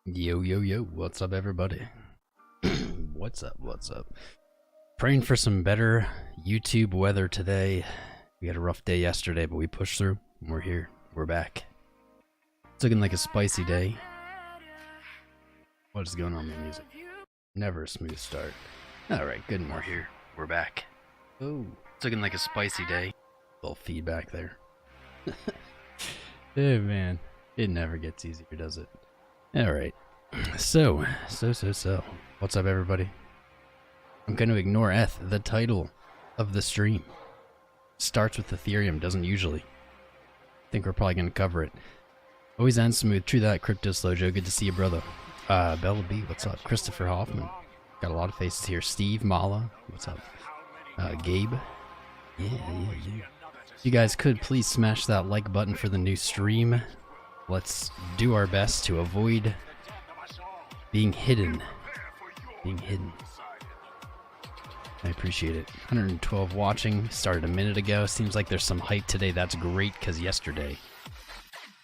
Yo, yo, yo, what's up, everybody? What's up, what's up? Praying for some better YouTube weather today. We had a rough day yesterday, but we pushed through. We're here. We're back. It's looking like a spicy day. What is going on with the music? Never a smooth start. Alright, good, and we're here. We're back. Oh, it's looking like a spicy day. A little feedback there. Oh, man. It never gets easier, does it? Alright, so, what's up, everybody? I'm going to ignore the title of the stream. Starts with Ethereum, doesn't usually. Think we're probably going to cover it. Always ends smooth, true that, Crypto Slojo, good to see you, brother. Bella B, what's up? Christopher Hoffman, got a lot of faces here. Steve, Mala, what's up? Gabe, yeah. You guys could please smash that like button for the new stream. Let's do our best to avoid being hidden. I appreciate it. 112 watching. Started a minute ago. Seems like there's some hype today. That's great, because yesterday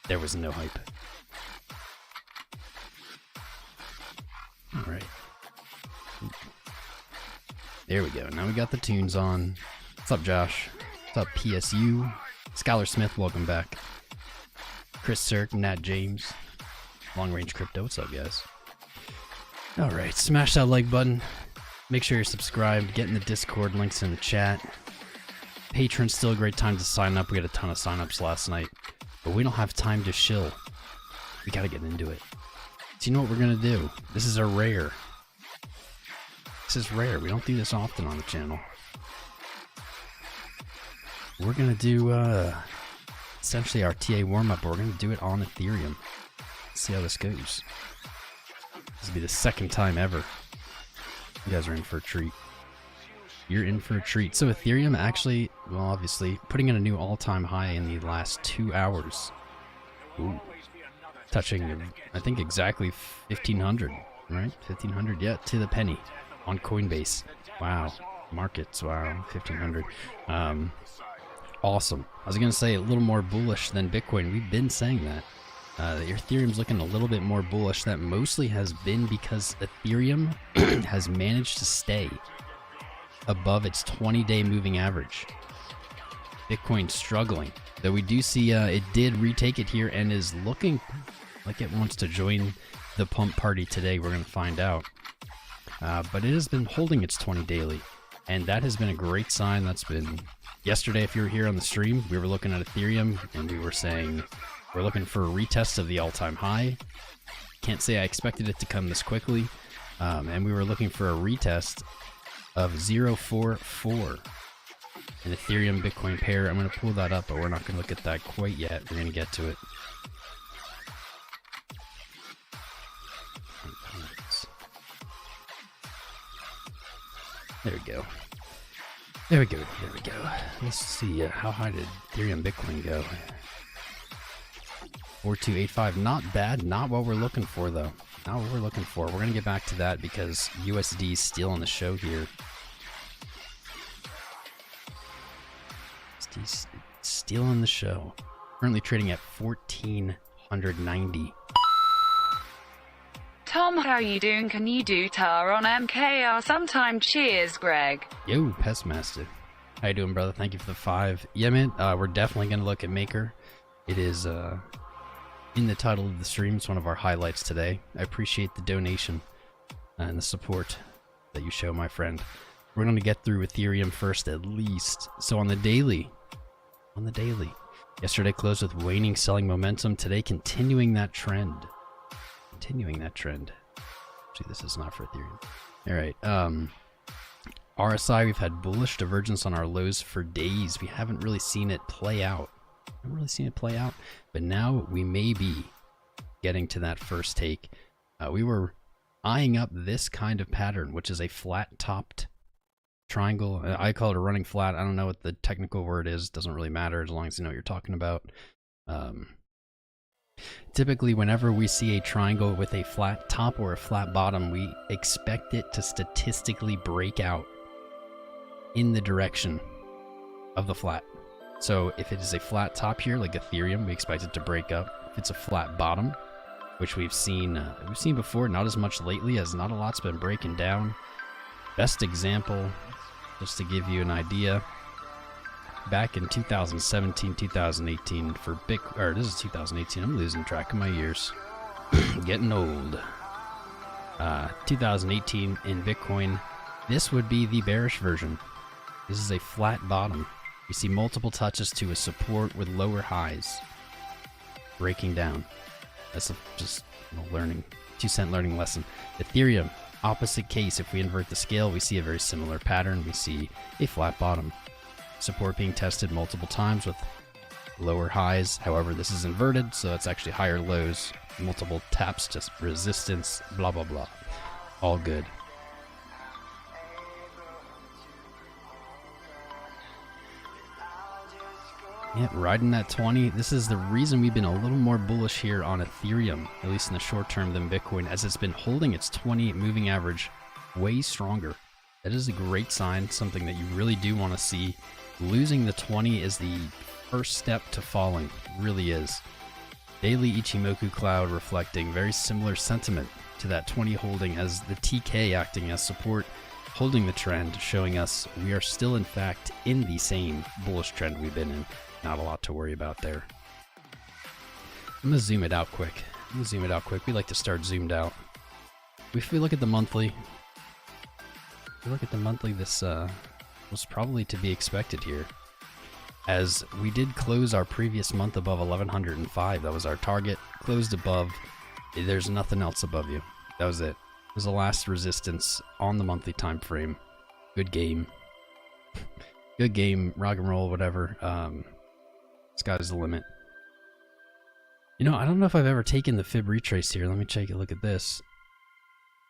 there was no hype. Alright. There we go. Now we got the tunes on. What's up, Josh? What's up, PSU? Skylar Smith, welcome back. Chris Cirque, Nat James, Long Range Crypto, what's up, guys? Alright, smash that like button. Make sure you're subscribed. Get in the Discord, links in the chat. Patreon's still a great time to sign up. We had a ton of signups last night. But we don't have time to shill. We gotta get into it. So you know what we're gonna do? This is a rare. This is rare. We don't do this often on the channel. We're gonna do, essentially our TA warm-up, but we're going to do it on Ethereum. See how this goes. This will be the second time ever. You guys are in for a treat. You're in for a treat. So Ethereum actually, well, obviously, putting in a new all-time high in the last 2 hours. Ooh. Touching, I think, exactly 1,500, right? 1,500, yeah, to the penny on Coinbase. Wow. Markets, wow, 1,500. Awesome. I was going to say a little more bullish than Bitcoin. We've been saying that. Ethereum's looking a little bit more bullish. That mostly has been because Ethereum has managed to stay above its 20-day moving average. Bitcoin struggling. Though we do see it did retake it here and is looking like it wants to join the pump party today. We're going to find out. But it has been holding its 20 daily. And that has been a great sign. That's been... Yesterday, if you were here on the stream, we were looking at Ethereum, and we were saying we're looking for a retest of the all-time high. Can't say I expected it to come this quickly. And we were looking for a retest of 0.44. An Ethereum Bitcoin pair. I'm going to pull that up, but we're not going to look at that quite yet. We're going to get to it. There we go. There we go, there we go. Let's see, how high did Ethereum Bitcoin go? 4285, not bad, not what we're looking for though. Not what we're looking for. We're gonna get back to that because USD is still on the show here. Still on the show. Currently trading at 1,490. Tom, how you doing? Can you do tar on MKR sometime? Cheers, Greg. Yo, Pestmaster. How you doing, brother? Thank you for the 5. Yeah, man, we're definitely going to look at Maker. It is in the title of the stream. It's one of our highlights today. I appreciate the donation and the support that you show, my friend. We're going to get through Ethereum first at least. So on the daily, yesterday closed with waning selling momentum. Today continuing that trend. Actually, this is not for Ethereum. Alright, RSI, we've had bullish divergence on our lows for days. We haven't really seen it play out. But now we may be getting to that first take. We were eyeing up this kind of pattern, which is a flat-topped triangle. I call it a running flat. I don't know what the technical word is. Doesn't really matter as long as you know what you're talking about. Typically, whenever we see a triangle with a flat top or a flat bottom, we expect it to statistically break out in the direction of the flat. So if it is a flat top here, like Ethereum, we expect it to break up. If it's a flat bottom, which we've seen before, not as much lately, as not a lot's been breaking down. Best example, just to give you an idea, back in 2017, 2018 for this is 2018. I'm losing track of my years. Getting old. 2018 in Bitcoin, this would be the bearish version. This is a flat bottom. You see multiple touches to a support with lower highs. Breaking down. That's just a learning, 2-cent learning lesson. Ethereum, opposite case. If we invert the scale, we see a very similar pattern. We see a flat bottom. Support being tested multiple times with lower highs. However, this is inverted, so it's actually higher lows. Multiple taps to resistance, blah, blah, blah. All good. Yeah, riding that 20. This is the reason we've been a little more bullish here on Ethereum, at least in the short term, than Bitcoin, as it's been holding its 20 moving average way stronger. That is a great sign, something that you really do want to see. Losing the 20 is the first step to falling, it really is. Daily Ichimoku cloud reflecting very similar sentiment to that 20 holding, as the TK acting as support, holding the trend, showing us we are still in fact in the same bullish trend we've been in. Not a lot to worry about there. I'm gonna zoom it out quick. We like to start zoomed out. If we look at the monthly, this was probably to be expected here, as we did close our previous month above 1105. That was our target. Closed above. There's nothing else above you. That was it. It was the last resistance on the monthly time frame. Good game. Good game. Rock and roll, whatever. Sky's the limit. You know, I don't know if I've ever taken the fib retrace here. Let me take a look at this.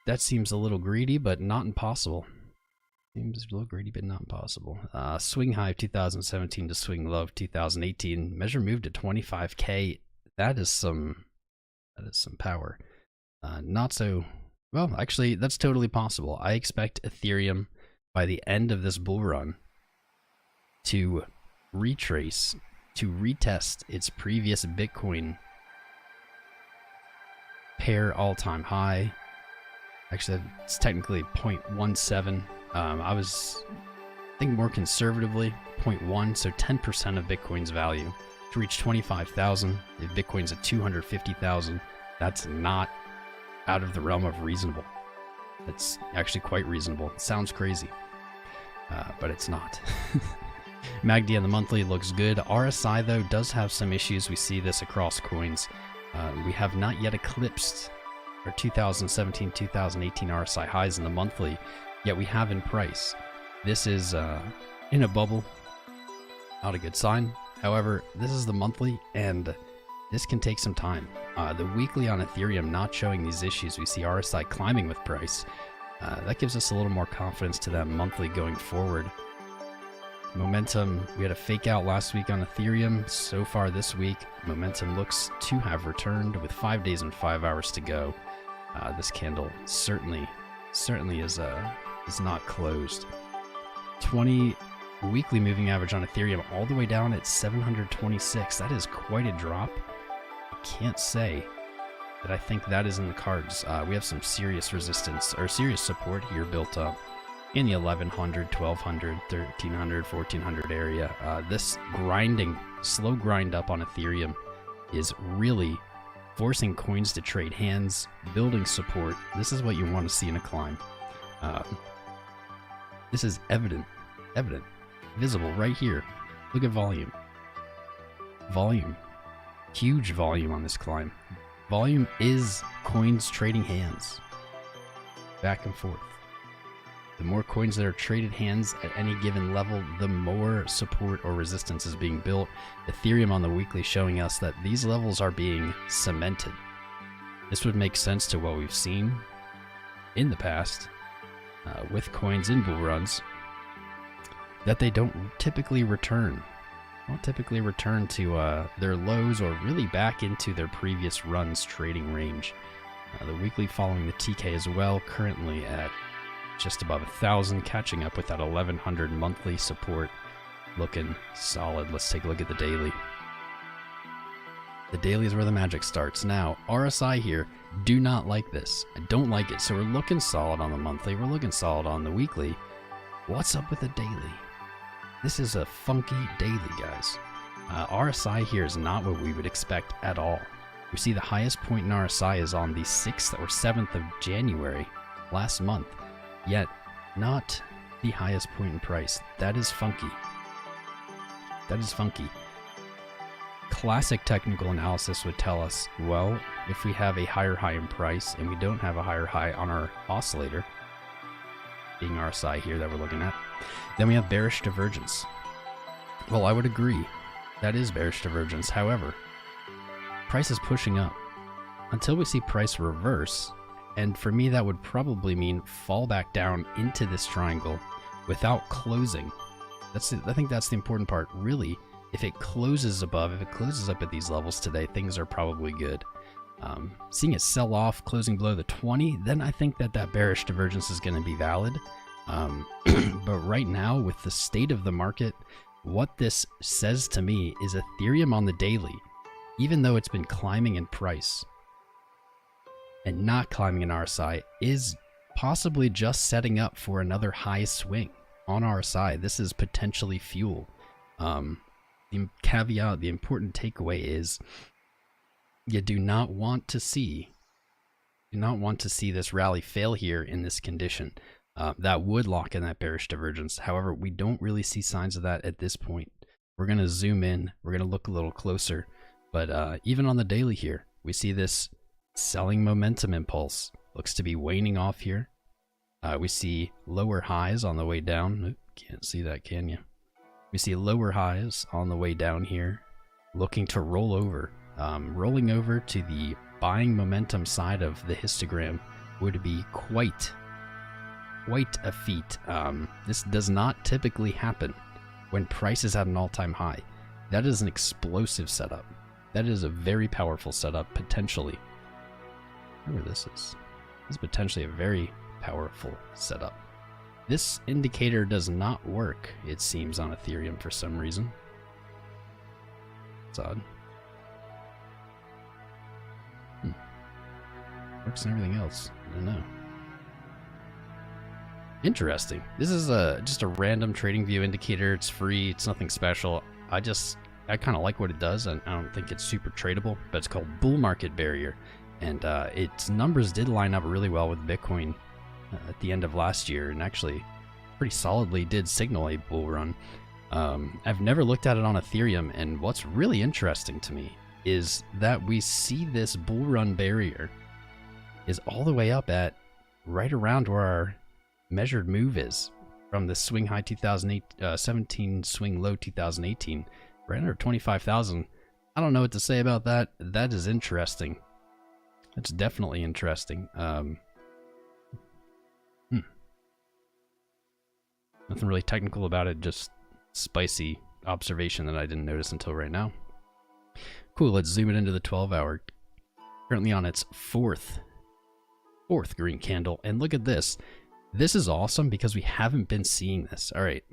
That seems a little greedy, but not impossible. Seems a little greedy, but not impossible. Swing high of 2017 to swing low of 2018. Measure moved to 25K. That is some power. Not so well. Actually, that's totally possible. I expect Ethereum by the end of this bull run to retrace, to retest its previous Bitcoin pair all-time high. Actually, it's technically 0.17. I was thinking more conservatively, 0.1, so 10% of Bitcoin's value to reach 25,000. If Bitcoin's at 250,000, that's not out of the realm of reasonable. It's actually quite reasonable. It sounds crazy, but it's not. MACD on the monthly looks good. RSI, though, does have some issues. We see this across coins. We have not yet eclipsed our 2017, 2018 RSI highs in the monthly, yet we have in price. This is in a bubble. Not a good sign. However, this is the monthly, and this can take some time. The weekly on Ethereum not showing these issues. We see RSI climbing with price. That gives us a little more confidence to that monthly going forward. Momentum, we had a fake out last week on Ethereum. So far this week, momentum looks to have returned with 5 days and 5 hours to go. This candle certainly is not closed. 20 weekly moving average on Ethereum all the way down at 726. That is quite a drop. I can't say that I think that is in the cards. We have some serious resistance or serious support here built up in the 1100, 1200, 1300, 1400 area. This slow grind up on Ethereum is really forcing coins to trade hands, building support. This is what you want to see in a climb. This is evident, visible right here. Look at volume. Huge volume on this climb. Volume is coins trading hands, back and forth. The more coins that are traded hands at any given level, the more support or resistance is being built. Ethereum on the weekly showing us that these levels are being cemented. This would make sense to what we've seen in the past with coins in bull runs, that they don't typically return. Don't typically return to their lows or really back into their previous runs trading range. The weekly following the TK as well, currently at just above 1,000, catching up with that 1,100 monthly support, looking solid. Let's take a look at the daily. The daily is where the magic starts. Now, RSI here, do not like this. I don't like it. So we're looking solid on the monthly. We're looking solid on the weekly. What's up with the daily? This is a funky daily, guys. RSI here is not what we would expect at all. We see the highest point in RSI is on the 6th or 7th of January last month, yet not the highest point in price. That is funky. That is funky. Classic technical analysis would tell us, well, if we have a higher high in price and we don't have a higher high on our oscillator, being RSI here that we're looking at, then we have bearish divergence. Well, I would agree. That is bearish divergence. However, price is pushing up until we see price reverse, and for me that would probably mean fall back down into this triangle without closing. I think that's the important part. Really, if it closes above, if it closes up at these levels today, things are probably good. Seeing it sell off, closing below the 20, then I think that bearish divergence is going to be valid. But right now, with the state of the market, what this says to me is Ethereum on the daily, even though it's been climbing in price and not climbing in RSI, is possibly just setting up for another high swing on RSI. This is potentially fuel. The caveat, the important takeaway is you do not want to see this rally fail here in this condition. That would lock in that bearish divergence. However, we don't really see signs of that at this point. We're going to zoom in. We're going to look a little closer. But even on the daily here, we see this selling momentum impulse. Looks to be waning off here. We see lower highs on the way down. Oop, can't see that, can you? We see lower highs on the way down here, looking to roll over. Rolling over to the buying momentum side of the histogram would be quite a feat. This does not typically happen when price is at an all-time high. That is an explosive setup. That is a very powerful setup, potentially. Whatever this is. This is potentially a very powerful setup. This indicator does not work, it seems, on Ethereum for some reason. It's odd. Works and everything else. I don't know. Interesting. This is just a random trading view indicator. It's free. It's nothing special. I kind of like what it does, and I don't think it's super tradable, but it's called bull market barrier. And its numbers did line up really well with Bitcoin at the end of last year, and actually pretty solidly did signal a bull run. I've never looked at it on Ethereum, and what's really interesting to me is that we see this bull run barrier is all the way up at right around where our measured move is from the swing high 2017 swing low 2018, right under 25,000. I don't know what to say about that. That is interesting. That's definitely interesting. Nothing really technical about it, just spicy observation that I didn't notice until right now. Cool, let's zoom it into the 12-hour. Currently on its fourth green candle, and look at this. This is awesome because we haven't been seeing this. All right,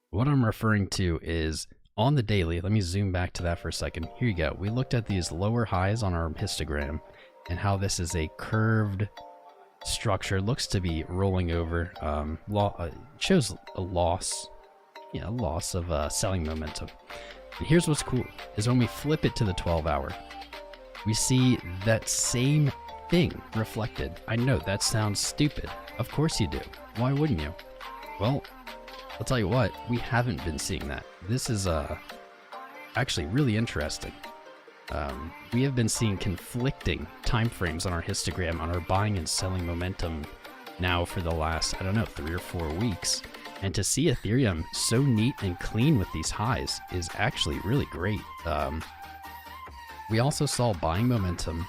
what I'm referring to is on the daily. Let me zoom back to that for a second. Here you go. We looked at these lower highs on our histogram and how this is a curved structure. Looks to be rolling over. Shows a loss. Yeah, a loss of selling momentum. And here's what's cool is when we flip it to the 12-hour, we see that same thing reflected. I know that sounds stupid. Of course you do. Why wouldn't you? Well, I'll tell you what, we haven't been seeing that. This is actually really interesting. We have been seeing conflicting time frames on our histogram, on our buying and selling momentum now for the last, I don't know, 3 or 4 weeks. And to see Ethereum so neat and clean with these highs is actually really great. We also saw buying momentum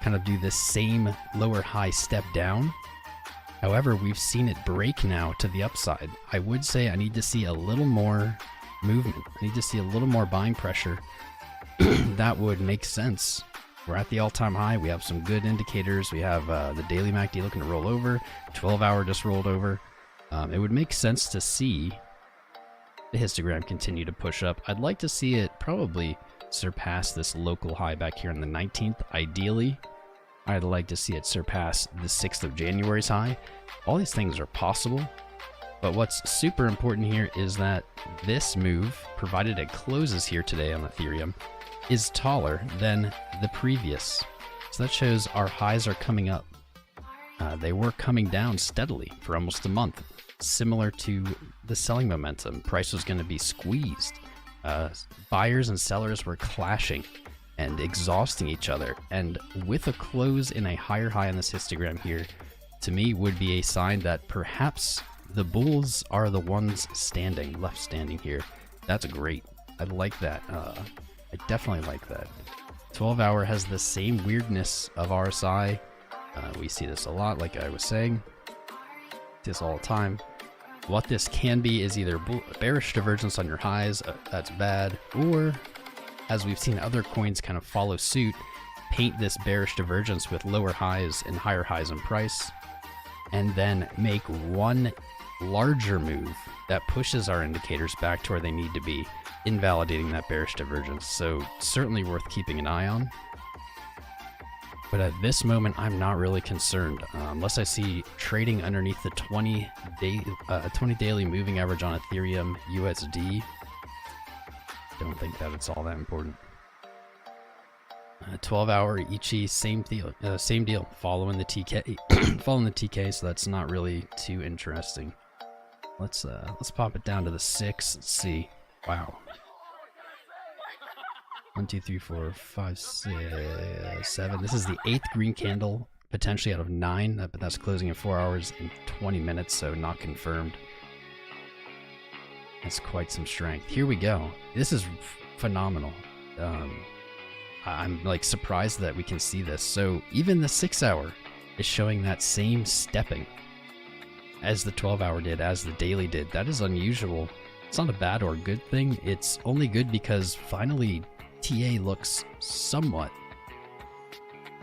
kind of do this same lower high step down. However, we've seen it break now to the upside. I would say I need to see a little more movement. I need to see a little more buying pressure. That would make sense. We're at the all-time high. We have some good indicators. We have the daily MACD looking to roll over. 12-hour just rolled over. It would make sense to see the histogram continue to push up. I'd like to see it probably surpass this local high back here on the 19th. Ideally, I'd like to see it surpass the 6th of January's high. All these things are possible, but what's super important here is that this move, provided it closes here today on Ethereum, is taller than the previous. So that shows our highs are coming up. They were coming down steadily for almost a month, similar to the selling momentum. Price was going to be squeezed. Buyers and sellers were clashing and exhausting each other. And with a close in a higher high on this histogram here, to me would be a sign that perhaps the bulls are the ones standing, left standing here. That's great. I like that. I definitely like that. 12-hour has the same weirdness of RSI. We see this a lot, like I was saying. This all the time. What this can be is either bearish divergence on your highs, that's bad, or, as we've seen other coins kind of follow suit, paint this bearish divergence with lower highs and higher highs in price, and then make one larger move that pushes our indicators back to where they need to be, invalidating that bearish divergence. So certainly worth keeping an eye on. But at this moment, I'm not really concerned, unless I see trading underneath the 20 daily moving average on Ethereum USD. Don't think that it's all that important. 12-hour Ichi, same deal, following the TK, following the TK. So that's not really too interesting. Let's pop it down to the 6. Let's see. Wow. 1, 2, 3, 4, 5, 6, 7. This is the 8th green candle, potentially out of 9, but that's closing in 4 hours and 20 minutes, so not confirmed. That's quite some strength. Here we go. This is phenomenal. I'm like surprised that we can see this. So even the 6-hour is showing that same stepping as the 12-hour did, as the daily did. That is unusual. It's not a bad or good thing. It's only good because finally TA looks somewhat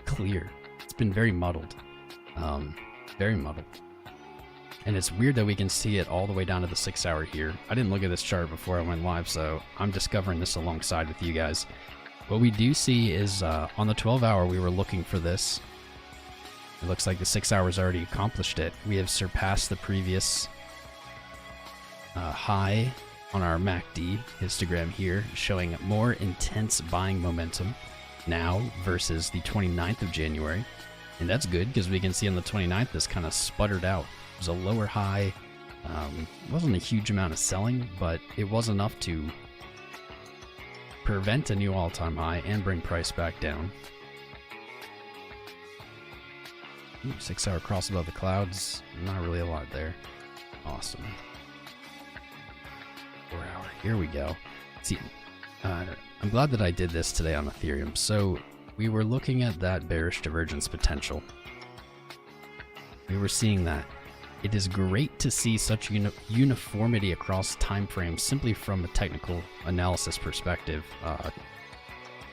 clear. It's been very muddled. Very muddled. And it's weird that we can see it all the way down to the 6-hour here. I didn't look at this chart before I went live, so I'm discovering this alongside with you guys. What we do see is on the 12-hour, we were looking for this. It looks like the 6 hours already accomplished it. We have surpassed the previous high on our MACD histogram here, showing more intense buying momentum now versus the 29th of January. And that's good because we can see on the 29th this kind of sputtered out. It was a lower high. It wasn't a huge amount of selling, but it was enough to prevent a new all-time high and bring price back down. 6-hour cross above the clouds, not really a lot there. Awesome. 4-hour, here we go. See, I'm glad that I did this today on Ethereum. So we were looking at that bearish divergence potential. We were seeing that. It is great to see such uniformity across time frames simply from a technical analysis perspective.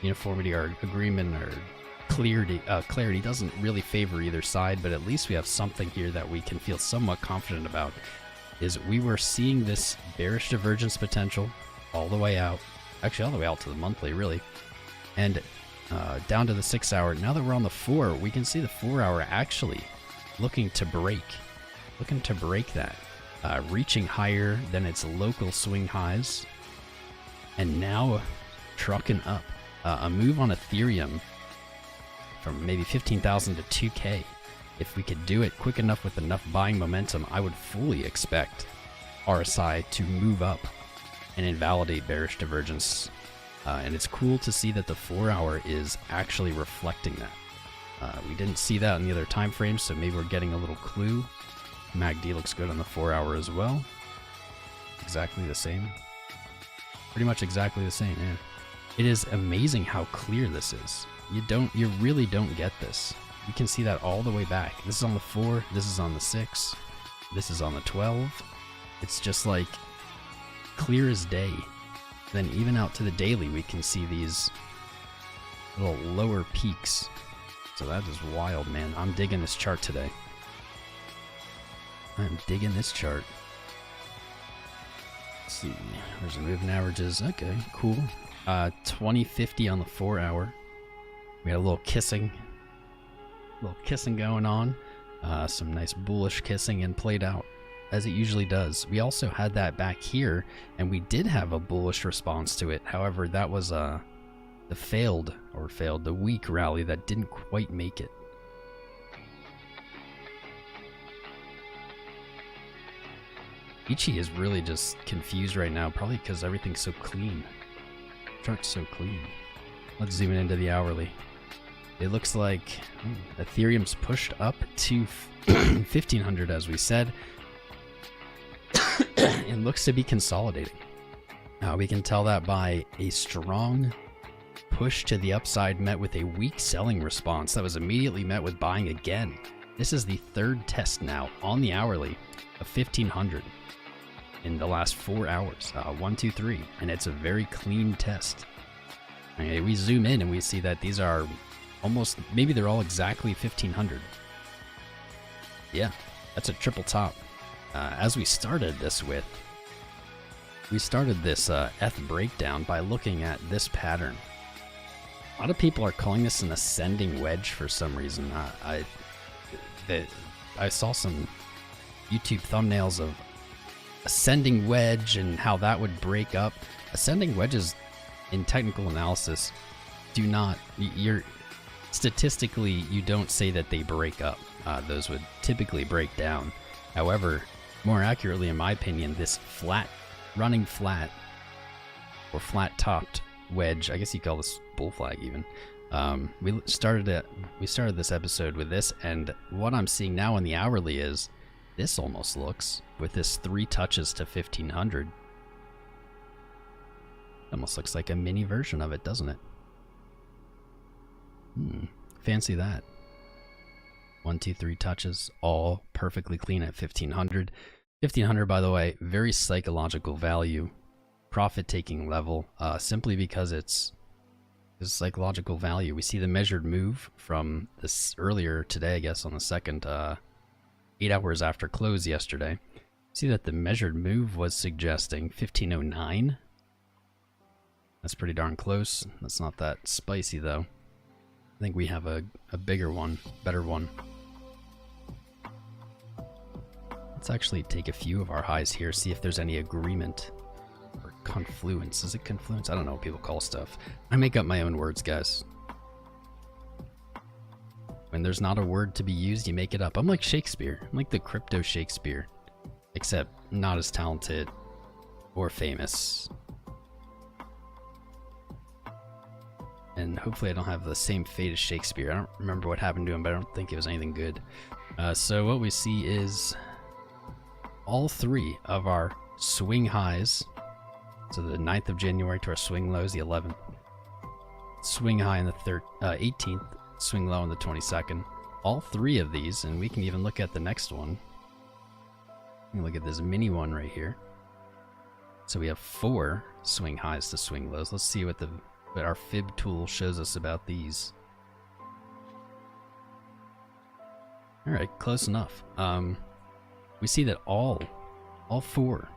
Uniformity or agreement or clarity doesn't really favor either side, but at least we have something here that we can feel somewhat confident about. Is we were seeing this bearish divergence potential all the way out, actually all the way out to the monthly really, and down to the 6-hour. Now that we're on the 4, we can see the 4-hour actually looking to break that, reaching higher than its local swing highs, and now trucking up. A move on Ethereum from maybe 15,000 to 2K. If we could do it quick enough with enough buying momentum, I would fully expect RSI to move up and invalidate bearish divergence. And it's cool to see that the 4-hour is actually reflecting that. We didn't see that in the other time frames, so maybe we're getting a little clue. MACD looks good on the 4-hour as well. Exactly the same. Pretty much exactly the same, yeah. It is amazing how clear this is. You really don't get this. You can see that all the way back. This is on the 4, this is on the 6, this is on the 12. It's just like clear as day. Then even out to the daily, we can see these little lower peaks. So that is wild, man. I'm digging this chart today. I'm digging this chart. Let's see. There's a moving averages. Okay, cool. 2050 on the 4 hour. We had a little kissing going on. Some nice bullish kissing and played out as it usually does. We also had that back here, and we did have a bullish response to it. However, that was the weak rally that didn't quite make it. Ichi is really just confused right now, probably because everything's so clean. Chart's so clean. Let's zoom in into the hourly. It looks like Ethereum's pushed up to 1500, as we said. It looks to be consolidating. We can tell that by a strong push to the upside met with a weak selling response that was immediately met with buying again. This is the third test now on the hourly of 1500 in the last 4 hours. 1, 2, 3, and it's a very clean test. We zoom in and we see that these are almost, maybe they're all exactly 1500. Yeah, that's a triple top. As we started this ETH breakdown by looking at this pattern. A lot of people are calling this an ascending wedge for some reason. I saw some YouTube thumbnails of ascending wedge and how that would break up. Ascending wedges in technical analysis statistically, you don't say that they break up. Those would typically break down. However, more accurately, in my opinion, this running flat or flat topped wedge, I guess you call this bull flag even. We started this episode with this, and what I'm seeing now on the hourly is this almost looks, with this 3 touches to 1500. Almost looks like a mini version of it, doesn't it? Fancy that. 1, 2, 3 touches, all perfectly clean at 1500. 1500, by the way, very psychological value, profit-taking level, simply because it's psychological value. We see the measured move from this earlier today, I guess, on the second, 8 hours after close yesterday. See that the measured move was suggesting 1509. That's pretty darn close. That's not that spicy, though. I think we have a bigger one, better one. Let's actually take a few of our highs here, see if there's any agreement or confluence. Is it confluence? I don't know what people call stuff. I make up my own words, guys. When there's not a word to be used, you make it up. I'm like Shakespeare. I'm like the crypto Shakespeare, except not as talented or famous. And hopefully I don't have the same fate as Shakespeare. I don't remember what happened to him, but I don't think it was anything good. So what we see is all 3 of our swing highs. So the 9th of January to our swing lows, the 11th. Swing high in the 18th, swing low on the 22nd. All 3 of these, and we can even look at the next one. You can look at this mini one right here. So we have 4 swing highs to swing lows. Let's see what our fib tool shows us about these. Alright, close enough. We see that all 4,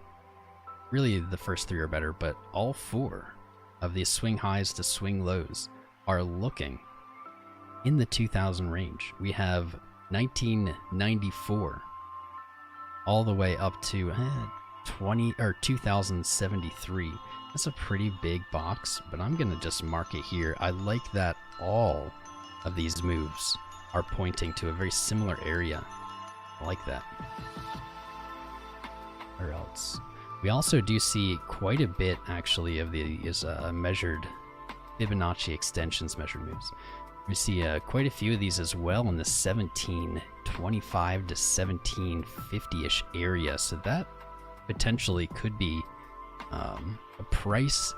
really the first 3 are better, but all 4 of these swing highs to swing lows are looking in the 2000 range. We have 1994 all the way up to 2073. That's a pretty big box, but I'm gonna just mark it here. I like that all of these moves are pointing to a very similar area. I like that. Where else? We also do see quite a bit, actually, of these measured Fibonacci extensions measured moves. We see quite a few of these as well in the 1725 to 1750-ish area, so that potentially could be a price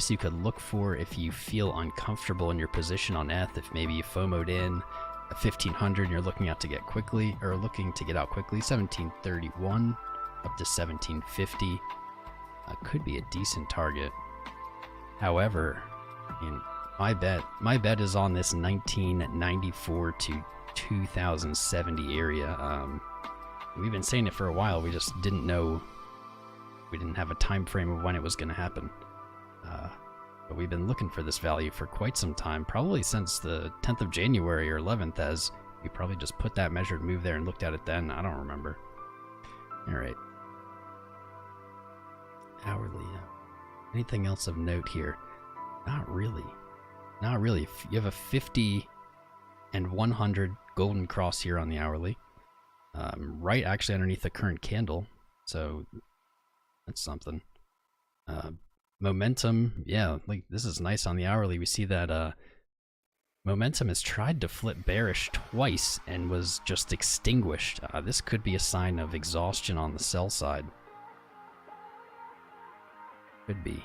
you could look for if you feel uncomfortable in your position on ETH. If maybe you FOMO'd in at 1500 and you're looking out to get quickly, or looking to get out quickly, 1731 up to 1750 could be a decent target. However, my bet is on this 1994 to 2070 area. We've been saying it for a while, we just didn't know We didn't have a time frame of when it was going to happen. But we've been looking for this value for quite some time, probably since the 10th of January or 11th, as we probably just put that measured move there and looked at it then. I don't remember. All right. Hourly. Anything else of note here? Not really. Not really. You have a 50 and 100 golden cross here on the hourly. Right actually underneath the current candle. So that's something. Momentum, yeah, like this is nice on the hourly. We see that momentum has tried to flip bearish twice and was just extinguished. This could be a sign of exhaustion on the sell side. Could be.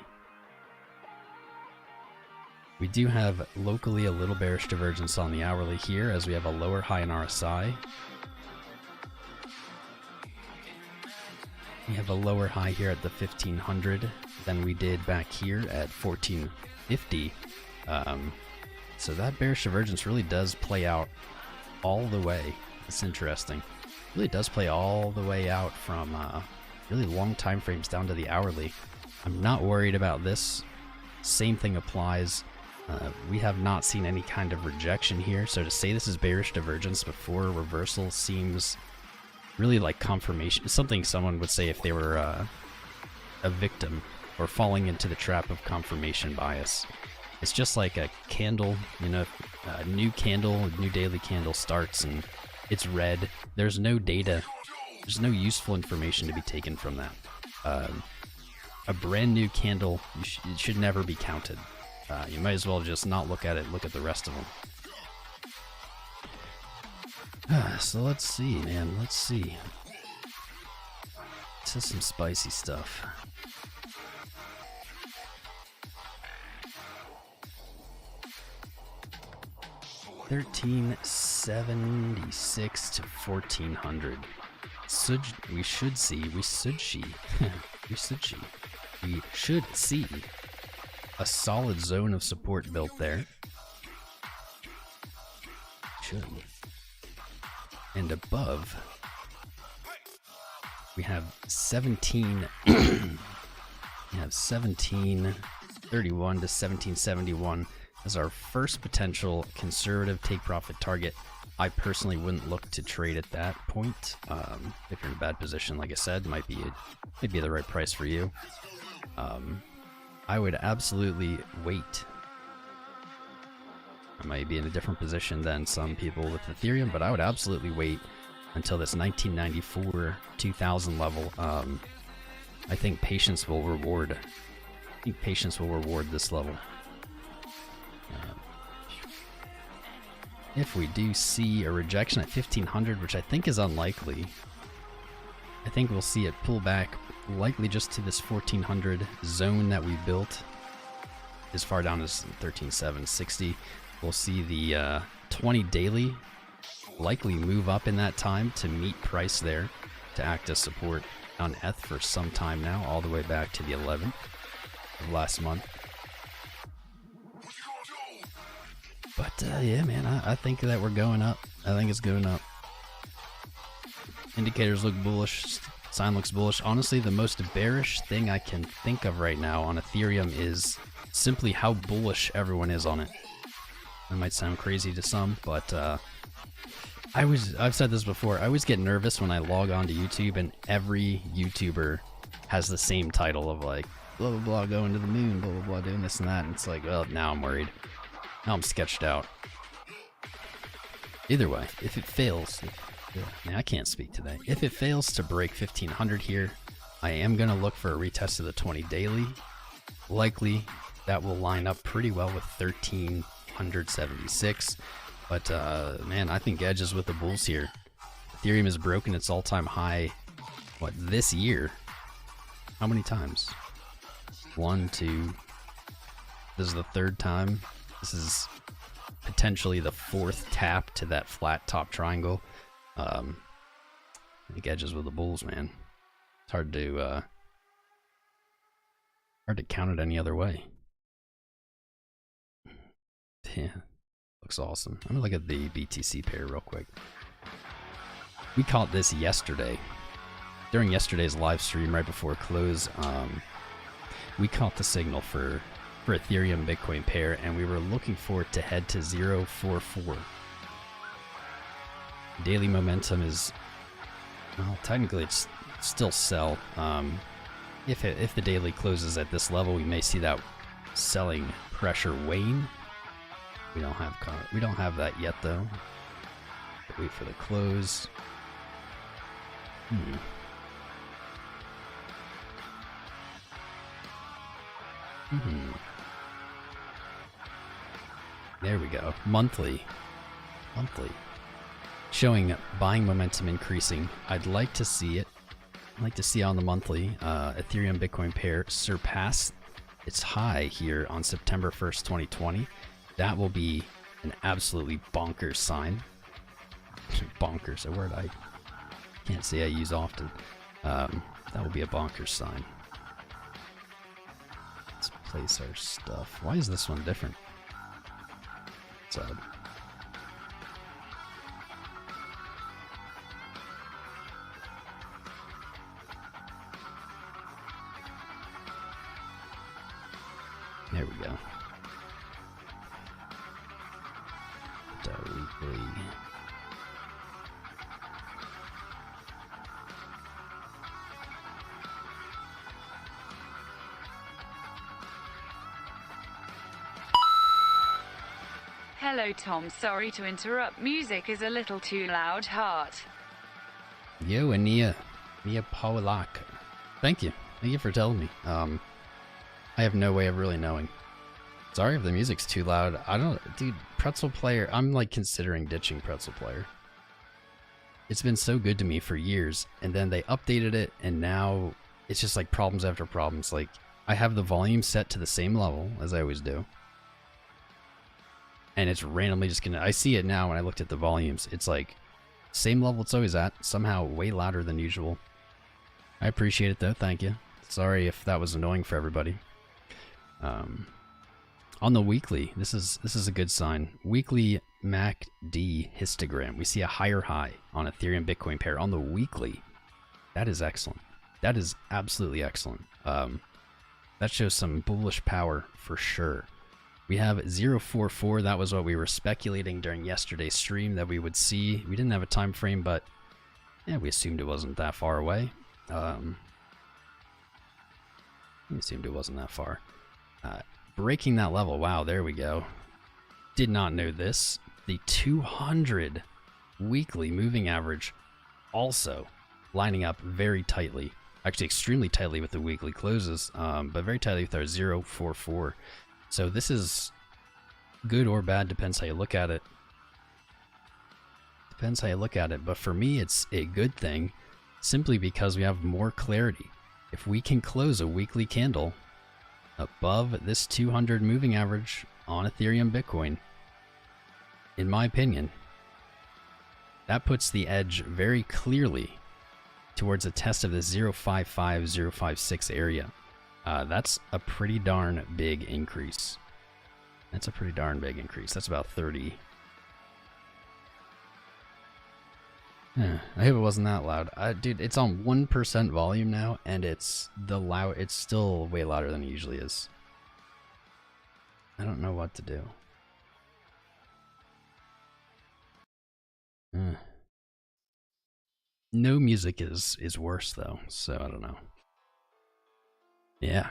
We do have locally a little bearish divergence on the hourly here, as we have a lower high in RSI. We have a lower high here at the 1500 than we did back here at 1450. So that bearish divergence really does play out all the way. It's interesting. It really does play all the way out from really long time frames down to the hourly. I'm not worried about this. Same thing applies. We have not seen any kind of rejection here, so to say this is bearish divergence before a reversal seems really like confirmation. Something someone would say if they were a victim or falling into the trap of confirmation bias. It's just like a candle, you know, a new candle, a new daily candle starts and it's red. There's no data, there's no useful information to be taken from that. A brand new candle, it should never be counted. You might as well just not look at it, look at the rest of them. So let's see, man, let's see. This is some spicy stuff. $13.76 to 1400. We should see a solid zone of support built there. Should. And above, we have 1731 to 1771 as our first potential conservative take profit target. I personally wouldn't look to trade at that point. If you're in a bad position, like I said, might be the right price for you. I would absolutely wait. I might be in a different position than some people with Ethereum, but I would absolutely wait until this 1994-2000 level. I think patience will reward. This level. If we do see a rejection at 1500, which I think is unlikely, I think we'll see it pull back, likely just to this 1400 zone that we built, as far down as 13760. We'll see the 20 daily likely move up in that time to meet price there to act as support on ETH for some time now, all the way back to the 11th of last month. But yeah, man, I think that we're going up. I think it's going up. Indicators look bullish. Sign looks bullish. Honestly, the most bearish thing I can think of right now on Ethereum is simply how bullish everyone is on it. That might sound crazy to some, but I've said this before, I always get nervous when I log on to YouTube and every YouTuber has the same title of like, blah blah blah, going to the moon, blah blah blah, doing this and that, and it's like, well, now I'm worried. Now I'm sketched out. Either way, if it fails, I can't speak today. If it fails to break 1500 here, I am going to look for a retest of the 20 daily. Likely, that will line up pretty well with 1376. But, man, I think edges with the bulls here. Ethereum has broken its all-time high, what, this year? How many times? 1, 2. This is the third time. This is potentially the fourth tap to that flat top triangle. I think edges with the bulls, man. It's hard to count it any other way. Yeah, looks awesome. I'm gonna look at the BTC pair real quick. We caught this yesterday. during yesterday's live stream right before close, we caught the signal for Ethereum Bitcoin pair, and we were looking for it to head to 0.44. Daily momentum is, well, technically it's still sell. If the daily closes at this level, we may see that selling pressure wane. We don't have that yet though. Wait for the close. There we go. Monthly. Showing buying momentum increasing. I'd like to see it. I'd like to see on the monthly Ethereum Bitcoin pair surpass its high here on September 1st, 2020. That will be an absolutely bonkers sign. Bonkers, a word I can't say I use often. That will be a bonkers sign. Let's place our stuff. Why is this one different? It's odd. There we go. Weekly. Hello Tom, sorry to interrupt. Music is a little too loud. Heart. Yo, Ania Paulak. Thank you for telling me. I have no way of really knowing. Sorry if the music's too loud. I don't, dude. Pretzel Player. I'm like considering ditching Pretzel Player. It's been so good to me for years, and then they updated it, and now it's just like problems after problems. Like I have the volume set to the same level as I always do, and it's randomly just gonna. I see it now when I looked at the volumes. It's like same level it's always at. Somehow way louder than usual. I appreciate it though. Thank you. Sorry if that was annoying for everybody. On the weekly, this is a good sign. Weekly MACD histogram. We see a higher high on Ethereum Bitcoin pair on the weekly. That is excellent. That is absolutely excellent. That shows some bullish power for sure. We have 0.44. That was what we were speculating during yesterday's stream that we would see. We didn't have a time frame, but yeah, we assumed it wasn't that far away. We assumed it wasn't that far. Breaking that level. Wow, there we go. Did not know this. The 200 weekly moving average also lining up very tightly. Actually, extremely tightly with the weekly closes, but very tightly with our 0.44. So this is good or bad, depends how you look at it. Depends how you look at it, but for me, it's a good thing simply because we have more clarity. If we can close a weekly candle above this 200 moving average on Ethereum Bitcoin, in my opinion, that puts the edge very clearly towards a test of the 0.55, 0.56 area. That's a pretty darn big increase. That's a pretty darn big increase. That's about 30. Yeah, I hope it wasn't that loud. Dude, it's on 1% volume now, and it's still way louder than it usually is. I don't know what to do. No music is worse though, so I don't know. Yeah.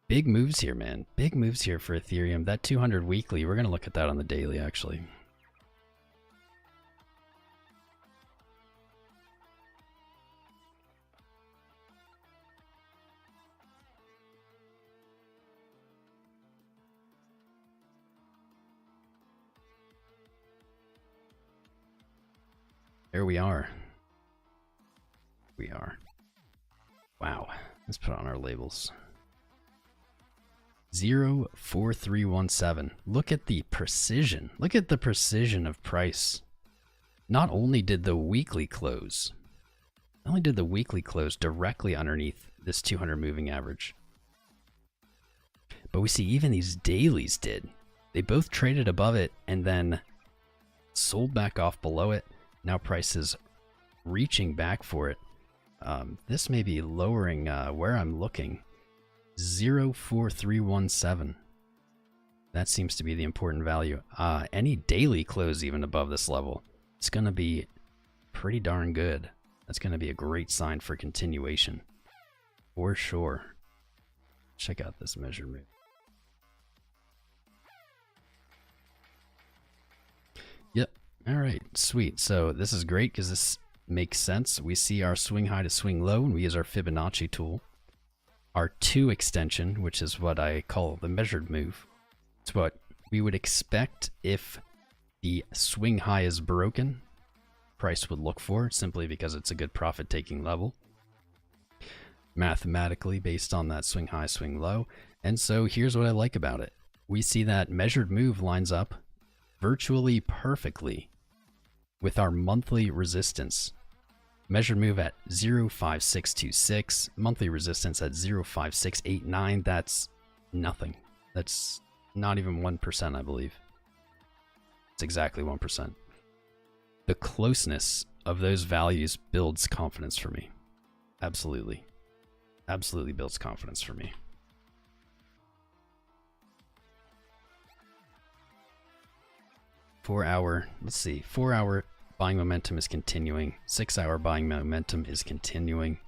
Big moves here, man. Big moves here for Ethereum. That 200 weekly, we're gonna look at that on the daily actually. There we are. We are. Wow. Let's put on our labels. 0.4317. Look at the precision. Look at the precision of price. Not only did the weekly close, directly underneath this 200 moving average, but we see even these dailies did. They both traded above it and then sold back off below it. Now price is reaching back for it. This may be lowering where I'm looking. 04317. That seems to be the important value. Any daily close even above this level, it's going to be pretty darn good. That's going to be a great sign for continuation. For sure. Check out this measurement. Yep. All right. Sweet. So this is great because this makes sense. We see our swing high to swing low, and we use our Fibonacci tool. Our 2 extension, which is what I call the measured move. It's what we would expect if the swing high is broken. Price would look for, simply because it's a good profit-taking level. Mathematically based on that swing high, swing low. And so here's what I like about it. We see that measured move lines up virtually perfectly with our monthly resistance. Measured move at 05626, monthly resistance at 05689. That's nothing. That's not even 1%, I believe. It's exactly 1%. The closeness of those values builds confidence for me. Absolutely. Absolutely builds confidence for me. Let's see, 4 hour buying momentum is continuing. 6 hour buying momentum is continuing.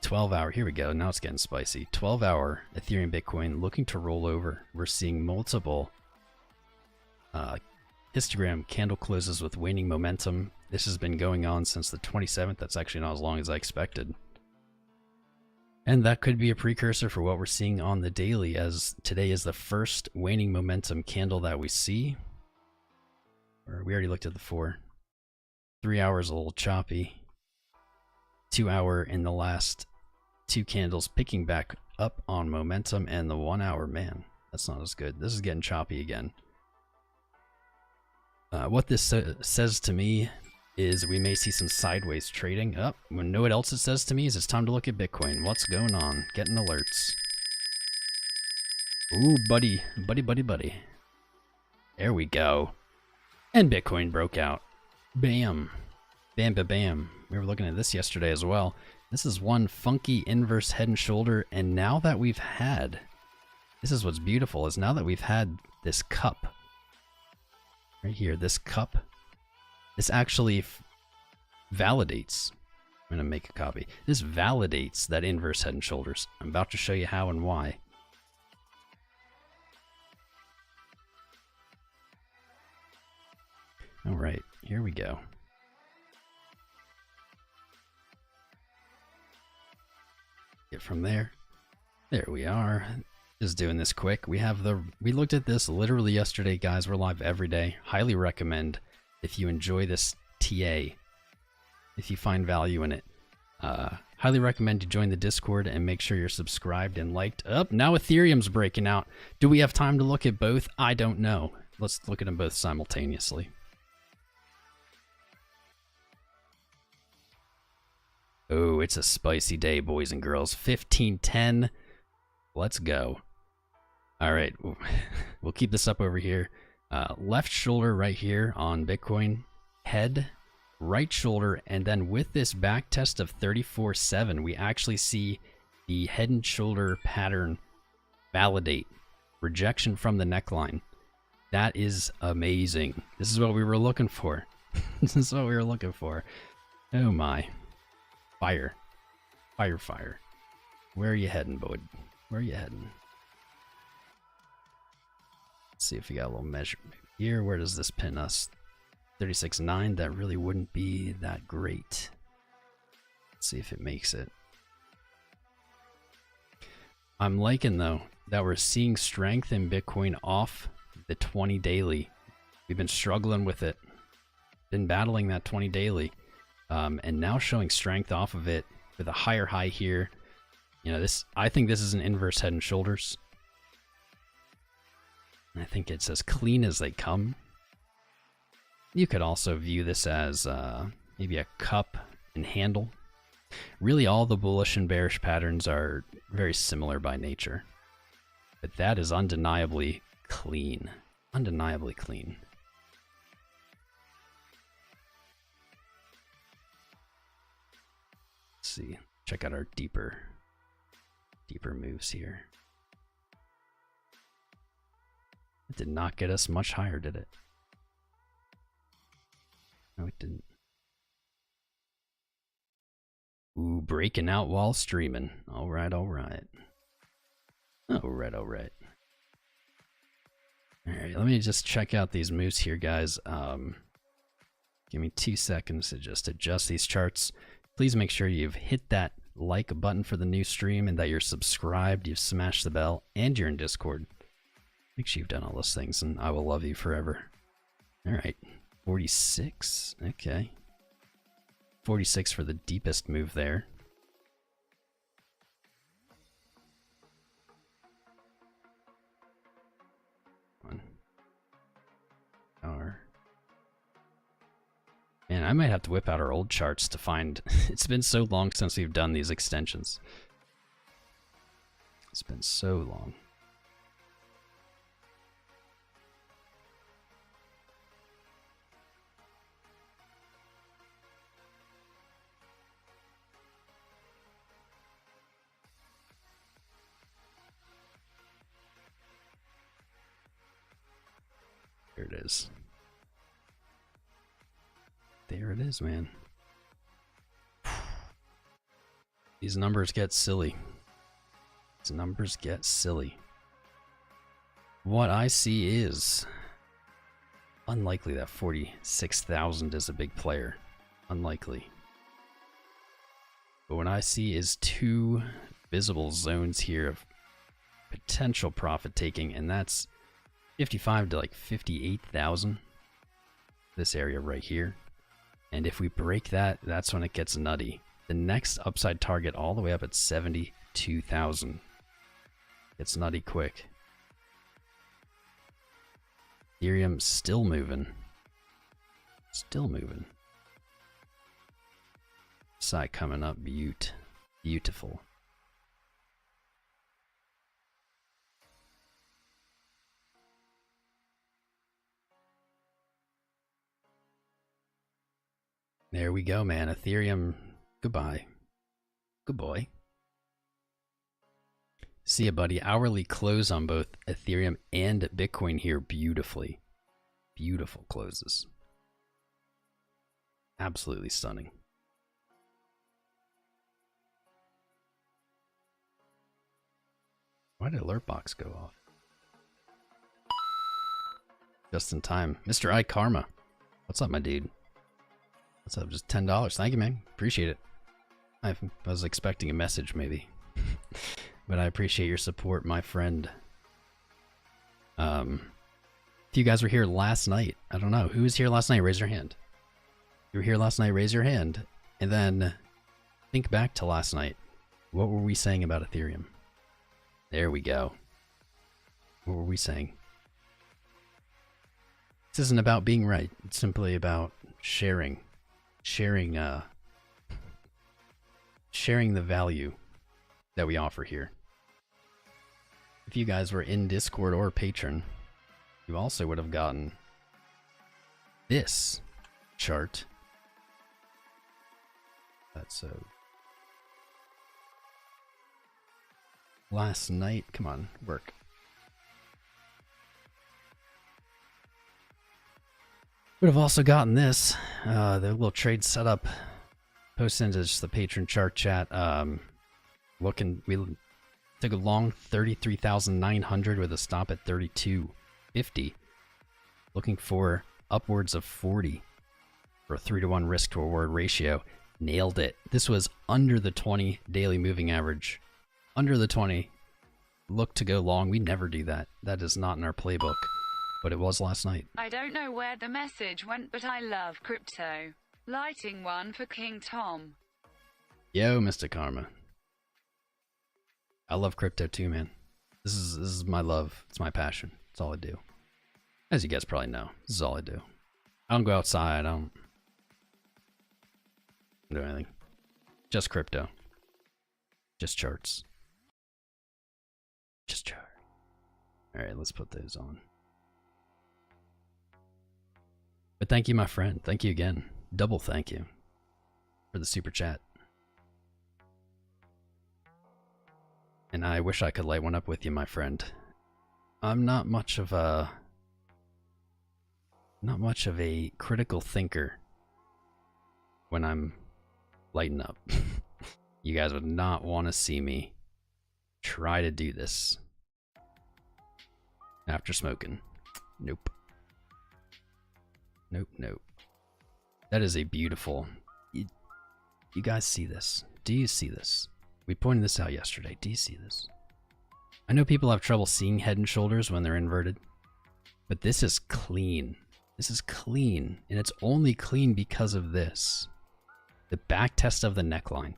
12 hour, here we go, now it's getting spicy. 12 hour Ethereum Bitcoin looking to roll over. We're seeing multiple histogram candle closes with waning momentum. This has been going on since the 27th. That's actually not as long as I expected. And that could be a precursor for what we're seeing on the daily, as today is the first waning momentum candle that we see. Or we already looked at the 4. 3 hours a little choppy. 2 hour in the last 2 candles picking back up on momentum, and the 1 hour, man, that's not as good. This is getting choppy again. What this says to me is we may see some sideways trading. You know what else it says to me is it's time to look at Bitcoin. What's going on? Getting alerts. Ooh, buddy. Buddy. There we go. And Bitcoin broke out. Bam. Bam, bam, bam. We were looking at this yesterday as well. This is one funky inverse head and shoulder, and now that we've had, this is what's beautiful, is now that we've had this cup, right here, this cup, this actually validates, I'm going to make a copy, this validates that inverse head and shoulders. I'm about to show you how and why. All right, here we go. Get from there. There we are. Just doing this quick. We looked at this literally yesterday, guys. We're live every day. Highly recommend if you enjoy this TA, if you find value in it. Highly recommend you join the Discord and make sure you're subscribed and liked. Now Ethereum's breaking out. Do we have time to look at both? I don't know. Let's look at them both simultaneously. Oh, it's a spicy day, boys and girls. 1510. Let's go. All right, we'll keep this up over here. Left shoulder right here on Bitcoin. Head, right shoulder, and then with this back test of 34.7, we actually see the head and shoulder pattern validate. Rejection from the neckline. That is amazing. This is what we were looking for. This is what we were looking for. Oh my. Fire. Fire. Where are you heading, bud? Where are you heading? Let's see if we got a little measure here. Where does this pin us? 36.9. That really wouldn't be that great. Let's see if it makes it. I'm liking, though, that we're seeing strength in Bitcoin off the 20 daily. We've been struggling with it. Been battling that 20 daily. And now showing strength off of it with a higher high here. You know, I think this is an inverse head and shoulders. I think it's as clean as they come. You could also view this as maybe a cup and handle. Really, all the bullish and bearish patterns are very similar by nature. But that is undeniably clean. Undeniably clean. Let's see. Check out our deeper moves here. It did not get us much higher, did it? No, it didn't. Ooh, breaking out while streaming. Alright, alright. Alright, alright. Alright, let me just check out these moves here, guys. Give me 2 seconds to just adjust these charts. Please make sure you've hit that like button for the new stream and that you're subscribed, you've smashed the bell, and you're in Discord. Make sure you've done all those things, and I will love you forever. Alright, 46. Okay. 46 for the deepest move there. Man, I might have to whip out our old charts to find... It's been so long since we've done these extensions. It's been so long. There it is. There it is, man. These numbers get silly. These numbers get silly. What I see is unlikely that 46,000 is a big player. Unlikely. But what I see is 2 visible zones here of potential profit taking, and that's 55 to like 58,000. This area right here. And if we break that, that's when it gets nutty. The next upside target all the way up at 72,000. It's nutty quick. Ethereum still moving. Still moving. Side coming up, beautiful. There we go, man. Ethereum, goodbye. Good boy. See ya, buddy. Hourly close on both Ethereum and Bitcoin here beautifully. Beautiful closes. Absolutely stunning. Why did alert box go off? Just in time. Mr. I Karma. What's up, my dude? What's up? Just $10. Thank you, man. Appreciate it. I was expecting a message, maybe. But I appreciate your support, my friend. If you guys were here last night, I don't know. Who was here last night? Raise your hand. If you were here last night, raise your hand. And then think back to last night. What were we saying about Ethereum? There we go. What were we saying? This isn't about being right. It's simply about sharing the value that we offer here. If you guys were in Discord or Patreon, you also would have gotten this chart. That's so. Last night, come on, work. Would have also gotten this, the little trade setup posted into just the patron chart chat. We took a long 33,900 with a stop at 32.50. Looking for upwards of 40 for a 3-to-1 risk to reward ratio. Nailed it. This was under the 20 daily moving average. Under the 20. Look to go long. We never do that. That is not in our playbook. But it was last night. I don't know where the message went, but I love crypto. Lighting one for King Tom. Yo, Mr. Karma. I love crypto too, man. This is my love. It's my passion. It's all I do. As you guys probably know, this is all I do. I don't go outside. I don't do anything. Just crypto. Just charts. Just chart. All right, let's put those on. But thank you, my friend. Thank you again. Double thank you for the super chat. And I wish I could light one up with you, my friend. I'm not much of a critical thinker when I'm lighting up. You guys would not want to see me try to do this after smoking. Nope. Nope, nope. That is a beautiful... You guys see this? Do you see this? We pointed this out yesterday. Do you see this? I know people have trouble seeing Head and Shoulders when they're inverted, but this is clean. This is clean, and it's only clean because of this. The back test of the neckline.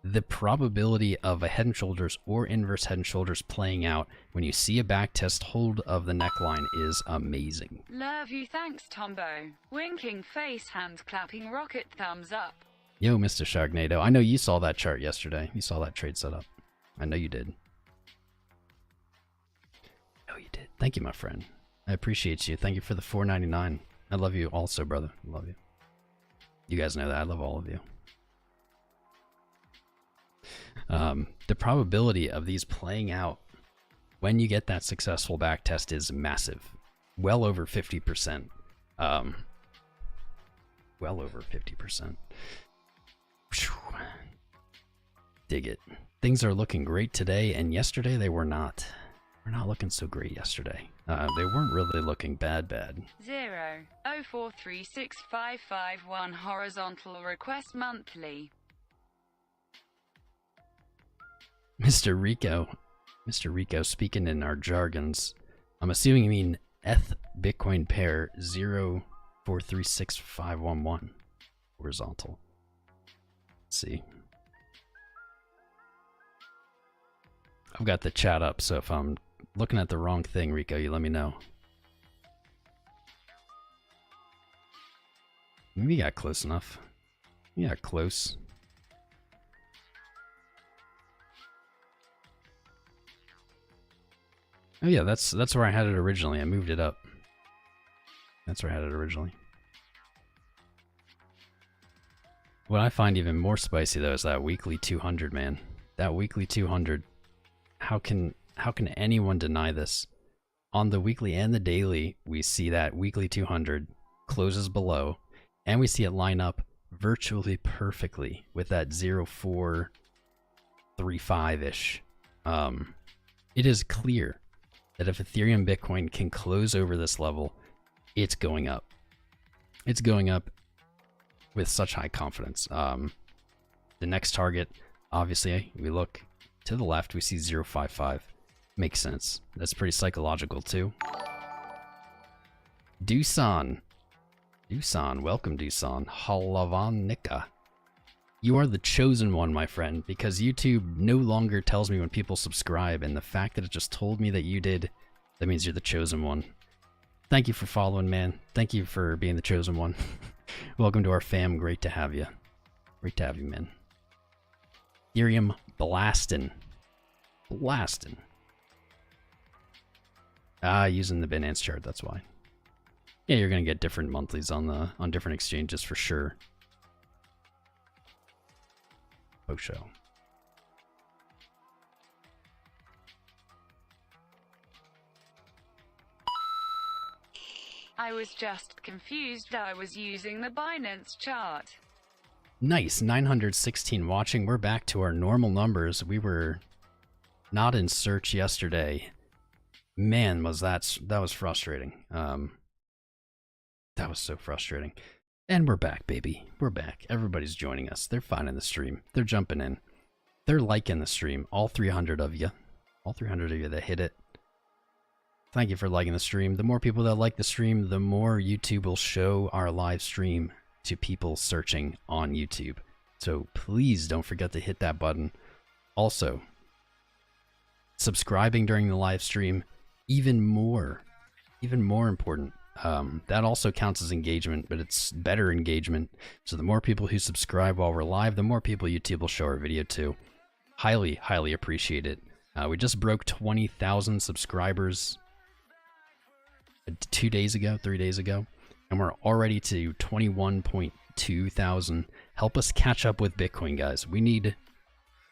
The probability of a Head and Shoulders or inverse Head and Shoulders playing out when you see a back test hold of the neckline is amazing. Love you, thanks, Tombo. Winking face, hand clapping, rocket thumbs up. Yo, Mr. Sharknado, I know you saw that chart yesterday. You saw that trade setup. I know you did. I know you did. Thank you, my friend. I appreciate you. Thank you for the $4.99. I love you also, brother. I love you. You guys know that. I love all of you. The probability of these playing out when you get that successful back test is massive. Well over 50%. Well over 50%. Dig it. Things are looking great today, and yesterday they were not. We're not looking so great yesterday. They weren't really looking bad. 0.04365551 horizontal request monthly. Mr. Rico speaking in our jargons. I'm assuming you mean ETH Bitcoin pair 0.436511 horizontal. Let's see. I've got the chat up, so if I'm looking at the wrong thing, Rico, you let me know. Maybe you got close enough. Yeah, close. Oh yeah, that's where I had it originally. I moved it up. That's where I had it originally. What I find even more spicy though is that weekly 200, man. That weekly 200. How can anyone deny this? On the weekly and the daily, we see that weekly 200 closes below, and we see it line up virtually perfectly with that 0.435-ish. It is clear that if Ethereum Bitcoin can close over this level, it's going up. It's going up with such high confidence. The next target, obviously, we look to the left, we see 0.55. Makes sense. That's pretty psychological too. Dusan, welcome Dusan. Halavanika. You are the chosen one, my friend, because YouTube no longer tells me when people subscribe, and the fact that it just told me that you did, that means you're the chosen one. Thank you for following, man. Thank you for being the chosen one. Welcome to our fam. Great to have you. Great to have you, man. Ethereum blasting. Using the Binance chart, that's why. Yeah, you're gonna get different monthlies on different exchanges for sure. Oh, show. I was just confused. I was using the Binance chart. Nice, 916 watching. We're back to our normal numbers. We were not in search yesterday. Man, that was frustrating. That was so frustrating. And we're back, baby. We're back. Everybody's joining us. They're finding the stream. They're jumping in. They're liking the stream. All 300 of you. All 300 of you that hit it. Thank you for liking the stream. The more people that like the stream, the more YouTube will show our live stream to people searching on YouTube. So please don't forget to hit that button. Also, subscribing during the live stream, even more important. That also counts as engagement, but it's better engagement. So the more people who subscribe while we're live, the more people YouTube will show our video to. Highly, highly appreciate it. We just broke 20,000 subscribers 3 days ago, and we're already to 21.2 thousand. Help us catch up with Bitcoin, guys. We need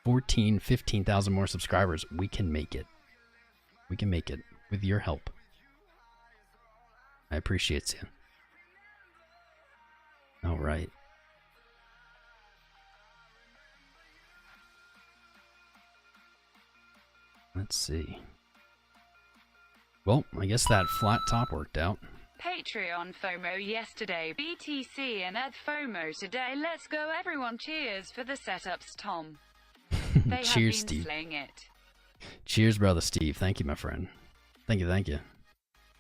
14, 15,000 more subscribers. We can make it. We can make it with your help. I appreciate you. All right. Let's see. Well, I guess that flat top worked out. Patreon FOMO yesterday, BTC and ETH FOMO today. Let's go everyone. Cheers for the setups, Tom. They Cheers, have been Steve. slaying it. Cheers, brother Steve. Thank you, my friend. Thank you, thank you.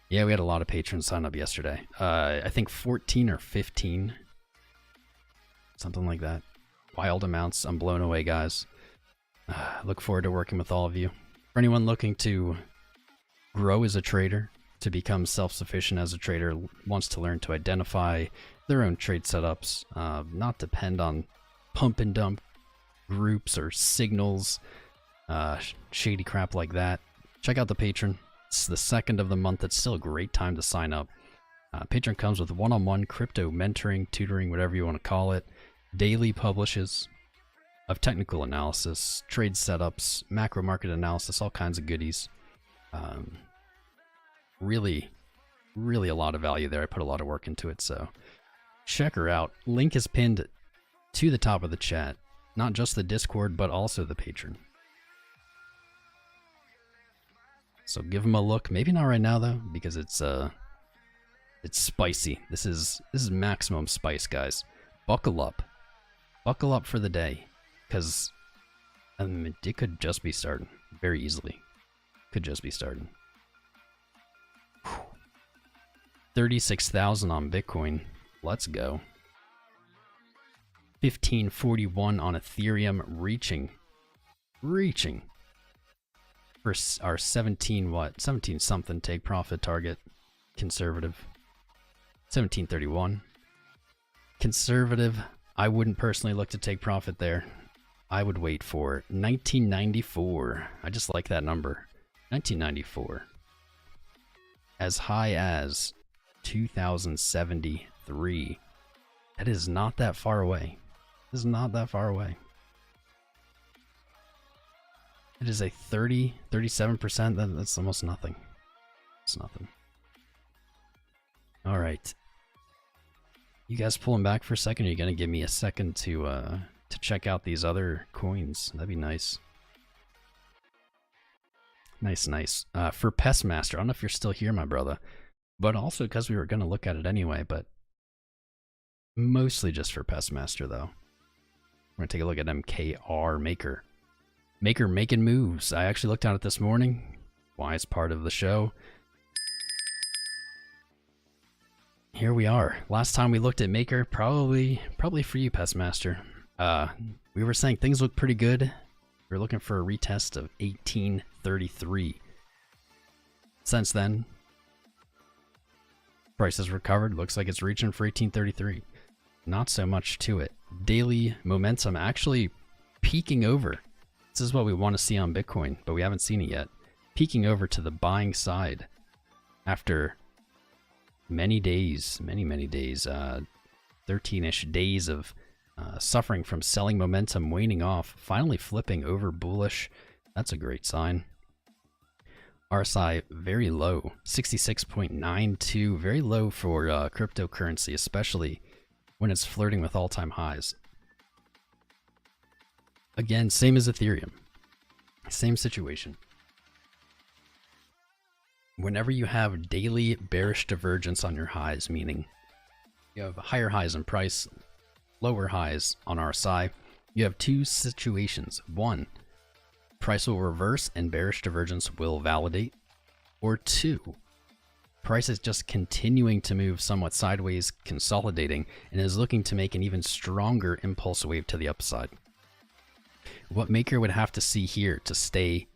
Yeah, we had a lot of patrons sign up yesterday. I think 14 or 15. Something like that. Wild amounts. I'm blown away, guys. Look forward to working with all of you. For anyone looking to grow as a trader, to become self-sufficient as a trader, wants to learn to identify their own trade setups, not depend on pump and dump groups or signals, shady crap like that, check out the Patreon. It's the 2nd of the month. It's still a great time to sign up. Patreon comes with one-on-one crypto mentoring, tutoring, whatever you want to call it, daily publishes of technical analysis, trade setups, macro market analysis, all kinds of goodies. Really a lot of value there. I put a lot of work into it, so check her out. Link is pinned to the top of the chat. Not just the Discord, but also the Patreon. So give them a look. Maybe not right now though, because it's spicy. This is maximum spice, guys. Buckle up. Buckle up for the day, because it could just be starting very easily. Could just be starting. 36,000 on Bitcoin. Let's go. 1541 on Ethereum, reaching for our 17 something take profit target. Conservative. 1731. Conservative. I wouldn't personally look to take profit there. I would wait for 1994. I just like that number. 1994. As high as 2073. That is not that far away. This is not that far away. It is a 37%. That's almost nothing. It's nothing. All right. You guys pulling back for a second? Are you gonna give me a second to check out these other coins? That'd be nice. Nice. For Pestmaster, I don't know if you're still here, my brother, but also because we were gonna look at it anyway, but mostly just for Pestmaster though. We're gonna take a look at MKR Maker. Maker making moves. I actually looked at it this morning. Wise part of the show. Here we are. Last time we looked at Maker, probably for you, Pestmaster. We were saying things look pretty good. We were looking for a retest of 1833. Since then, price has recovered. Looks like it's reaching for 1833. Not so much to it. Daily momentum actually peaking over. This is what we want to see on Bitcoin, but we haven't seen it yet. Peaking over to the buying side after many days, many days, 13-ish days of suffering from selling momentum waning off, finally flipping over bullish. That's a great sign. RSI very low, 66.92, very low for cryptocurrency, especially when it's flirting with all-time highs. Again, same as Ethereum. Same situation. Whenever you have daily bearish divergence on your highs, meaning you have higher highs in price, lower highs on RSI, you have two situations. One, price will reverse and bearish divergence will validate. Or two, price is just continuing to move somewhat sideways, consolidating, and is looking to make an even stronger impulse wave to the upside. What Maker would have to see here to stay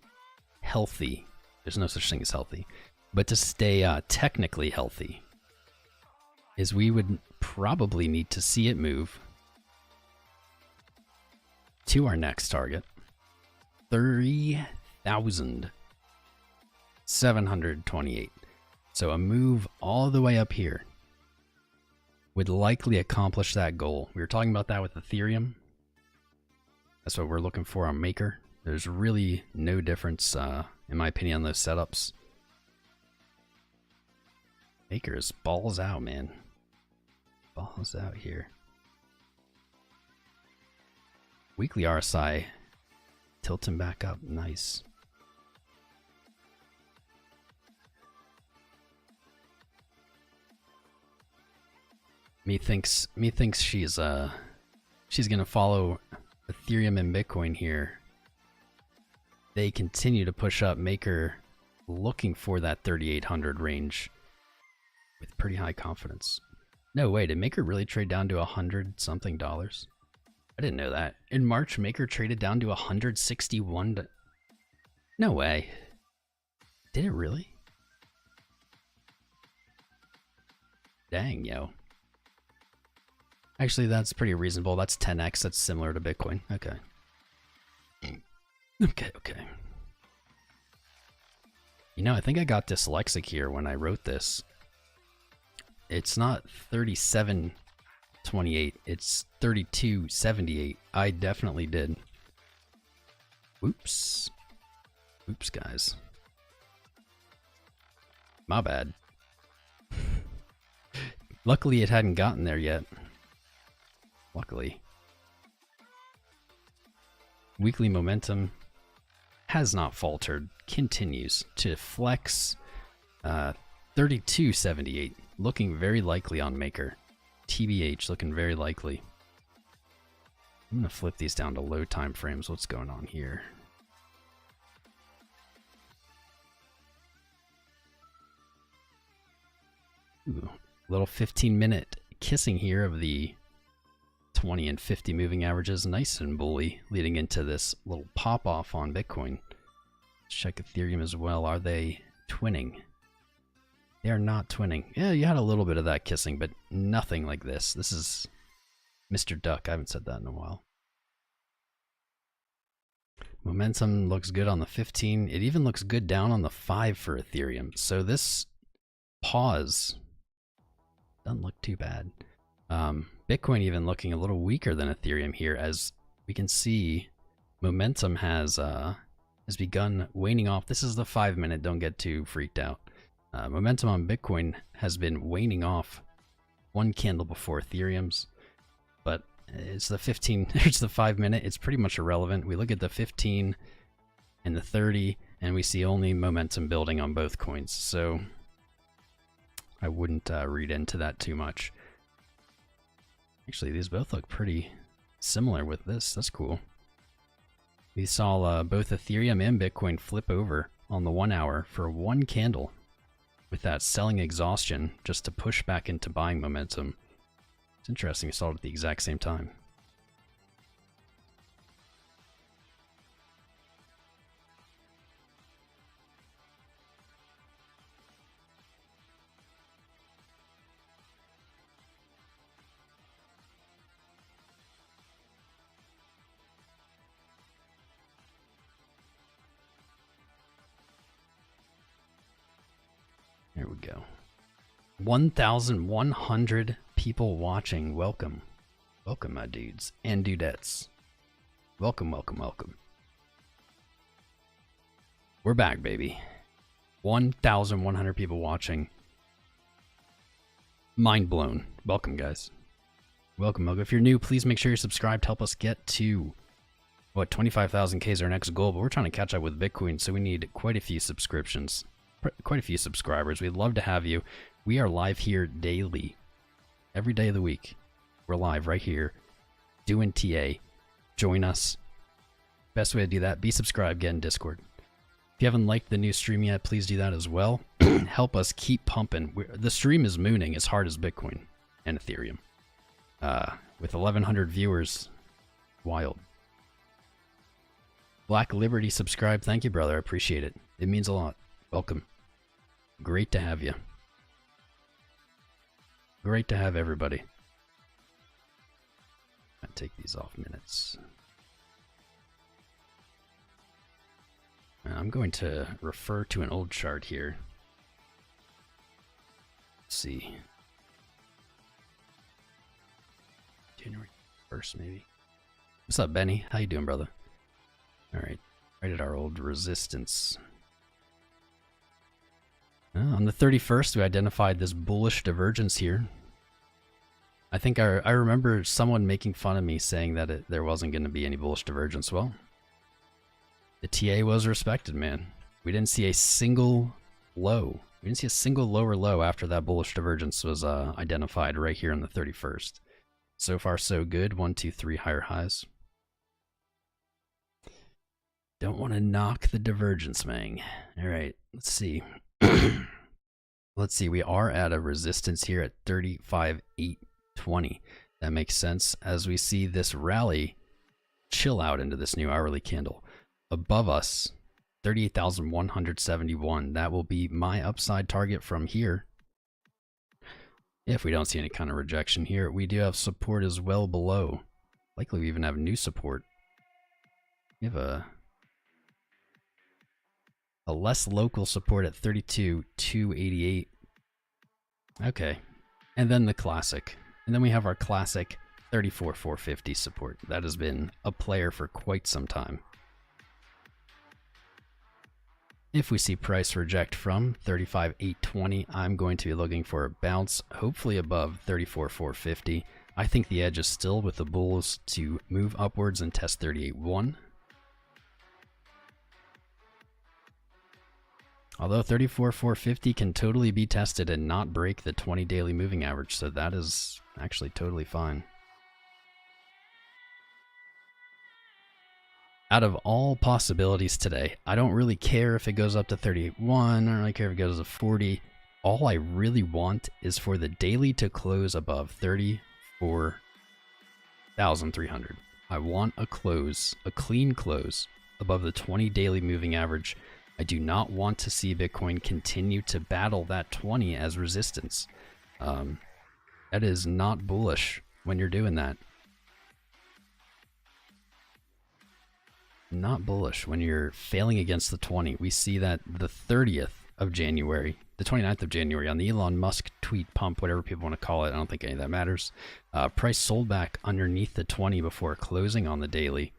healthy, there's no such thing as healthy, but to stay technically healthy, is we would probably need to see it move to our next target, 30,728. So a move all the way up here would likely accomplish that goal. We were talking about that with Ethereum. That's what we're looking for on Maker. There's really no difference, in my opinion, on those setups. Maker is balls out, man. Balls out here. Weekly RSI tilting back up. Nice. Me thinks she's gonna follow Ethereum and Bitcoin here. They continue to push up Maker, looking for that 3,800 range with pretty high confidence. No way, did Maker really trade down to $100 something? I didn't know that. In March, Maker traded down to 161. No way. Did it really? Dang, yo. Actually, that's pretty reasonable. That's 10x. That's similar to Bitcoin. Okay. Okay. You know, I think I got dyslexic here when I wrote this. It's not 3728. It's 3278. I definitely did. Oops. Oops, guys. My bad. Luckily, it hadn't gotten there yet. Luckily. Weekly momentum has not faltered. Continues to flex. 3278. Looking very likely on Maker. TBH looking very likely. I'm going to flip these down to low time frames. What's going on here? Ooh, little 15-minute kissing here of the 20 and 50 moving averages. Nice and bully leading into this little pop-off on Bitcoin. Let's check Ethereum as well. Are they twinning? They are not twinning. Yeah, you had a little bit of that kissing, but nothing like this. This is Mr. Duck. I haven't said that in a while. Momentum looks good on the 15. It even looks good down on the 5 for Ethereum. So this pause doesn't look too bad. Bitcoin even looking a little weaker than Ethereum here, as we can see momentum has begun waning off. This is the 5-minute, don't get too freaked out. Momentum on Bitcoin has been waning off one candle before Ethereum's, but it's the 15, it's the 5-minute, it's pretty much irrelevant. We look at the 15 and the 30 and we see only momentum building on both coins, so I wouldn't read into that too much. Actually, these both look pretty similar with this. That's cool. We saw both Ethereum and Bitcoin flip over on the 1 hour for one candle with that selling exhaustion just to push back into buying momentum. It's interesting, we saw it at the exact same time. There we go. 1,100 people watching. Welcome. Welcome, my dudes and dudettes. Welcome, welcome, welcome. We're back, baby. 1,100 people watching. Mind blown. Welcome, guys. Welcome, welcome. If you're new, please make sure you're subscribed to help us get to, what, 25,000K is our next goal, but we're trying to catch up with Bitcoin, so we need quite a few subscriptions. Quite a few subscribers. We'd love to have you. We are live here daily. Every day of the week. We're live right here. Doing TA. Join us. Best way to do that, be subscribed, get in Discord. If you haven't liked the new stream yet, please do that as well. Help us keep pumping. The stream is mooning as hard as Bitcoin and Ethereum. With 1,100 viewers. Wild. Black Liberty subscribe. Thank you, brother. I appreciate it. It means a lot. Welcome. Great to have you. Great to have everybody. I'll take these off minutes. I'm going to refer to an old chart here. Let's see. January 1st, maybe. What's up, Benny? How you doing, brother? All right, right at our old resistance. On the 31st, we identified this bullish divergence here. I think I remember someone making fun of me saying that there wasn't going to be any bullish divergence. Well, the TA was respected, man. We didn't see a single low. We didn't see a single lower low after that bullish divergence was identified right here on the 31st. So far, so good. 1, 2, 3 higher highs. Don't want to knock the divergence, man. All right, let's see. Let's see, we are at a resistance here at 35,820. That makes sense as we see this rally chill out into this new hourly candle. Above us, 38,171. That will be my upside target from here. If we don't see any kind of rejection here, we do have support as well below. Likely we even have new support. We have a less local support at 32,288. Okay. And then the classic. And then we have our classic 34,450 support. That has been a player for quite some time. If we see price reject from 35,820, I'm going to be looking for a bounce, hopefully above 34,450. I think the edge is still with the bulls to move upwards and test 38,1. Although 34,450 can totally be tested and not break the 20 daily moving average, so that is actually totally fine. Out of all possibilities today, I don't really care if it goes up to 31, I don't really care if it goes to 40. All I really want is for the daily to close above 34,300. I want a close, a clean close, above the 20 daily moving average. I do not want to see Bitcoin continue to battle that 20 as resistance. That is not bullish when you're doing that. Not bullish when you're failing against the 20. We see that the 30th of January, the 29th of January, on the Elon Musk tweet pump, whatever people want to call it, I don't think any of that matters. Price sold back underneath the 20 before closing on the daily,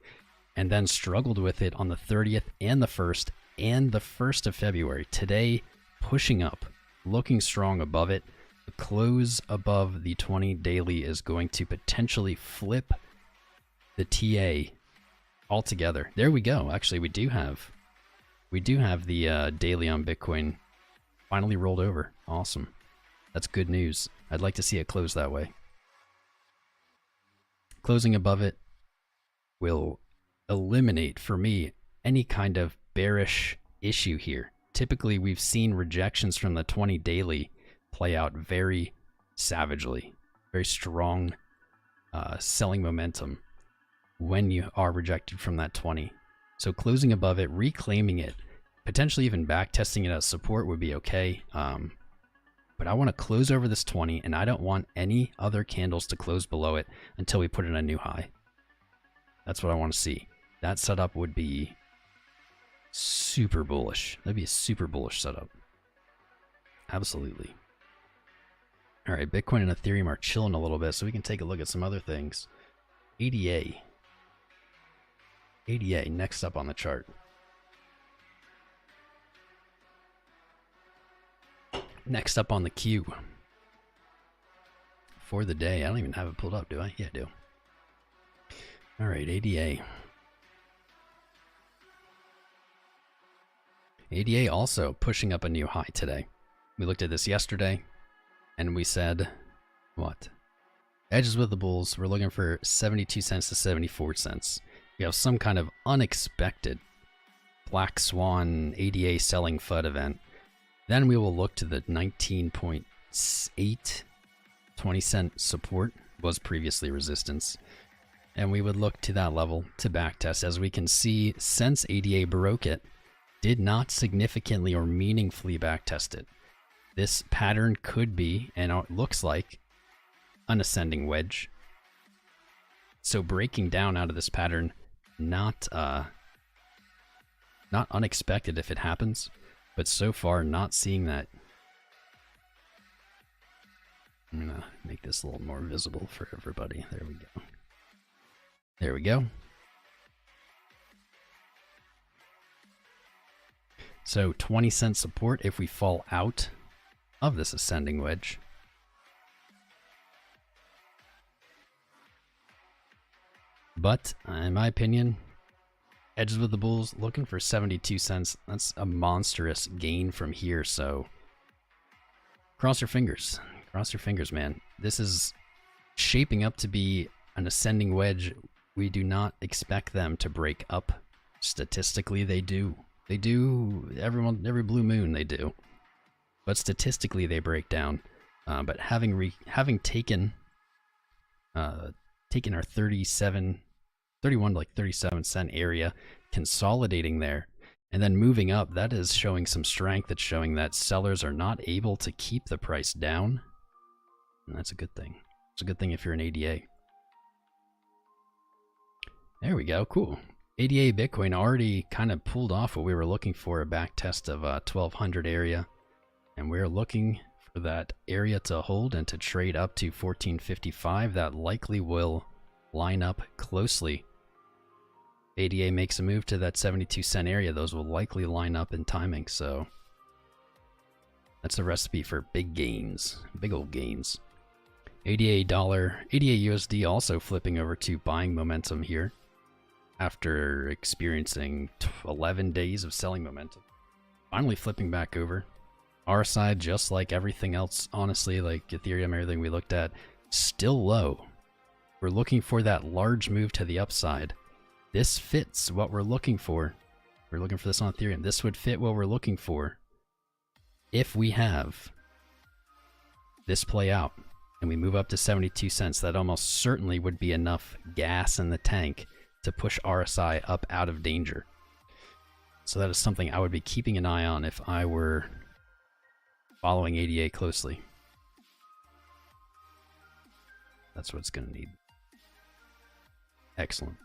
and then struggled with it on the 30th and the 1st and the 1st of February. Today, pushing up, looking strong above it. The close above the 20 daily is going to potentially flip the TA altogether. There we go. Actually, we do have the daily on Bitcoin finally rolled over. Awesome. That's good news. I'd like to see it close that way. Closing above it will eliminate for me any kind of bearish issue here. Typically, we've seen rejections from the 20 daily play out very savagely, very strong selling momentum when you are rejected from that 20. So closing above it, reclaiming it, potentially even back testing it as support would be okay. But I want to close over this 20, and I don't want any other candles to close below it until we put in a new high. That's what I want to see. That setup would be super bullish. That'd be a super bullish setup. Absolutely. All right, Bitcoin and Ethereum are chilling a little bit, so we can take a look at some other things. ADA next up on the chart. Next up on the queue for the day. I don't even have it pulled up, do I? Yeah, I do. All right, ADA. ADA also pushing up a new high today. We looked at this yesterday, and we said, what? Edges with the bulls. We're looking for 72 cents to 74 cents. We have some kind of unexpected Black Swan ADA selling FUD event. Then we will look to the 19.8 20-cent support, was previously resistance. And we would look to that level to backtest. As we can see, since ADA broke it, did not significantly or meaningfully backtest it. This pattern could be, and it looks like, an ascending wedge. So breaking down out of this pattern, not unexpected if it happens, but so far not seeing that. I'm gonna make this a little more visible for everybody. There we go. There we go. So 20-cent support if we fall out of this ascending wedge. But in my opinion, edges with the bulls looking for 72 cents. That's a monstrous gain from here. So cross your fingers. Cross your fingers, man. This is shaping up to be an ascending wedge. We do not expect them to break up. Statistically, they do. They do. Every blue moon, they do. But statistically, they break down. But having taken our 31 to like 37 cent area, consolidating there, and then moving up, that is showing some strength. It's showing that sellers are not able to keep the price down. And that's a good thing. It's a good thing if you're an ADA. There we go. Cool. ADA Bitcoin already kind of pulled off what we were looking for, a back test of 1200 area. And we're looking for that area to hold and to trade up to 1455. That likely will line up closely. ADA makes a move to that 72 cent area. Those will likely line up in timing. So that's a recipe for big gains, big old gains. ADA USD also flipping over to buying momentum here after experiencing 11 days of selling momentum. Finally flipping back over. RSI, just like everything else, honestly, like Ethereum, everything we looked at, still low. We're looking for that large move to the upside. This fits what we're looking for. We're looking for this on Ethereum. This would fit what we're looking for if we have this play out and we move up to 72 cents. That almost certainly would be enough gas in the tank to push RSI up out of danger. So that is something I would be keeping an eye on if I were following ADA closely. That's what it's going to need. Excellent.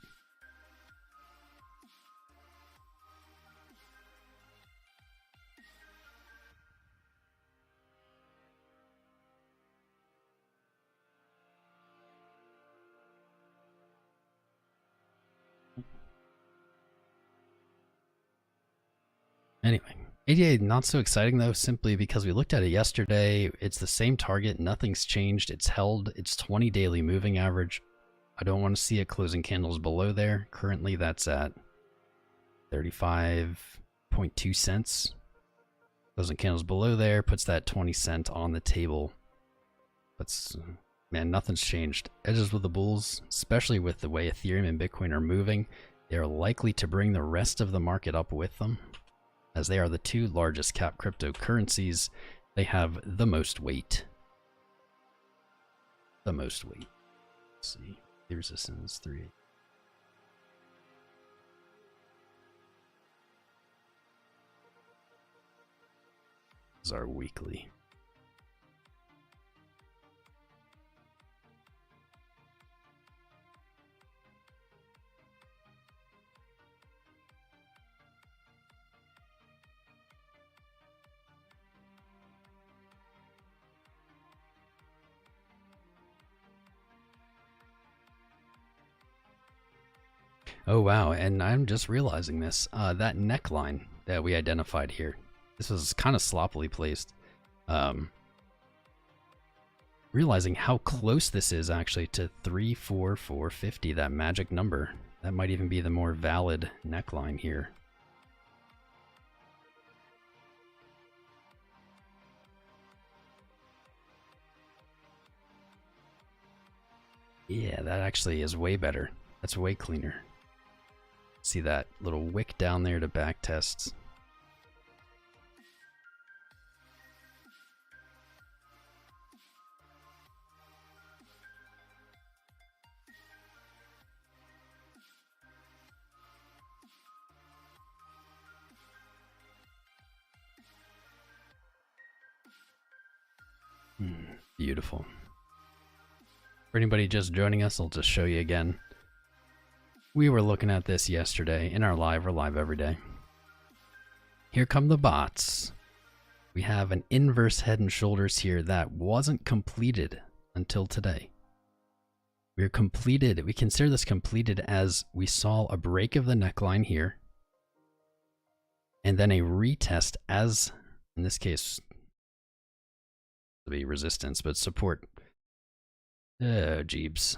Anyway, ADA not so exciting though, simply because we looked at it yesterday. It's the same target, nothing's changed. It's held its 20 daily moving average. I don't want to see it closing candles below there. Currently that's at 35.2 cents. Closing candles below there puts that 20 cent on the table. But man, nothing's changed. Edges with the bulls, especially with the way Ethereum and Bitcoin are moving, they're likely to bring the rest of the market up with them. As they are the two largest cap cryptocurrencies, they have the most weight. The most weight. Let's see. The resistance 3. This is our weekly. Oh wow, and I'm just realizing this. That neckline that we identified here, this was kind of sloppily placed. Realizing how close this is actually to 34450, that magic number. That might even be the more valid neckline here. Yeah, that actually is way better. That's way cleaner. See that little wick down there to back tests. Beautiful. For anybody just joining us, I'll just show you again. We were looking at this yesterday in our live. We're live every day. Here come the bots. We have an inverse head and shoulders here that wasn't completed until today. We're completed. We consider this completed as we saw a break of the neckline here. And then a retest as, in this case, it'll be resistance, but support. Oh, Jeebs.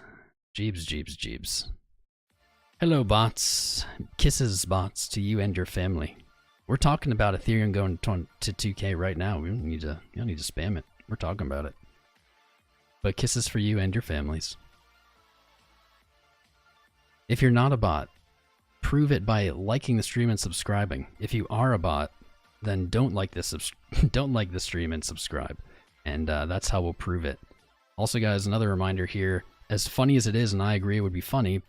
Jeebs. Hello, bots. Kisses, bots, to you and your family. We're talking about Ethereum going to 2K right now. We don't need to spam it. We're talking about it. But kisses for you and your families. If you're not a bot, prove it by liking the stream and subscribing. If you are a bot, then don't like this don't like the stream and subscribe. And that's how we'll prove it. Also, guys, another reminder here, as funny as it is, and I agree it would be funny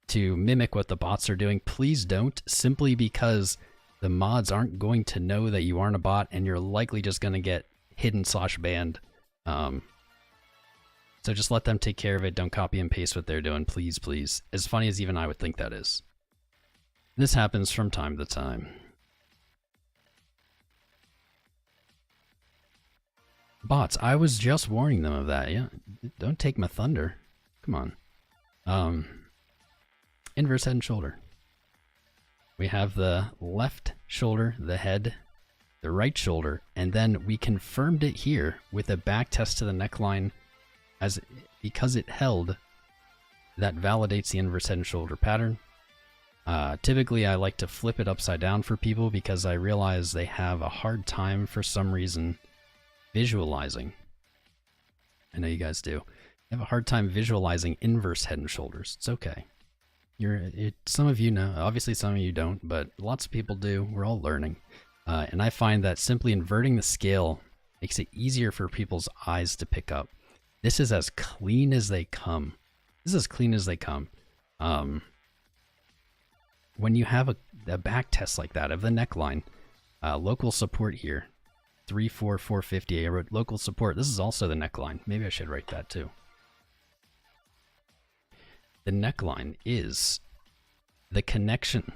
to mimic what the bots are doing, please don't, simply because the mods aren't going to know that you aren't a bot, and you're likely just going to get hidden/banned. So just let them take care of it. Don't copy and paste what they're doing, please, please. As funny as even I would think that is. This happens from time to time. Bots, I was just warning them of that. Yeah, don't take my thunder. Come on. Inverse head and shoulder. We have the left shoulder, the head, the right shoulder, and then we confirmed it here with a back test to the neckline. As because it held, that validates the inverse head and shoulder pattern. Typically, I like to flip it upside down for people because I realize they have a hard time for some reason visualizing. I know you guys do. They have a hard time visualizing inverse head and shoulders. It's okay. Some of you know, obviously some of you don't, but lots of people do. We're all learning. And I find that simply inverting the scale makes it easier for people's eyes to pick up. This is as clean as they come. This is as clean as they come. When you have a back test like that of the neckline, local support here, 34450. I wrote local support. This is also the neckline. Maybe I should write that too. The neckline is the connection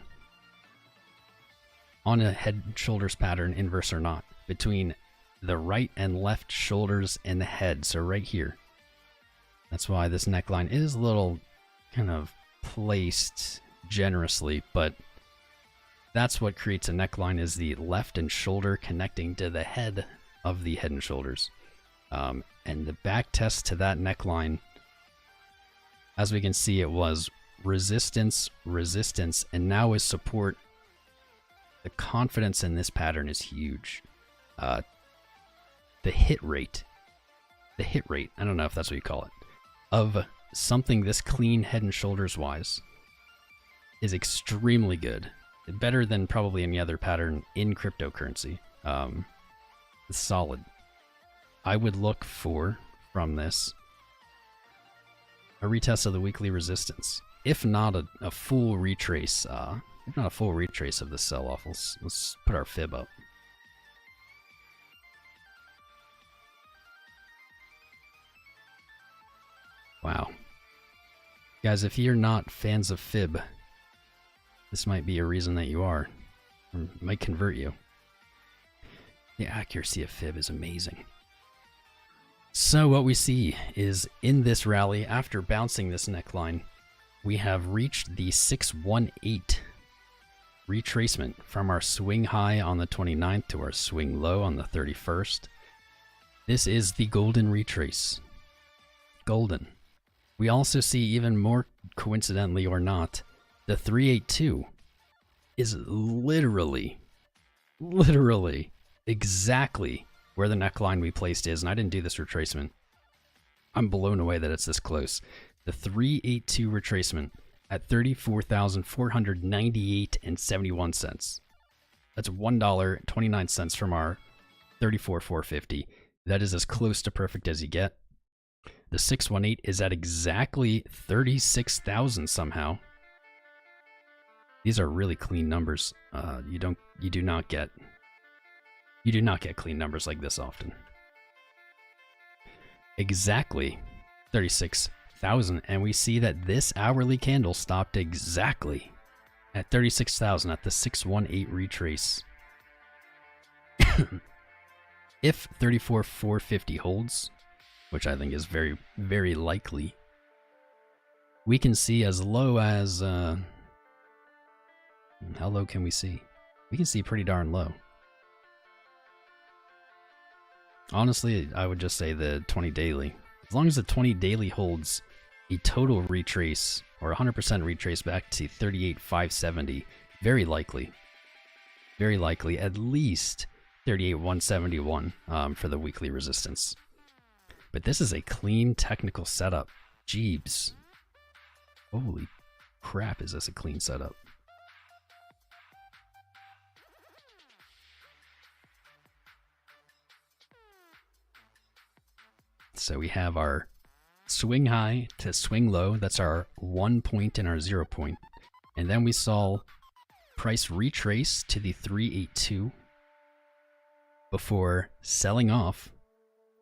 on a head and shoulders pattern, inverse or not, between the right and left shoulders and the head. So right here. That's why this neckline is a little kind of placed generously, but that's what creates a neckline, is the left and shoulder connecting to the head of the head and shoulders. And the back test to that neckline, as we can see, it was resistance, resistance, and now is support. The confidence in this pattern is huge. The hit rate, I don't know if that's what you call it, of something this clean head and shoulders wise is extremely good. Better than probably any other pattern in cryptocurrency. It's solid. I would look for, from this, a retest of the weekly resistance. If not a full retrace, of the sell-off. Let's put our fib up. Wow. Guys, if you're not fans of fib, this might be a reason that you are. Or might convert you. The accuracy of fib is amazing. So what we see is in this rally, after bouncing this neckline, we have reached the 618 retracement from our swing high on the 29th to our swing low on the 31st. This is the golden retrace. Golden. We also see, even more coincidentally or not, the 382 is literally exactly where the neckline we placed is, and I didn't do this retracement. I'm blown away that it's this close. The 382 retracement at $34,498.71. That's $1.29 from our 34,450. That is as close to perfect as you get. The 618 is at exactly 36,000 somehow. These are really clean numbers. You do not get clean numbers like this often. Exactly 36,000, and we see that this hourly candle stopped exactly at 36,000 at the 618 retrace. If 34,450 holds, which I think is very, very likely, We can see as low as, how low can we see? We can see pretty darn low. Honestly, I would just say the 20 daily. As long as the 20 daily holds a total retrace or 100% retrace back to 38,570, very likely at least 38,171 for the weekly resistance. But this is a clean technical setup. Jeebs. Holy crap, is this a clean setup? So we have our swing high to swing low. That's our 1 point and our 0 point. And then we saw price retrace to the 382 before selling off,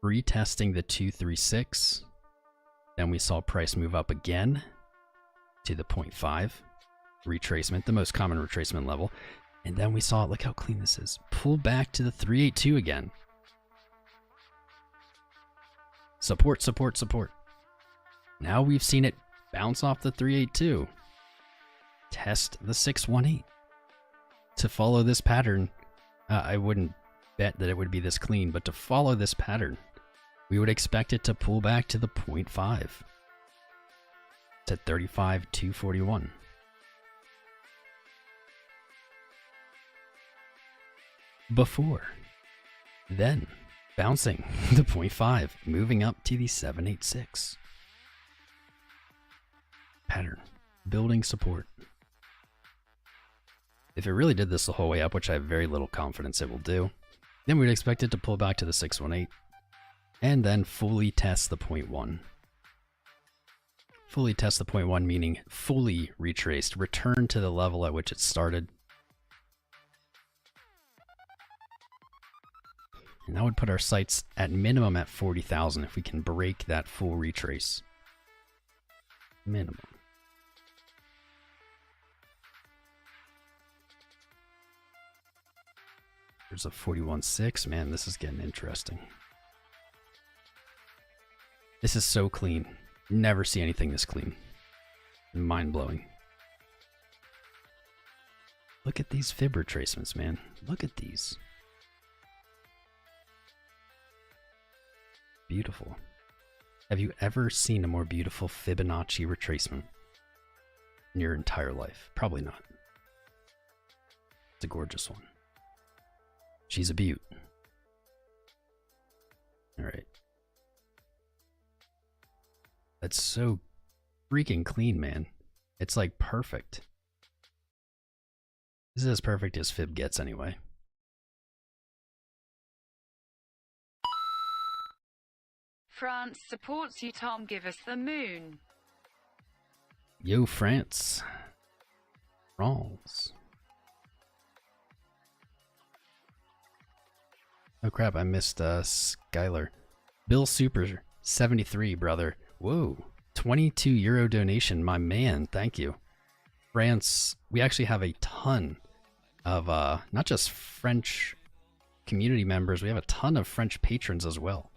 retesting the 236. Then we saw price move up again to the 0.5 retracement, the most common retracement level. And then we saw it, look how clean this is, pull back to the 382 again. Support, support, support. Now we've seen it bounce off the 382. Test the 618. To follow this pattern, I wouldn't bet that it would be this clean, but to follow this pattern, we would expect it to pull back to the 0.5. It's at 35,241. Before, then bouncing the 0.5, moving up to the 786. Pattern, building support. If it really did this the whole way up, which I have very little confidence it will do, then we'd expect it to pull back to the 618 and then fully test the 0.1. Fully test the 0.1 meaning fully retraced, return to the level at which it started. And that would put our sights at minimum at 40,000 if we can break that full retrace. Minimum. There's a 41.6. Man, this is getting interesting. This is so clean. Never see anything this clean. Mind-blowing. Look at these fib retracements, man. Look at these. Beautiful. Have you ever seen a more beautiful Fibonacci retracement in your entire life? Probably not. It's a gorgeous one. She's a beaut. Alright. That's so freaking clean, man. It's like perfect. This is as perfect as Fib gets anyway. France supports you, Tom. Give us the moon. Yo, France. France. Oh crap, I missed Skylar. Bill Super 73, brother. Whoa. 22 euro donation, my man. Thank you. France, we actually have a ton of not just French community members, we have a ton of French patrons as well.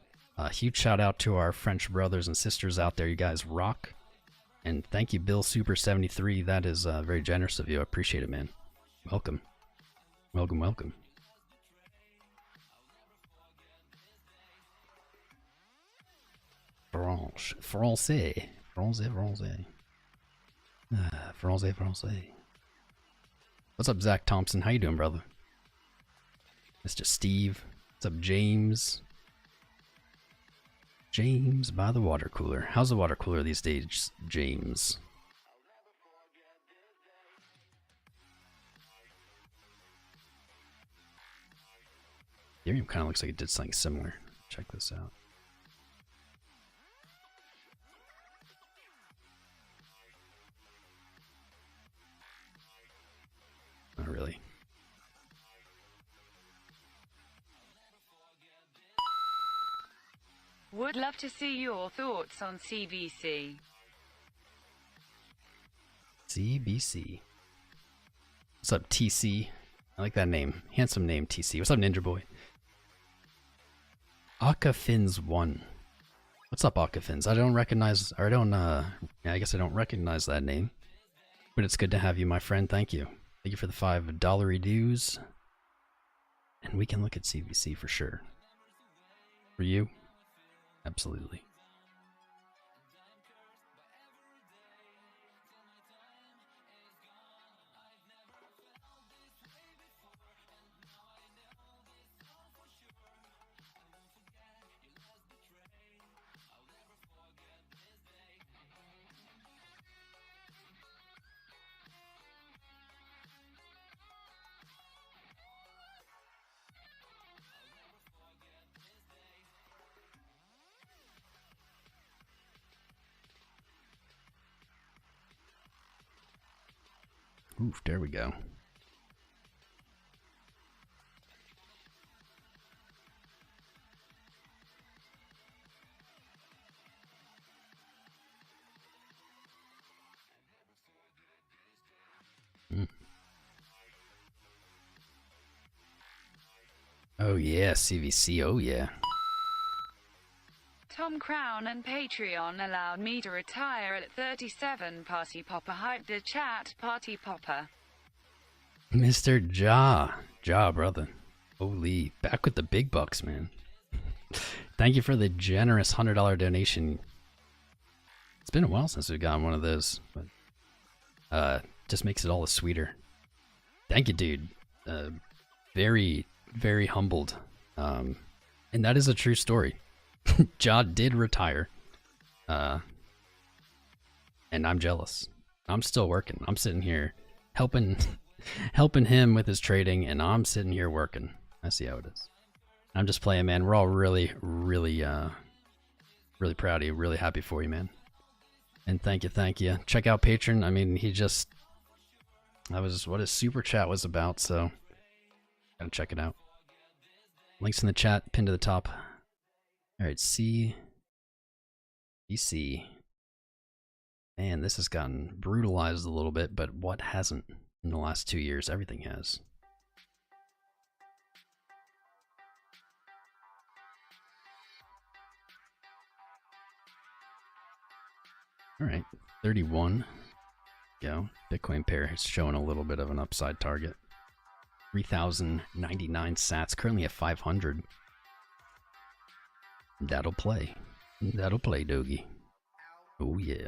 Huge shout out to our French brothers and sisters out there. You guys rock. And thank you, Bill Super 73. That is very generous of you. I appreciate it, man. Welcome. Welcome, welcome. Français. Français. Français. Français, Français. What's up, Zach Thompson? How you doing, brother? Mr. Steve. What's up, James? James by the water cooler. How's the water cooler these days, James? Ethereum kind of looks like it did something similar. Check this out. Not really. Would love to see your thoughts on CBC. CBC. What's up, TC? I like that name. Handsome name, TC. What's up, Ninja Boy? Akafins1. What's up, Occafins? I don't recognize, or I don't, yeah, I guess I don't recognize that name. But it's good to have you, my friend. Thank you. Thank you for the $5 dues. And we can look at CVC for sure. For you? Absolutely. Oof, there we go. Oh yeah, CVC, oh yeah. Tom Crown and Patreon allowed me to retire at 37. Party Popper hyped the chat. Party Popper. Mr. Ja, brother. Holy, back with the big bucks, man. Thank you for the generous $100 donation. It's been a while since we've gotten one of those, but just makes it all the sweeter. Thank you, dude. Very, very humbled. And that is a true story. Ja did retire. And I'm jealous. I'm still working. I'm sitting here helping him with his trading, and I'm sitting here working. I see how it is. I'm just playing, man. We're all really, really, really proud of you. Really happy for you, man. And thank you. Check out Patreon. I mean, that was what his super chat was about, so gotta check it out. Links in the chat, pinned to the top. Alright, CVC. Man, this has gotten brutalized a little bit, but what hasn't in the last 2 years? Everything has. Alright, 31. Go. Bitcoin pair is showing a little bit of an upside target. 3,099 sats, currently at 500. That'll play. That'll play, Doggy. Oh, yeah.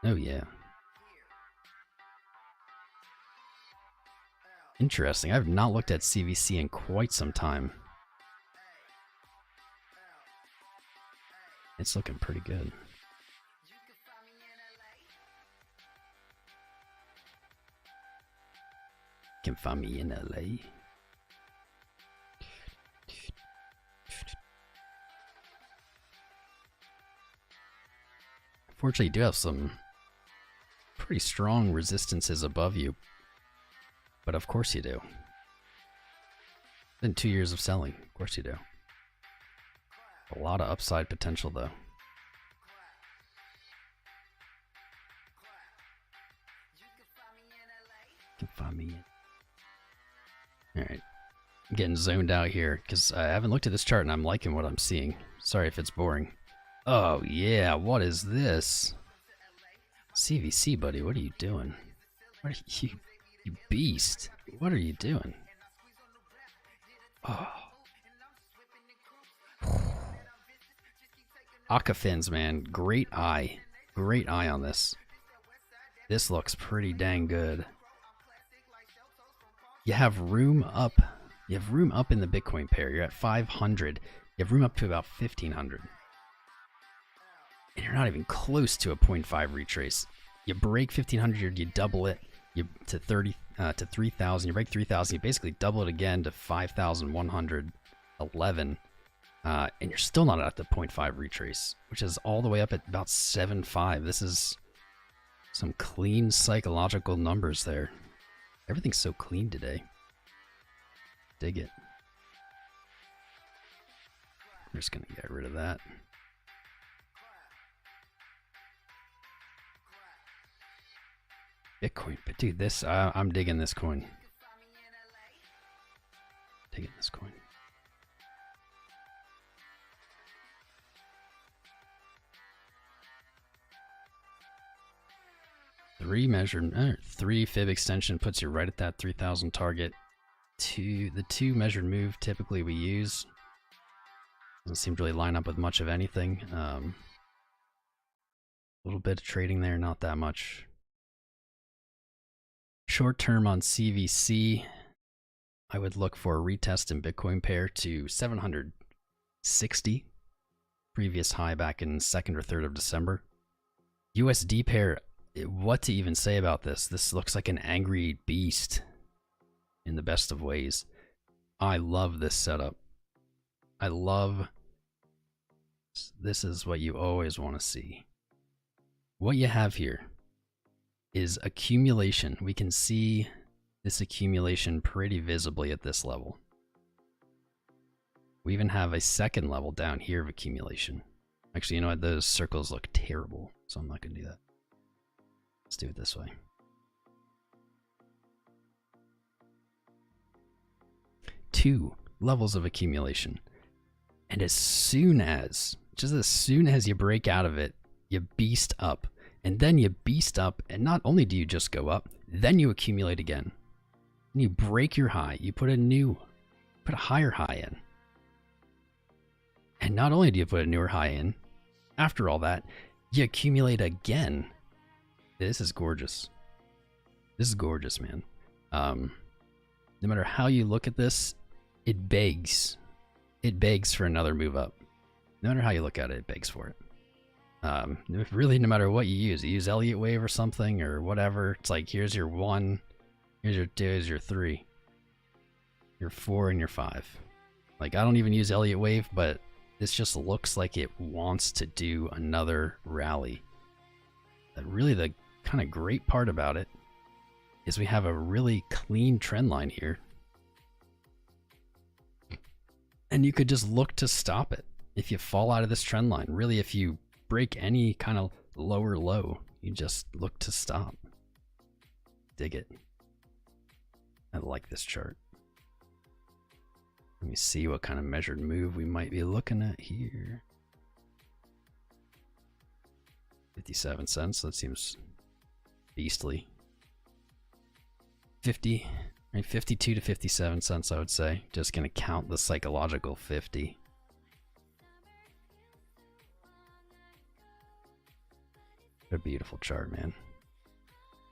Oh, yeah. Interesting. I've not looked at CVC in quite some time. It's looking pretty good. Can find me in LA. Fortunately, you do have some pretty strong resistances above you. But of course you do. Been 2 years of selling. Of course you do. A lot of upside potential, though. You can find me in. Alright. I'm getting zoned out here because I haven't looked at this chart and I'm liking what I'm seeing. Sorry if it's boring. Oh, yeah. What is this? CVC, buddy. What are you doing? What are you beast? What are you doing? Oh. Occafins, man. Great eye. Great eye on this. This looks pretty dang good. You have room up. You have room up in the Bitcoin pair. You're at 500. You have room up to about 1,500. And you're not even close to a 0.5 retrace. You break 1,500, you double it. You to 3,000. You break 3,000. You basically double it again to 5,111. And you're still not at the 0.5 retrace, which is all the way up at about 7.5. This is some clean psychological numbers there. Everything's so clean today. Dig it. I'm just going to get rid of that. Bitcoin, but dude, this, I'm digging this coin. Digging this coin. 3 fib extension puts you right at that 3,000 target. The 2 measured move typically we use doesn't seem to really line up with much of anything. A little bit of trading there, not that much. Short term on CVC, I would look for a retest in Bitcoin pair to 760, previous high back in 2nd or 3rd of December. USD pair, what to even say about this? This looks like an angry beast in the best of ways. I love this setup. This is what you always want to see. What you have here is accumulation. We can see this accumulation pretty visibly at this level. We even have a second level down here of accumulation. Actually, you know what? Those circles look terrible, so I'm not going to do that. Let's do it this way. Two levels of accumulation. And as soon as you break out of it, you beast up. And then you beast up, and not only do you just go up, then you accumulate again. And you break your high, you put a higher high in. And not only do you put a newer high in, after all that, you accumulate again. This is gorgeous. This is gorgeous, man. No matter how you look at this, it begs for another move up. No matter how you look at it, it begs for it. Really, no matter what you use Elliott wave or something or whatever. It's like, here's your 1, here's your 2, here's your 3, your 4, and your 5. Like, I don't even use Elliott wave, but this just looks like it wants to do another rally. Really, the kind of great part about it is we have a really clean trend line here. And you could just look to stop it if you fall out of this trend line. Really, if you break any kind of lower low, you just look to stop. Dig it. I like this chart. Let me see what kind of measured move we might be looking at here. 57 cents, that seems beastly. 52 to 57 cents, I would say. Just gonna count the psychological 50. What a beautiful chart, man.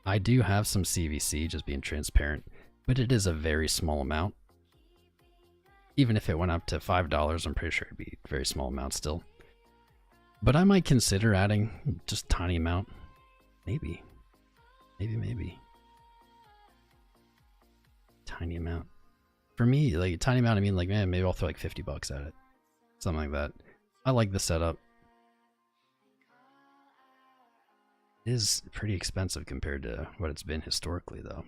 I do have some CVC, just being transparent, but it is a very small amount. Even if it went up to $5, I'm pretty sure it'd be a very small amount still. But I might consider adding just a tiny amount. Maybe. Tiny amount. For me, like a tiny amount, I mean like, man, maybe I'll throw like $50 at it. Something like that. I like the setup. It is pretty expensive compared to what it's been historically, though.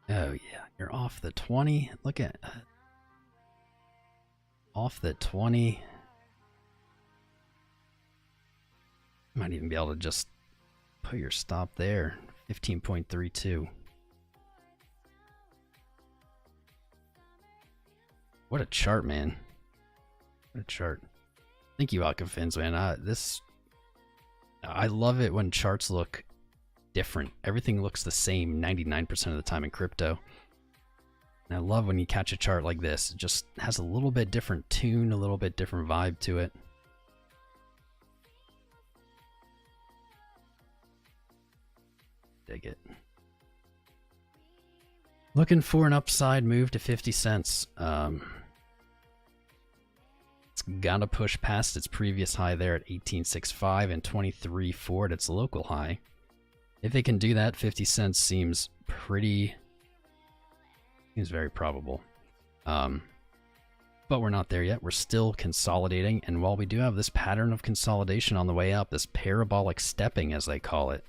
Oh yeah, you're off the 20. Look at off the 20. Might even be able to just put your stop there. 15.32. What a chart, man. What a chart. Thank you, Alcafins, man. I love it when charts look different. Everything looks the same 99% of the time in crypto. And I love when you catch a chart like this. It just has a little bit different tune, a little bit different vibe to it. Dig it. Looking for an upside move to 50 cents. It's gotta push past its previous high there at 18.65 and 23.4 at its local high. If they can do that, 50 cents seems very probable. But we're not there yet. We're still consolidating, and while we do have this pattern of consolidation on the way up, this parabolic stepping as they call it,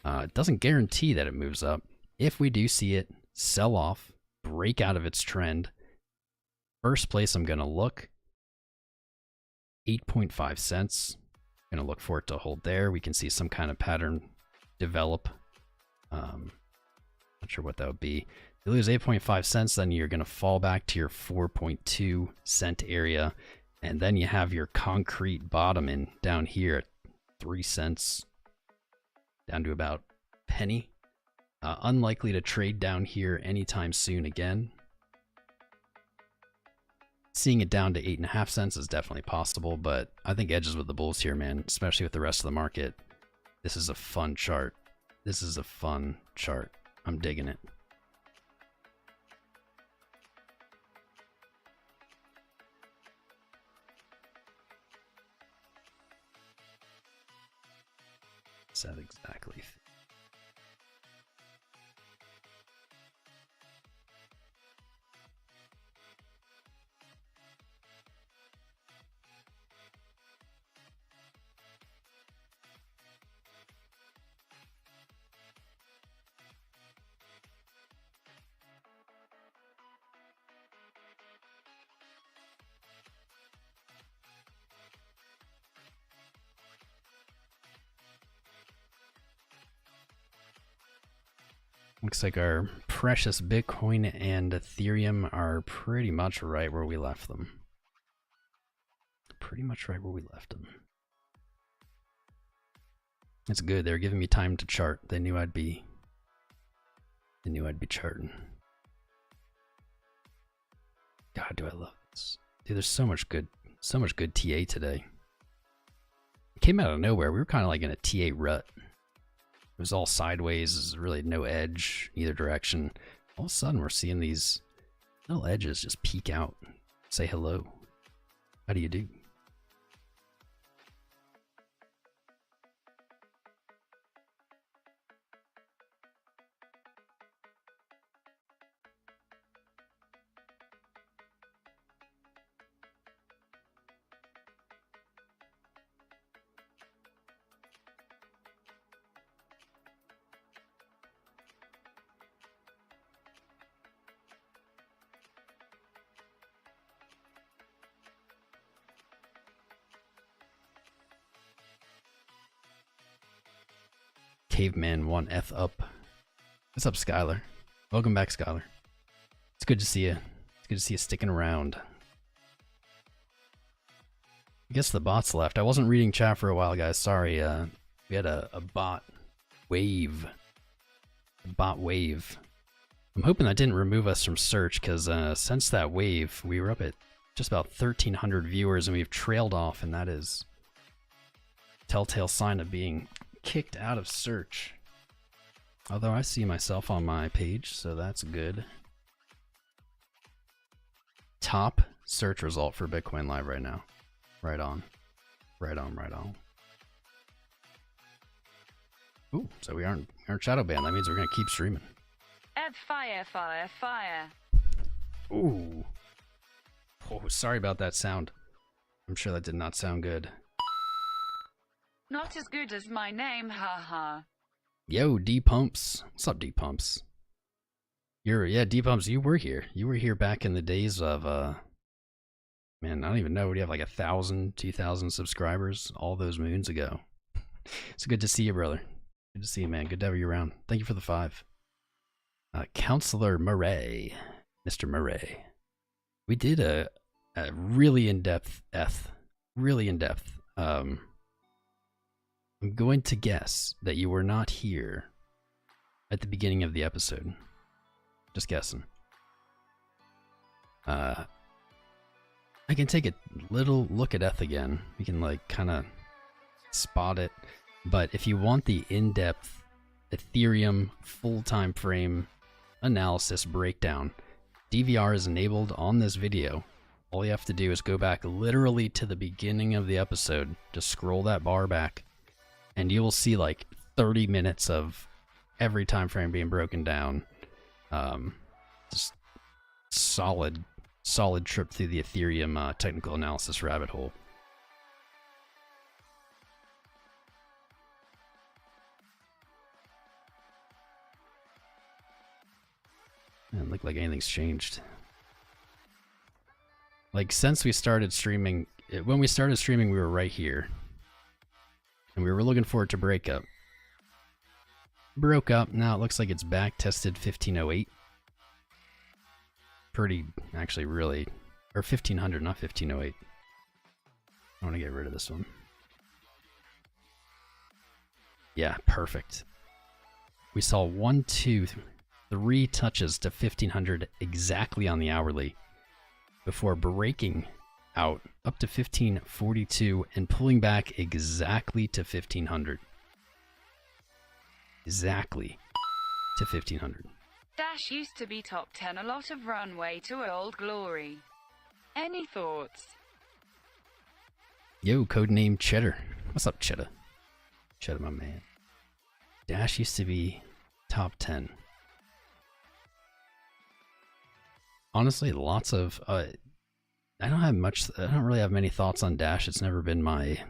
it doesn't guarantee that it moves up. If we do see it sell off, break out of its trend, first place I'm gonna look 8.5 cents. Gonna look for it to hold there. We can see some kind of pattern develop. Not sure what that would be. If you lose 8.5 cents, then you're gonna fall back to your 4.2 cent area. And then you have your concrete bottom in down here at 3 cents, down to about a penny. Unlikely to trade down here anytime soon again. Seeing it down to 8.5 cents is definitely possible, but I think edges with the bulls here, man, especially with the rest of the market. This is a fun chart. This is a fun chart. I'm digging it. What's that exactly? Looks like our precious Bitcoin and Ethereum are pretty much right where we left them. Pretty much right where we left them. It's good. They're giving me time to chart. They knew I'd be charting. God, do I love this. Dude, there's so much good TA today. It came out of nowhere. We were kind of like in a TA rut. It was all sideways. There's really no edge either direction. All of a sudden, we're seeing these little edges just peek out. Say hello. How do you do? Caveman 1F up. What's up, Skylar? Welcome back, Skylar. It's good to see you. It's good to see you sticking around. I guess the bots left. I wasn't reading chat for a while, guys. Sorry. We had a bot wave. I'm hoping that didn't remove us from search, because since that wave, we were up at just about 1,300 viewers, and we've trailed off, and that is a telltale sign of being kicked out of search. Although I see myself on my page, so that's good. Top search result for Bitcoin Live right now. Right on. Right on, right on. Ooh, so we aren't shadow banned. That means we're gonna keep streaming. Fire, fire, fire. Ooh. Oh, sorry about that sound. I'm sure that did not sound good. Not as good as my name, haha. Yo, D-Pumps. What's up, D-Pumps? Yeah, D-Pumps, you were here. You were here back in the days of, man, I don't even know. Would you have like 1,000, 2,000 subscribers all those moons ago? It's good to see you, brother. Good to see you, man. Good to have you around. Thank you for the 5. Counselor Murray. Mr. Murray. We did a really in-depth really in-depth. I'm going to guess that you were not here at the beginning of the episode. Just guessing. I can take a little look at Eth again. We can like kind of spot it. But if you want the in-depth Ethereum full time frame analysis breakdown, DVR is enabled on this video. All you have to do is go back literally to the beginning of the episode. Just scroll that bar back, and you will see like 30 minutes of every time frame being broken down. Just solid trip through the Ethereum technical analysis rabbit hole. Doesn't look like anything's changed. Like, since we started streaming, when we started streaming, we were right here. And we were looking for it to break up. Broke up. Now it looks like it's back tested 1508. Pretty, actually, really. Or 1500, not 1508. I want to get rid of this one. Yeah, perfect. We saw 1, 2, 3 touches to 1500 exactly on the hourly before breaking out up to 1542 and pulling back exactly to 1500. Exactly to 1500. Dash used to be top 10, a lot of runway to old glory. Any thoughts? Yo, codename Cheddar. What's up, Cheddar? Cheddar, my man. Dash used to be top 10. Honestly, lots of... I don't really have many thoughts on Dash. It's never been my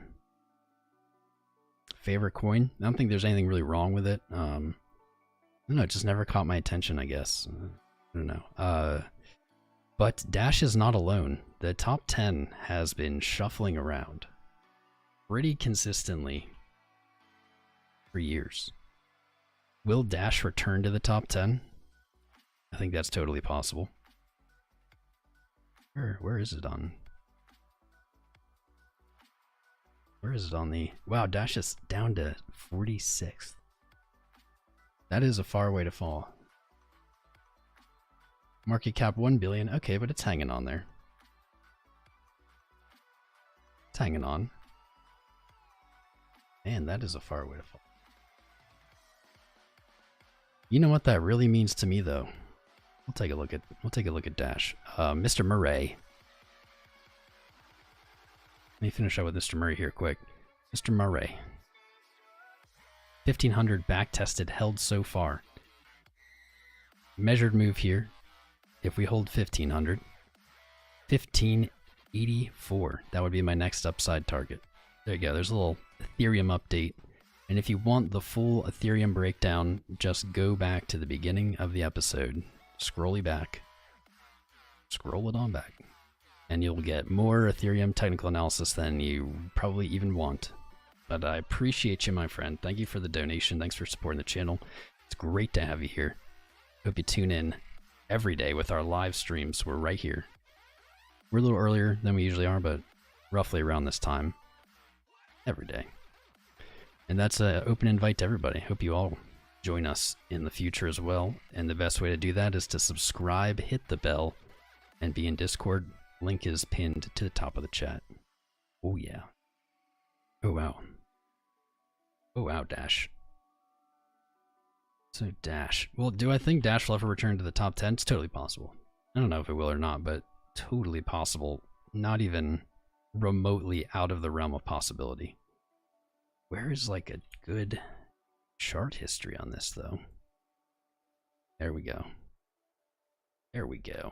favorite coin. I don't think there's anything really wrong with it. I don't know, it just never caught my attention, I guess. I don't know. But Dash is not alone. The top 10 has been shuffling around pretty consistently for years. Will Dash return to the top 10? I think that's totally possible. Where is it on? Where is it on the... Wow, Dash is down to 46th. That is a far way to fall. Market cap 1 billion. Okay, but it's hanging on there. It's hanging on. Man, that is a far way to fall. You know what that really means to me, though? We'll take a look at Dash. Mr. Murray. Let me finish up with Mr. Murray here quick. Mr. Murray. 1500 back tested, held so far. Measured move here. If we hold 1500. 1584. That would be my next upside target. There you go. There's a little Ethereum update. And if you want the full Ethereum breakdown, just go back to the beginning of the episode. Scrolly back. Scroll it on back. And you'll get more Ethereum technical analysis than you probably even want. But I appreciate you, my friend. Thank you for the donation. Thanks for supporting the channel. It's great to have you here. Hope you tune in every day with our live streams. We're right here. We're a little earlier than we usually are, but roughly around this time. Every day. And that's an open invite to everybody. Hope you all join us in the future as well. And the best way to do that is to subscribe, hit the bell, and be in Discord. Link is pinned to the top of the chat. Oh yeah. Oh wow. Oh wow, Dash. So Dash. Well, do I think Dash will ever return to the top 10? It's totally possible. I don't know if it will or not, but totally possible. Not even remotely out of the realm of possibility. Where is like a good chart history on this, though? There we go. There we go.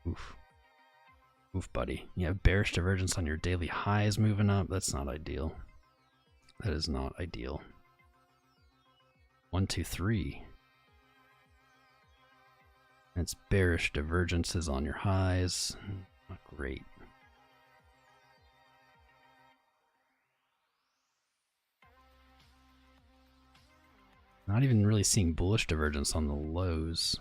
Oof. Oof, buddy. You have bearish divergence on your daily highs moving up. That's not ideal. That is not ideal. 1, 2, 3. That's bearish divergences on your highs. Not great. Not even really seeing bullish divergence on the lows.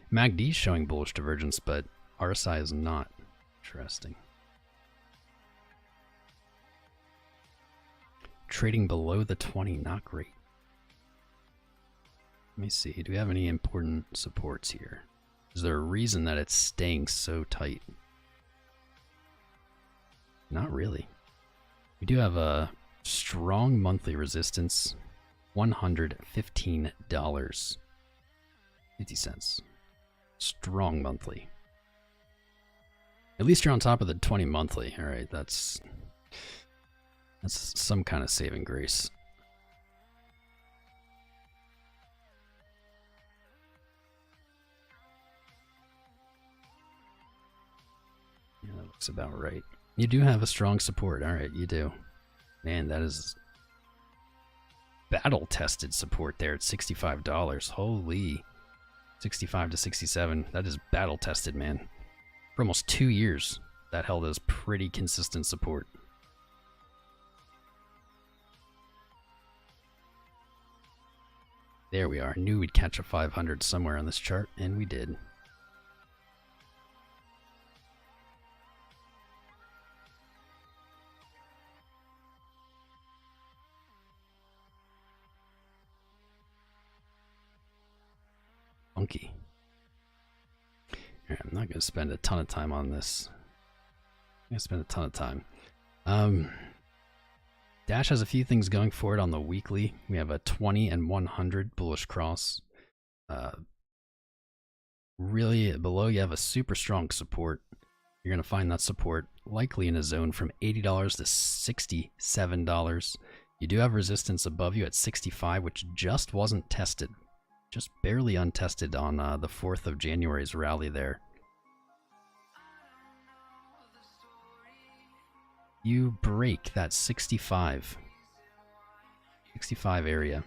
MACD is showing bullish divergence, but RSI is not. Interesting. Trading below the 20, not great. Let me see, do we have any important supports here? Is there a reason that it's staying so tight? Not really. We do have a strong monthly resistance, $115.50. Strong monthly. At least you're on top of the 20 monthly. All right, that's some kind of saving grace. Yeah, that looks about right. You do have a strong support. All right, you do. Man, that is battle-tested support there at $65. Holy. 65 to 67. That is battle-tested, man. For almost 2 years, that held as pretty consistent support. There we are. Knew we'd catch a 500 somewhere on this chart, and we did. Funky. I'm not going to spend a ton of time on this. I'm going to spend a ton of time. Dash has a few things going for it on the weekly. We have a 20 and 100 bullish cross. Really below you have a super strong support. You're going to find that support likely in a zone from $80 to $67. You do have resistance above you at 65, which just wasn't tested. Just barely untested on the 4th of January's rally there. You break that 65 area.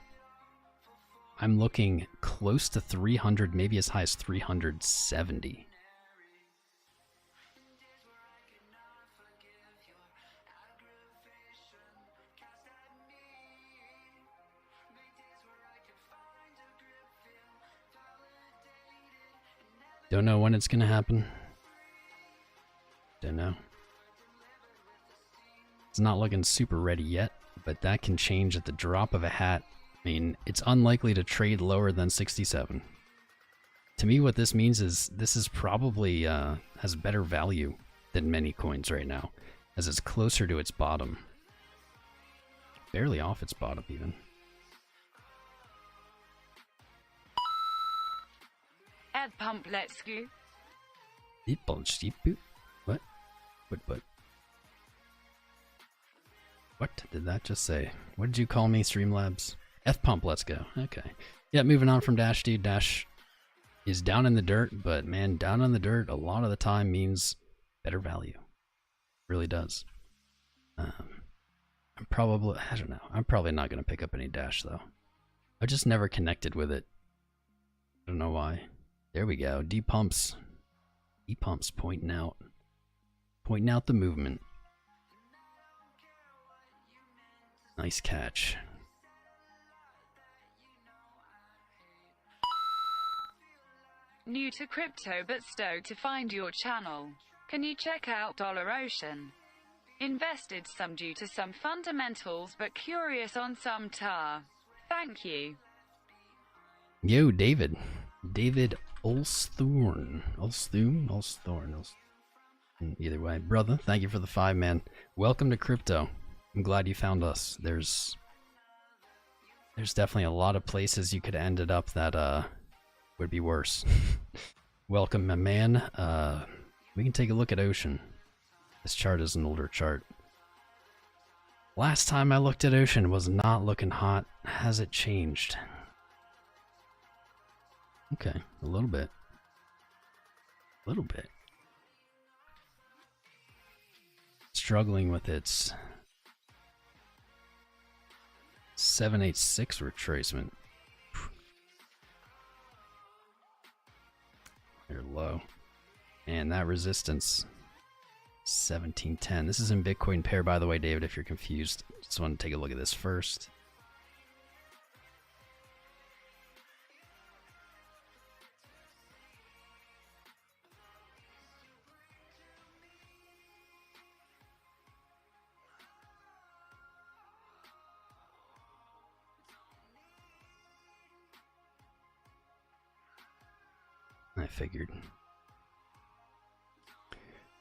I'm looking close to 300, maybe as high as 370. Don't know when it's gonna happen. Don't know. It's not looking super ready yet, but that can change at the drop of a hat. I mean, it's unlikely to trade lower than 67. To me, what this means is this is probably has better value than many coins right now, as it's closer to its bottom. Barely off its bottom, even. Ed pump, let's go. What? What did that just say? What did you call me, Streamlabs? F-Pump, let's go. Okay. Yeah, moving on from Dash, dude. Dash is down in the dirt, but man, down in the dirt a lot of the time means better value. It really does. I don't know. I'm probably not going to pick up any Dash, though. I just never connected with it. I don't know why. There we go. D-Pumps. D-Pumps pointing out the movement. Nice catch. New to crypto but stoked to find your channel. Can you check out Dollar Ocean? Invested some due to some fundamentals but curious on some tar. Thank you. Yo, David. David Ulsthorn. Either way. Brother, thank you for the 5, man. Welcome to crypto. I'm glad you found us. There's definitely a lot of places you could have ended up that would be worse. Welcome, my man. We can take a look at Ocean. This chart is an older chart. Last time I looked at Ocean was not looking hot. Has it changed? Okay, a little bit. A little bit. Struggling with its 786 retracement. They're low. And that resistance, 1710. This is in Bitcoin pair, by the way, David, if you're confused. Just want to take a look at this first. I figured.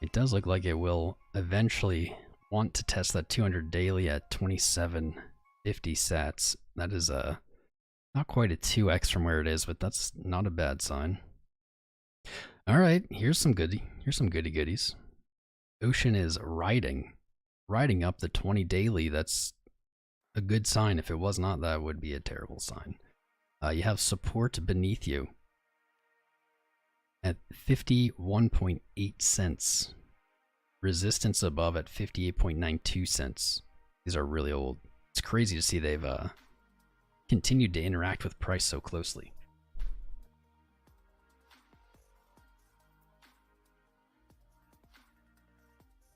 It does look like it will eventually want to test that 200 daily at 2750 sats. That is not quite a 2x from where it is, but that's not a bad sign. All right, here's some goodie goodies. Ocean is riding up the 20 daily. That's a good sign. If it was not, that would be a terrible sign. You have support beneath you at 51.8 cents. resistance above at 58.92 cents. These are really old. It's crazy to see they've continued to interact with price so closely.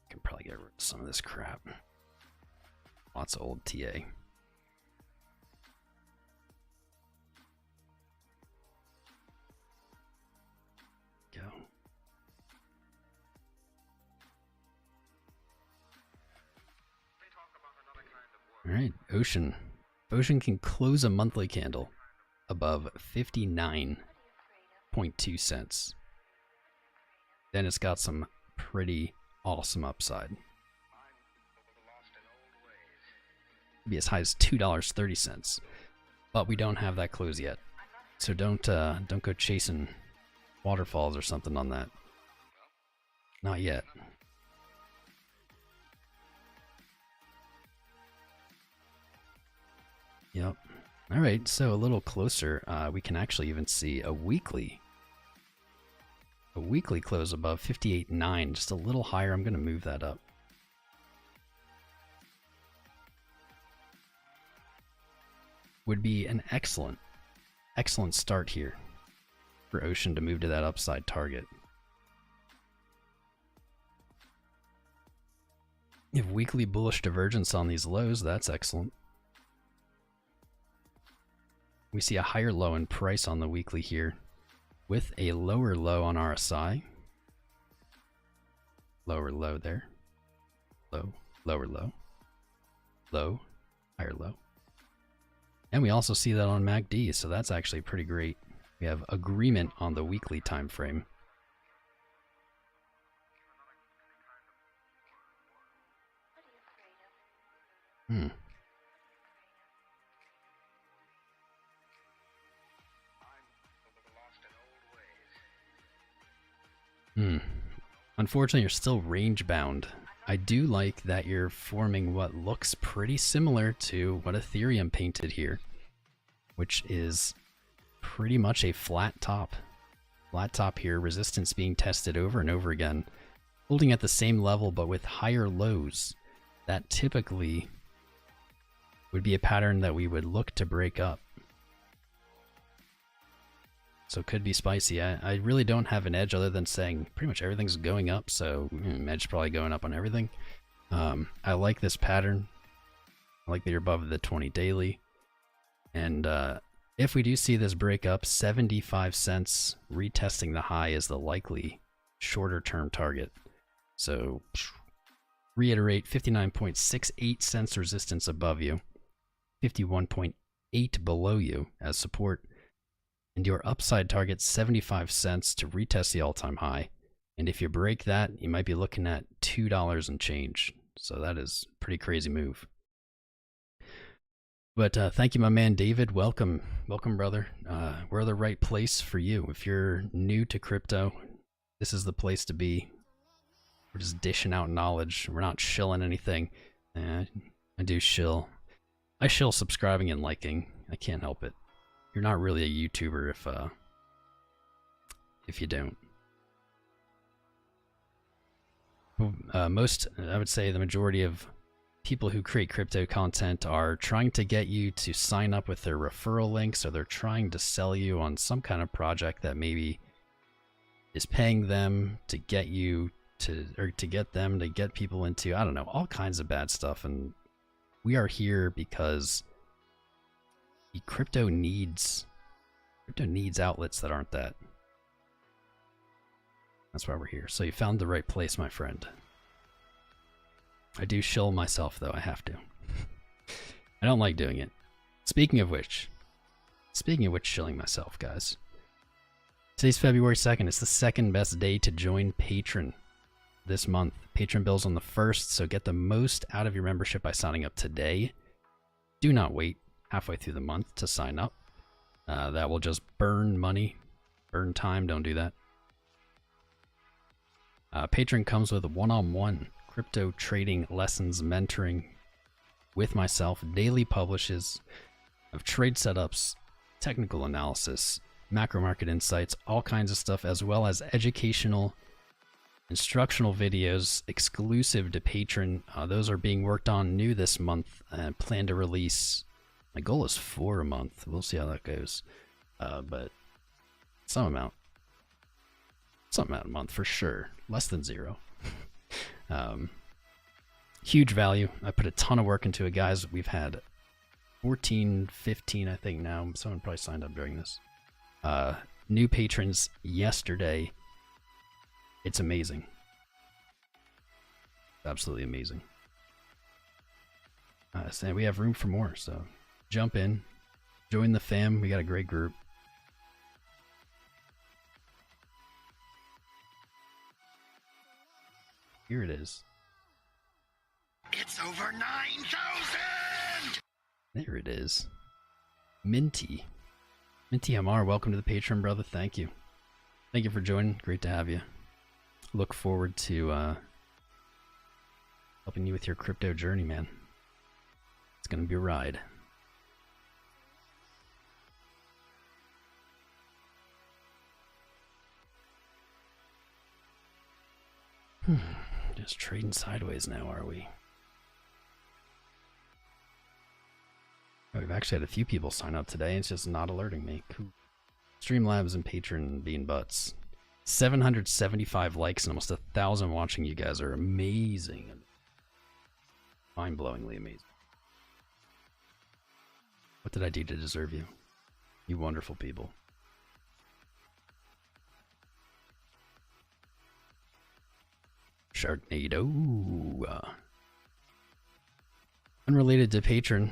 Can probably get rid of some of this crap. Lots of old TA. Go. All right, Ocean. Ocean can close a monthly candle above 59.2 cents. Then it's got some pretty awesome upside. Be as high as $2.30, but we don't have that close yet. So don't go chasing waterfalls or something on that. Not yet. Yep. All right, so a little closer, we can actually even see a weekly close above 58.9, just a little higher. I'm going to move that up. Would be an excellent start here for Ocean to move to that upside target. If weekly bullish divergence on these lows, that's excellent. We see a higher low in price on the weekly here with a lower low on RSI. Lower low there. Low, lower low. Low, higher low. And we also see that on MACD, so that's actually pretty great. We have agreement on the weekly time frame. Unfortunately, you're still range bound. I do like that you're forming what looks pretty similar to what Ethereum painted here, which is pretty much a flat top. Flat top here, resistance being tested over and over again, holding at the same level but with higher lows. That typically would be a pattern that we would look to break up. So it could be spicy. I really don't have an edge other than saying pretty much everything's going up, so edge probably going up on everything. I like this pattern. I like that you're above the 20 daily. And if we do see this break up, 75 cents retesting the high is the likely shorter term target. So reiterate, 59.68 cents resistance above you, 51.8 below you as support. And your upside target 75 cents to retest the all-time high. And if you break that, you might be looking at $2 and change. So that is a pretty crazy move. But thank you, my man David. Welcome, brother. We're the right place for you. If you're new to crypto, this is the place to be. We're just dishing out knowledge. We're not shilling anything. I do shill. I shill subscribing and liking. I can't help it. You're not really a YouTuber if you don't. Most, I would say the majority of people who create crypto content are trying to get you to sign up with their referral links, or they're trying to sell you on some kind of project that maybe is paying them to get you to, or to get them to get people into, I don't know, all kinds of bad stuff. And we are here because crypto needs outlets that aren't that. That's why we're here. So you found the right place, my friend. I do shill myself though, I have to. I don't like doing it. Speaking of which, shilling myself, guys. Today's February 2nd. It's the second best day to join Patreon this month. Patreon bills on the 1st, so get the most out of your membership by signing up today. Do not wait halfway through the month to sign up. That will just burn money, burn time. Don't do that. Patreon comes with one-on-one crypto trading lessons, mentoring with myself, daily publishes of trade setups, technical analysis, macro market insights, all kinds of stuff, as well as educational instructional videos exclusive to Patreon. Those are being worked on new this month and plan to release. My goal is 4 a month. We'll see how that goes. But some amount a month for sure. Less than 0. Huge value. I put a ton of work into it, guys. We've had 14, 15, I think now. Someone probably signed up during this. New patrons yesterday. It's amazing. Absolutely amazing. So we have room for more, so jump in. Join the fam. We got a great group. Here it is. It's over 9,000! There it is. Minty. Minty Hamar, welcome to the Patreon, brother. Thank you. Thank you for joining. Great to have you. Look forward to helping you with your crypto journey, man. It's going to be a ride. Just trading sideways now, are we? Oh, we've actually had a few people sign up today. It's just not alerting me. Cool. Streamlabs and patron being butts. 775 likes and almost 1,000 watching. You guys are amazing. Mind-blowingly amazing. What did I do to deserve you? You wonderful people. Sharknado. Unrelated to Patreon,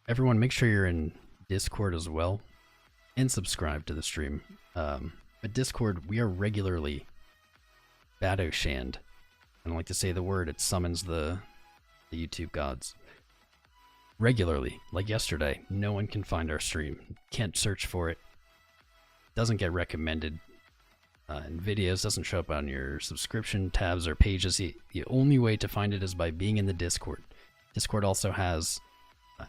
everyone make sure you're in Discord as well and subscribe to the stream. At Discord, we are regularly Badoshaned. I don't like to say the word, it summons the YouTube gods. Regularly, like yesterday, no one can find our stream. Can't search for it. Doesn't get recommended in videos, doesn't show up on your subscription tabs or pages. The only way to find it is by being in the Discord. Discord also has,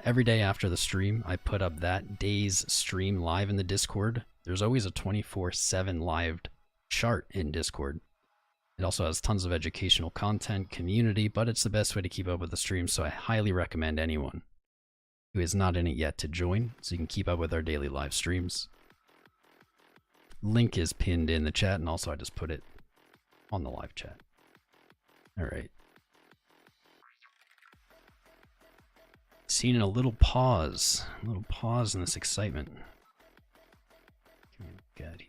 every day after the stream, I put up that day's stream live in the Discord. There's always a 24/7 live chart in Discord. It also has tons of educational content, community, but it's the best way to keep up with the stream, so I highly recommend anyone who is not in it yet to join, so you can keep up with our daily live streams. Link is pinned in the chat, and also I just put it on the live chat. Alright. Seeing a little pause in this excitement. God.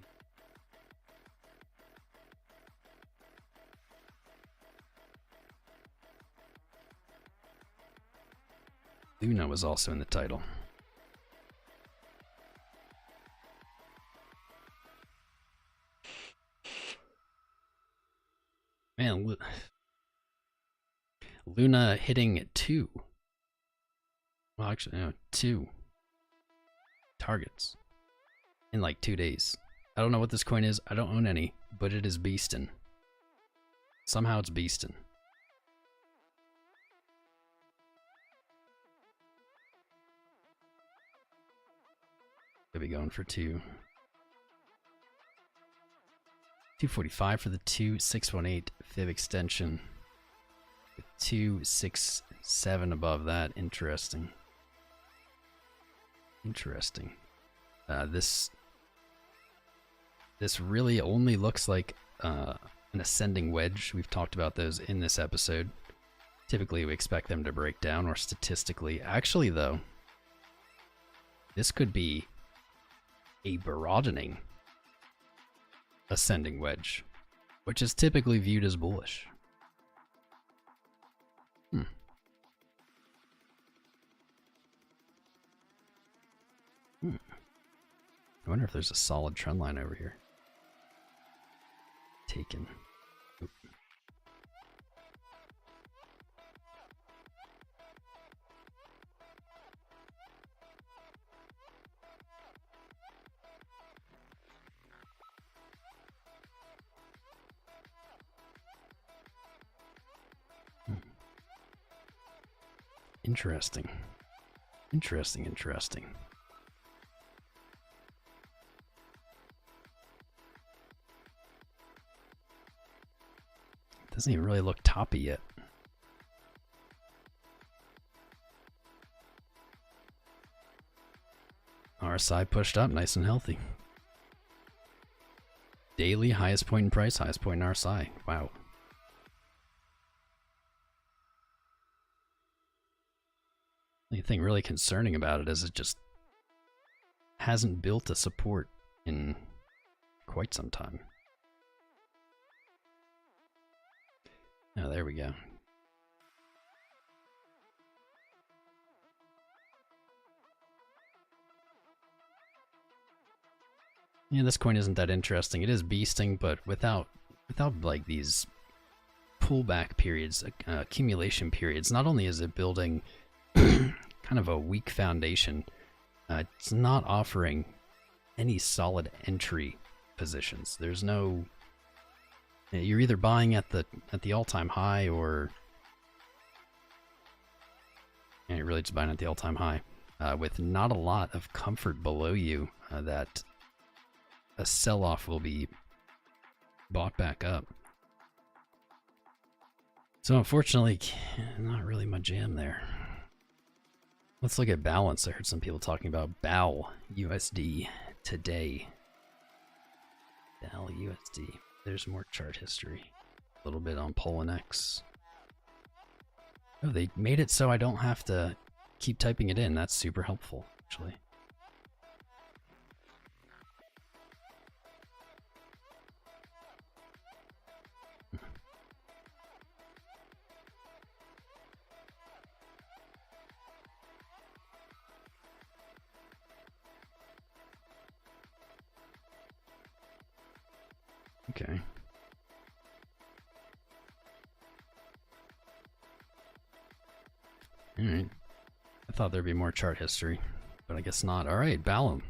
Luna was also in the title. Man, Luna hitting 2. Well, actually, no, 2 targets in like 2 days. I don't know what this coin is. I don't own any, but it is beastin'. Somehow it's beastin'. Could be going for 2. 245 for the 2618 fib extension. With 267 above that. Interesting. Interesting. This really only looks like an ascending wedge. We've talked about those in this episode. Typically we expect them to break down, or statistically. Actually though, this could be a broadening ascending wedge, which is typically viewed as bullish. I wonder if there's a solid trend line over here. Taken. Oop. Interesting. Interesting. Doesn't even really look toppy yet. RSI pushed up, nice and healthy. Daily, highest point in price, highest point in RSI. Wow. The thing really concerning about it is it just hasn't built a support in quite some time. Oh, there we go. Yeah, this coin isn't that interesting. It is beasting, but without like these pullback periods, accumulation periods, not only is it building kind of a weak foundation, it's not offering any solid entry positions. There's no, you're either buying at the all-time high, or you're really just buying at the all-time high, with not a lot of comfort below you that a sell-off will be bought back up. So unfortunately, not really my jam there. Let's look at balance. I heard some people talking about BAL USD today. BAL USD. There's more chart history. A little bit on Poloniex. Oh, they made it so I don't have to keep typing it in. That's super helpful, actually. Okay. Alright. I thought there'd be more chart history, but I guess not. Alright, Balancer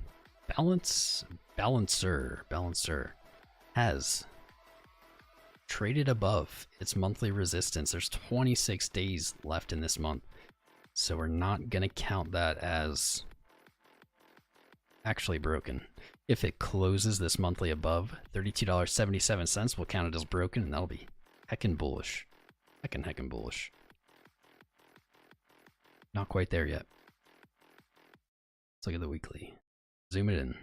has traded above its monthly resistance. There's 26 days left in this month, so we're not gonna count that as actually broken. If it closes this monthly above $32.77, we'll count it as broken, and that'll be heckin' bullish. Heckin' bullish. Not quite there yet. Let's look at the weekly. Zoom it in.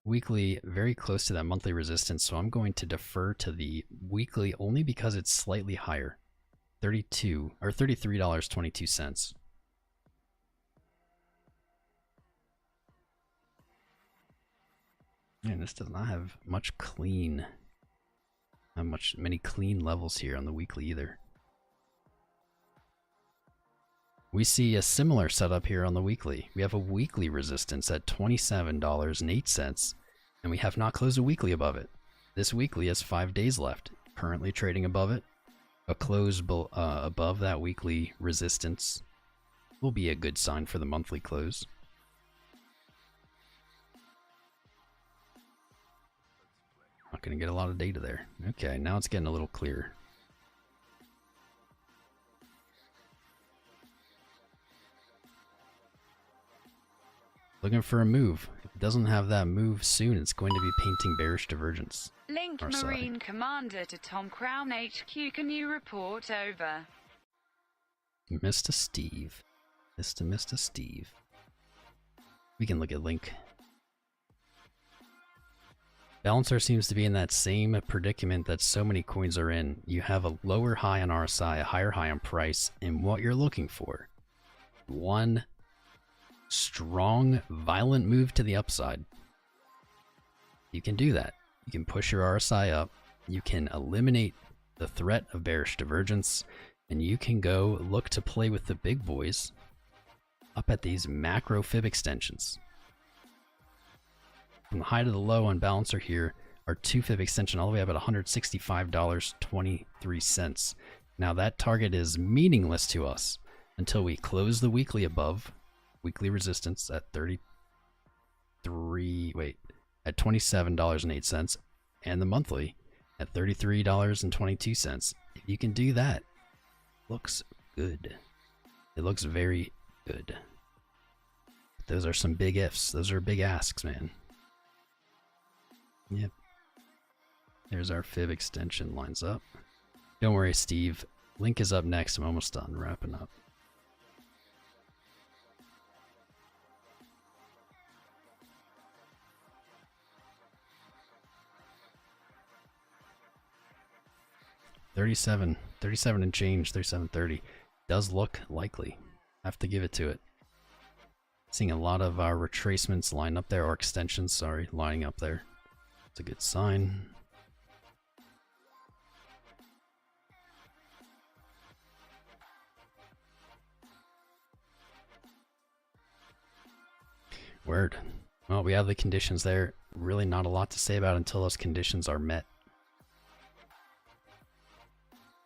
Weekly, very close to that monthly resistance, so I'm going to defer to the weekly only because it's slightly higher. $33.22. Man, this does not have much clean, many clean levels here on the weekly either. We see a similar setup here on the weekly. We have a weekly resistance at $27.08, and we have not closed a weekly above it. This weekly has 5 days left, currently trading above it. A close above that weekly resistance will be a good sign for the monthly close. Not going to get a lot of data there. Okay, now it's getting a little clearer. Looking for a move. If it doesn't have that move soon, it's going to be painting Bearish Divergence. Linked Marine Commander to Tom Crown HQ. Can you report over? Mr. Steve. Mr. Steve. We can look at Link. Balancer seems to be in that same predicament that so many coins are in. You have a lower high on RSI, a higher high on price, and what you're looking for. One strong, violent move to the upside. You can do that. You can push your RSI up. You can eliminate the threat of Bearish Divergence, and you can go look to play with the big boys up at these macro fib extensions. From the high to the low on Balancer here are 2 fib extension all the way up at $165.23. Now that target is meaningless to us until we close the weekly above weekly resistance at $27.08 and the monthly at $33.22. If you can do that, looks good. It looks very good. Those are some big ifs. Those are big asks, man. Yep. There's our fib extension, lines up. Don't worry, Steve. Link is up next. I'm almost done wrapping up. $37 and change, 37.30 does look likely. Have to give it to it. Seeing a lot of our retracements line up there, or extensions, sorry, lining up there. It's a good sign. Word. Well, we have the conditions there. Really not a lot to say about it until those conditions are met.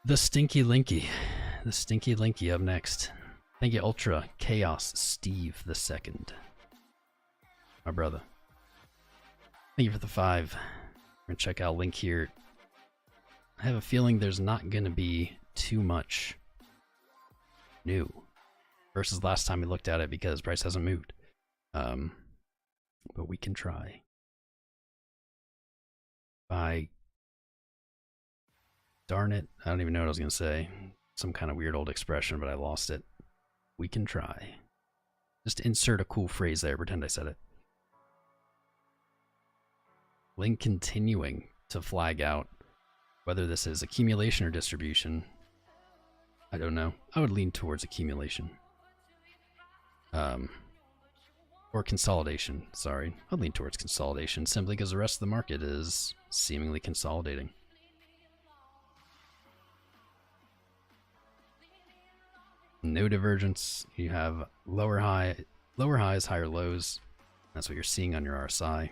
The Stinky Linky. The Stinky Linky up next. Thank you, Ultra Chaos Steve the Second. My brother. Thank you for the 5. We're gonna check out Link here. I have a feeling there's not gonna be too much new versus last time we looked at it because price hasn't moved. But we can try. Darn it, I don't even know what I was gonna say. Some kind of weird old expression, but I lost it. We can try. Just insert a cool phrase there, pretend I said it. Link continuing to flag out. Whether this is accumulation or distribution, I don't know. I would lean towards accumulation. Or consolidation, sorry. I'd lean towards consolidation simply because the rest of the market is seemingly consolidating. No divergence. You have lower highs, higher lows. That's what you're seeing on your RSI.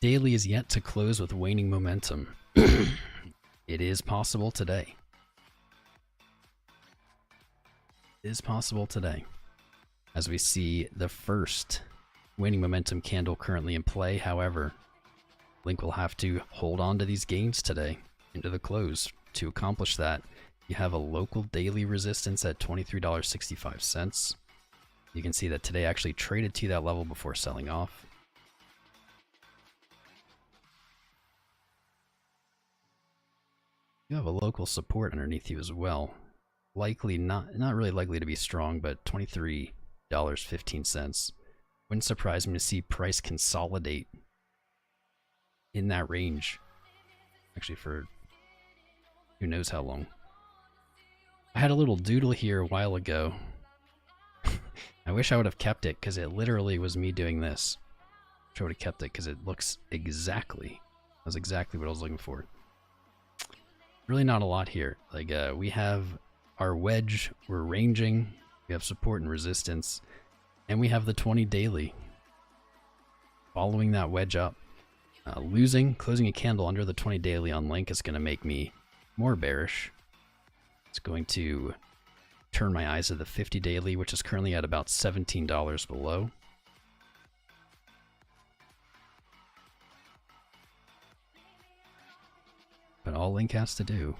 Daily is yet to close with waning momentum. It is possible today. It is possible today. As we see the first waning momentum candle currently in play, however, Link will have to hold on to these gains today into the close. To accomplish that, you have a local daily resistance at $23.65. You can see that today actually traded to that level before selling off. You have a local support underneath you as well. Likely not really likely to be strong, but $23.15. Wouldn't surprise me to see price consolidate in that range. Actually, for who knows how long. I had a little doodle here a while ago. I wish I would have kept it because it literally was me doing this. I wish I would have kept it because it looks exactly, that's exactly what I was looking for. Really not a lot here. Like we have our wedge, we're ranging, we have support and resistance, and we have the 20 daily following that wedge up. Closing a candle under the 20 daily on Link is going to make me more bearish. It's going to turn my eyes to the 50 daily, which is currently at about $17 below. But all Link has to do,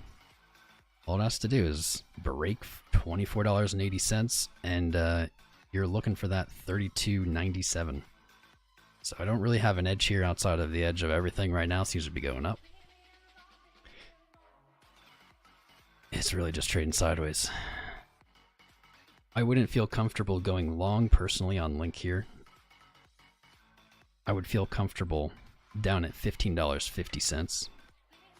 is break $24.80, and you're looking for that $32.97. So I don't really have an edge here outside of the edge of everything right now. Seems to be going up. It's really just trading sideways. I wouldn't feel comfortable going long personally on Link here. I would feel comfortable down at $15.50.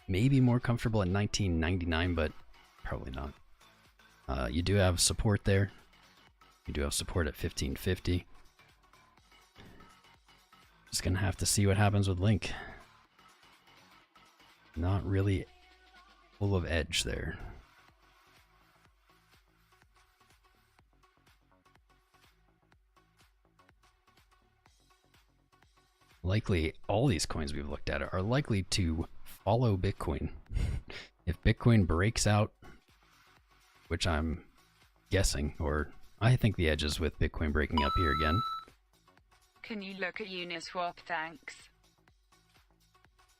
Maybe more comfortable at $19.99, but probably not. You do have support there. You do have support at $15.50. Just gonna have to see what happens with Link. Not really full of edge there. Likely, all these coins we've looked at are likely to follow Bitcoin. If Bitcoin breaks out, which I'm guessing, or I think the edge is with Bitcoin breaking up here again. Can you look at Uniswap? Thanks.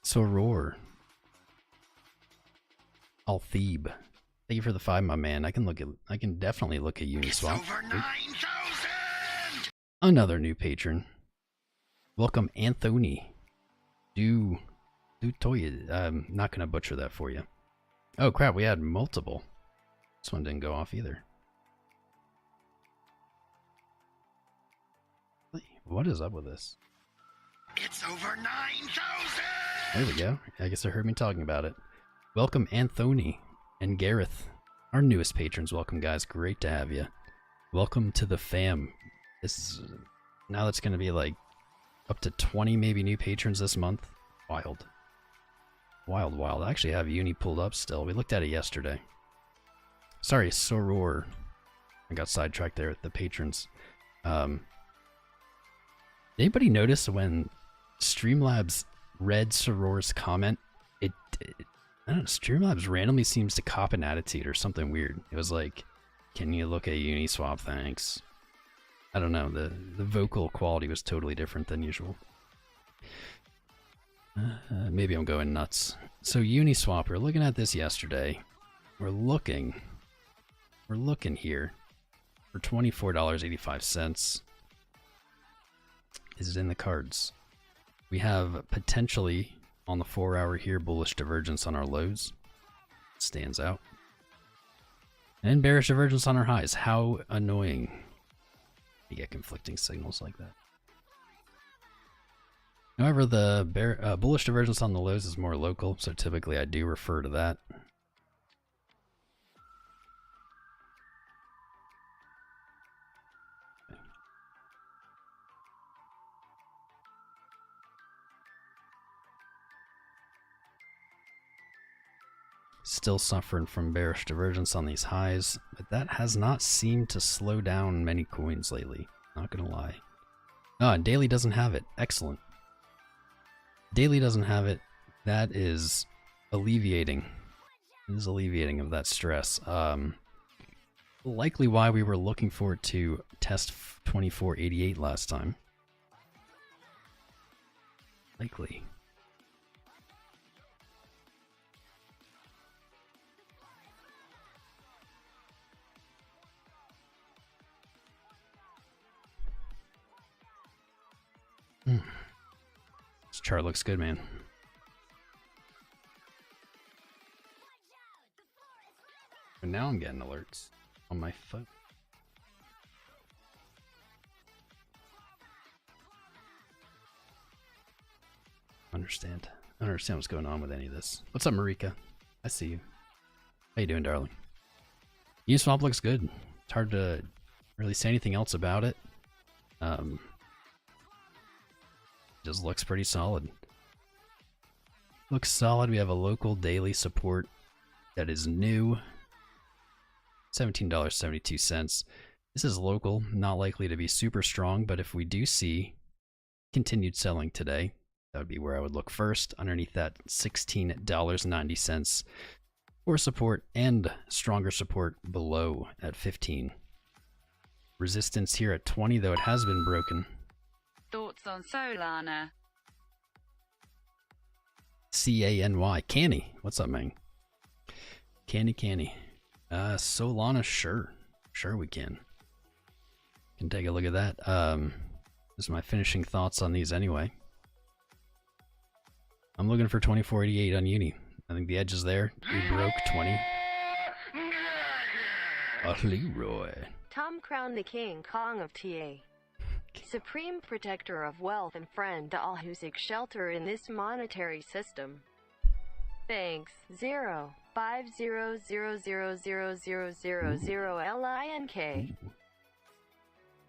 So roar. Althebe. Thank you for the 5, my man. I can definitely look at Uniswap. It's over 9,000! Another new patron. Welcome, Anthony. Do Toya. I'm not gonna butcher that for you. Oh crap, we had multiple. This one didn't go off either. What is up with this? It's over 9,000! There we go. I guess I heard me talking about it. Welcome Anthony and Gareth, our newest patrons. Welcome guys, great to have you. Welcome to the fam. Now that's gonna be like up to 20 maybe new patrons this month. Wild. Wild, wild. I actually have Uni pulled up still. We looked at it yesterday. Sorry, Soror. I got sidetracked there with the patrons. Anybody notice when Streamlabs read Soror's comment, I don't know, Streamlabs randomly seems to cop an attitude or something weird. It was like, can you look at Uniswap, thanks. I don't know, the vocal quality was totally different than usual. Maybe I'm going nuts. So Uniswap, we were looking at this yesterday. We're looking here for $24.85. Is it in the cards? We have potentially on the 4-hour here bullish divergence on our lows. Stands out. And bearish divergence on our highs. How annoying. You get conflicting signals like that. However, the bullish divergence on the lows is more local, so typically I do refer to that. Still suffering from bearish divergence on these highs, but that has not seemed to slow down many coins lately. Not gonna lie. Oh, and daily doesn't have it. Excellent. Daily doesn't have it. That is alleviating. It is alleviating of that stress. Likely why we were looking forward to test 2488 last time. Likely. This chart looks good, man. And now I'm getting alerts on my phone. I understand what's going on with any of this. What's up, Marika? I see you. How you doing, darling? Uniswap looks good. It's hard to really say anything else about it. Just looks pretty solid. Looks solid. We have a local daily support that is new. $17.72. This is local, not likely to be super strong, but if we do see continued selling today, that would be where I would look first, underneath that $16.90 for support, and stronger support below at 15. Resistance here at 20, though it has been broken. Thoughts on Solana? C-A-N-Y. Canny. What's up, man? Canny. Solana, sure. Sure we can. Can take a look at that. This is my finishing thoughts on these anyway. I'm looking for 2488 on Uni. I think the edge is there. We broke 20. Leroy. Tom Crown, the King Kong of TA. Supreme protector of wealth and friend to all who seek shelter in this monetary system. Thanks. 050000000LINK.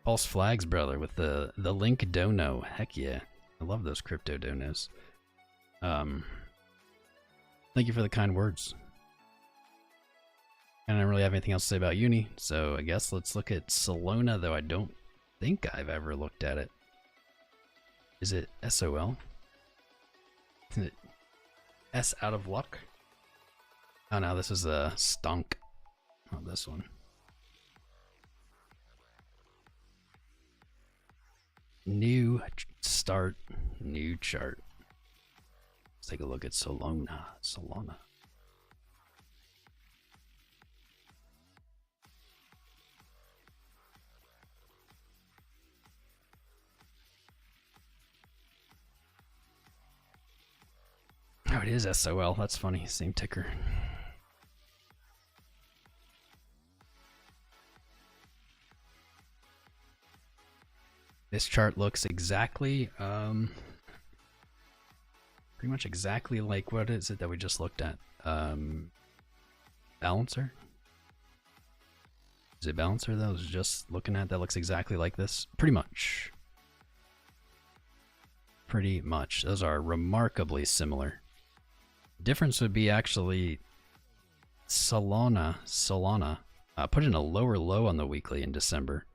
False flags, brother, with the link dono. Heck yeah. I love those crypto donos. Thank you for the kind words. And I don't really have anything else to say about Uni, so I guess let's look at Solana, though I don't think I've ever looked at it. Is it SOL? Is it S out of luck? Oh no, this is a stunk. Oh, this one. New start, new chart. Let's take a look at Solana. it is SOL. That's funny. Same ticker. This chart looks exactly, pretty much exactly like, what is it that we just looked at? Balancer? Is it Balancer that I was just looking at? That looks exactly like this? Pretty much. Pretty much. Those are remarkably similar. Difference would be actually Solana put in a lower low on the weekly in December,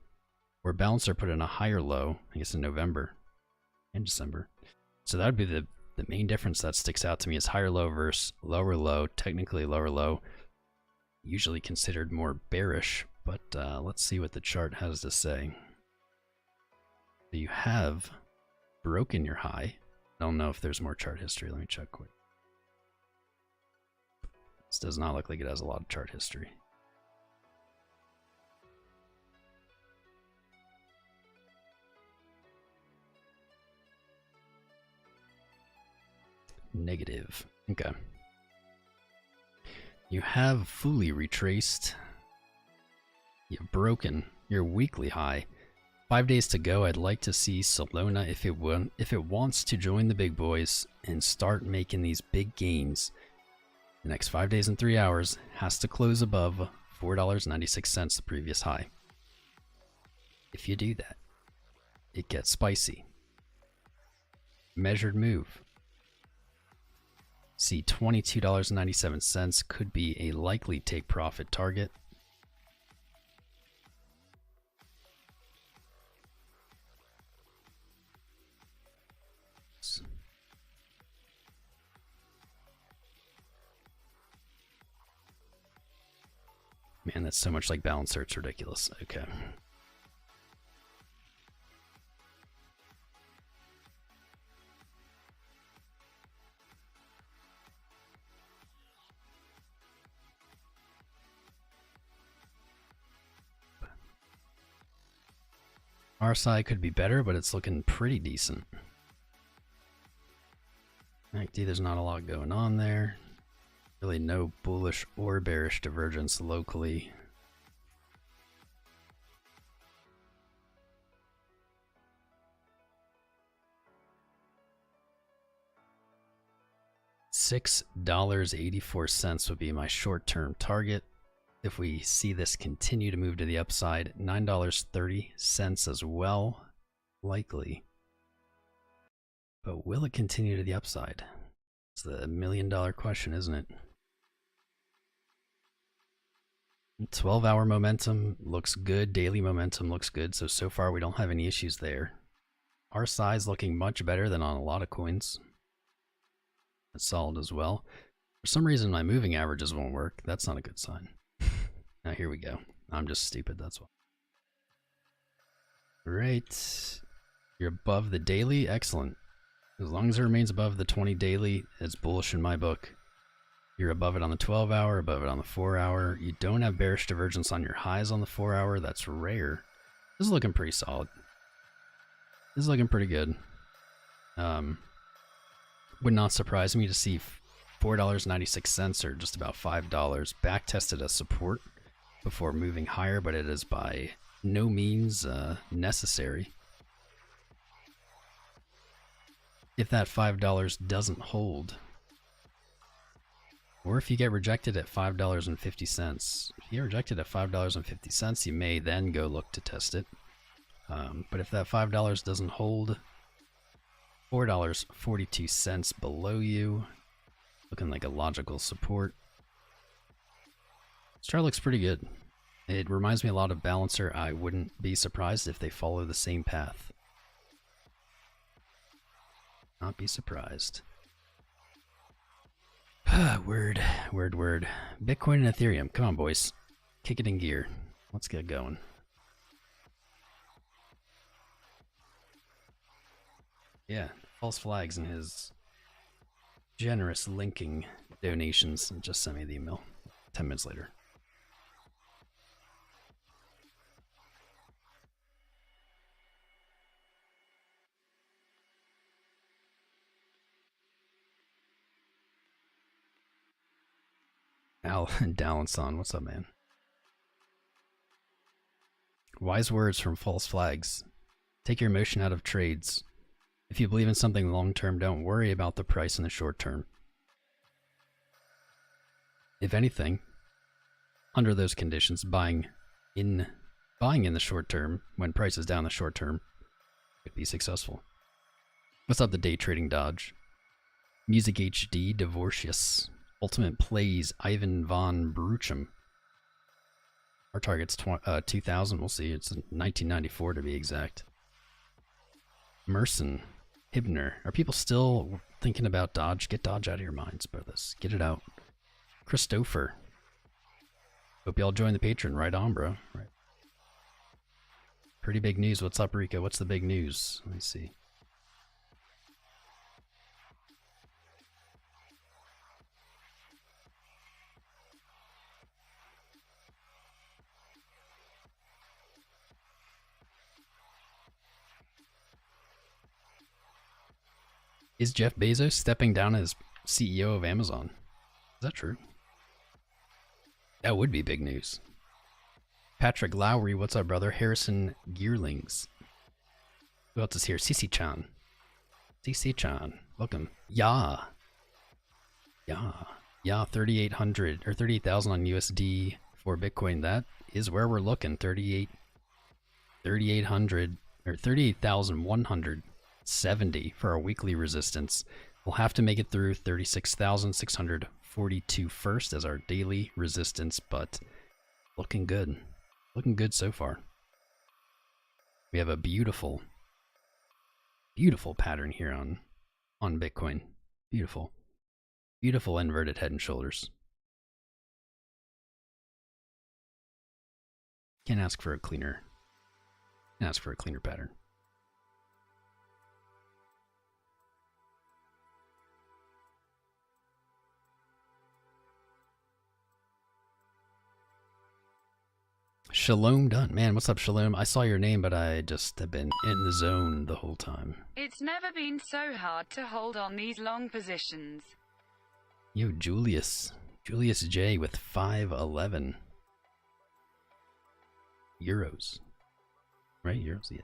where Balancer put in a higher low, I guess in November and December. So that would be the main difference that sticks out to me, is higher low versus lower low. Technically lower low, usually considered more bearish, but let's see what the chart has to say. So you have broken your high. I don't know if there's more chart history. Let me check quick. This does not look like it has a lot of chart history. Negative. Okay. You have fully retraced. You've broken your weekly high. 5 days to go. I'd like to see Solana, if it wants to join the big boys and start making these big gains, the next 5 days and 3 hours has to close above $4.96, the previous high. If you do that, it gets spicy. Measured move. See, $22.97 could be a likely take profit target. Man, that's so much like Balancer, it's ridiculous. Okay. Our side could be better, but it's looking pretty decent. MACD, there's not a lot going on there. Really no bullish or bearish divergence locally. $6.84 would be my short-term target. If we see this continue to move to the upside, $9.30 as well, likely. But will it continue to the upside? It's the million-dollar question, isn't it? 12-hour momentum looks good. Daily momentum looks good. So far we don't have any issues there. Our size looking much better than on a lot of coins. That's solid as well. For some reason my moving averages won't work. That's not a good sign. Now here we go. I'm just stupid, that's why. Right. You're above the daily. Excellent. As long as it remains above the 20 daily, it's bullish in my book. You're above it on the 12-hour, above it on the 4-hour. You don't have bearish divergence on your highs on the 4-hour. That's rare. This is looking pretty solid. This is looking pretty good. Would not surprise me to see $4.96 or just about $5 back tested as support before moving higher, but it is by no means necessary. If that $5 doesn't hold, or if you get rejected at $5.50, if you get rejected at $5.50, you may then go look to test it. But if that $5 doesn't hold, $4.42 below you, looking like a logical support. This chart looks pretty good. It reminds me a lot of Balancer. I wouldn't be surprised if they follow the same path. Not be surprised. Word. Bitcoin and Ethereum. Come on, boys. Kick it in gear. Let's get going. Yeah, false flags in his generous linking donations. Just sent me the email 10 minutes later. Dalenson, what's up, man? Wise words from false flags. Take your emotion out of trades. If you believe in something long-term, don't worry about the price in the short term. If anything, under those conditions, buying in the short term, when price is down in the short term, could be successful. What's up, the day trading dodge? Music HD, Divorcious. Ultimate Plays, Ivan von Bruchum. Our target's 2000, we'll see. It's 1994 to be exact. Merson, Hibner. Are people still thinking about Dodge? Get Dodge out of your minds, brothers. Get it out. Christopher. Hope y'all join the Patreon. Right on, bro. Right. Pretty big news. What's up, Rico? What's the big news? Let me see. Is Jeff Bezos stepping down as CEO of Amazon? Is that true? That would be big news. Patrick Lowry, what's up, brother? Harrison Gearlings. Who else is here? CC-chan. CC-chan, welcome. Yeah, 3,800 or 38,000 on USD for Bitcoin. That is where we're looking. 3,800 or 38,170 for our weekly resistance. We'll have to make it through 36,642 first as our daily resistance, but looking good. Looking good so far. We have a beautiful, beautiful pattern here on Bitcoin. Beautiful. Beautiful inverted head and shoulders. Can't ask for a cleaner pattern. Shalom done. Man, what's up, Shalom? I saw your name, but I just have been in the zone the whole time. It's never been so hard to hold on these long positions. Yo, Julius J with 511 euros. Right, euros, yeah.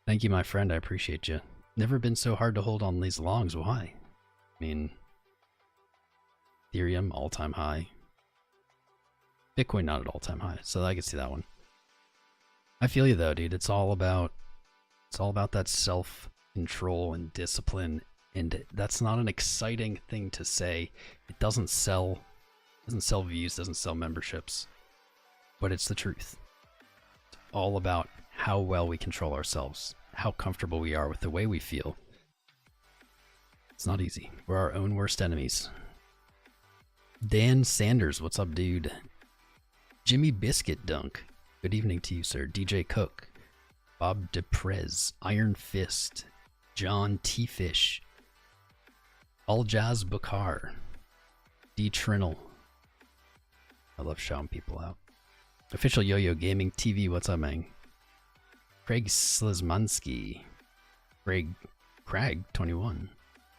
Thank you, my friend. I appreciate you. Never been so hard to hold on these longs. Why? I mean, Ethereum, all-time high. Bitcoin not at all-time high, so I can see that one. I feel you though, dude. It's all about that self-control and discipline, and that's not an exciting thing to say. It doesn't sell views, doesn't sell memberships, but it's the truth. It's all about how well we control ourselves, how comfortable we are with the way we feel. It's not easy. We're our own worst enemies. Dan Sanders, what's up, dude? Jimmy Biscuit Dunk, good evening to you, sir. DJ Cook, Bob DePrez, Iron Fist, John T. Fish, All Jazz Bukar, D. Trinnell. I love shouting people out. Official Yo-Yo Gaming TV, what's up, man? Craig Slizmansky, Crag 21,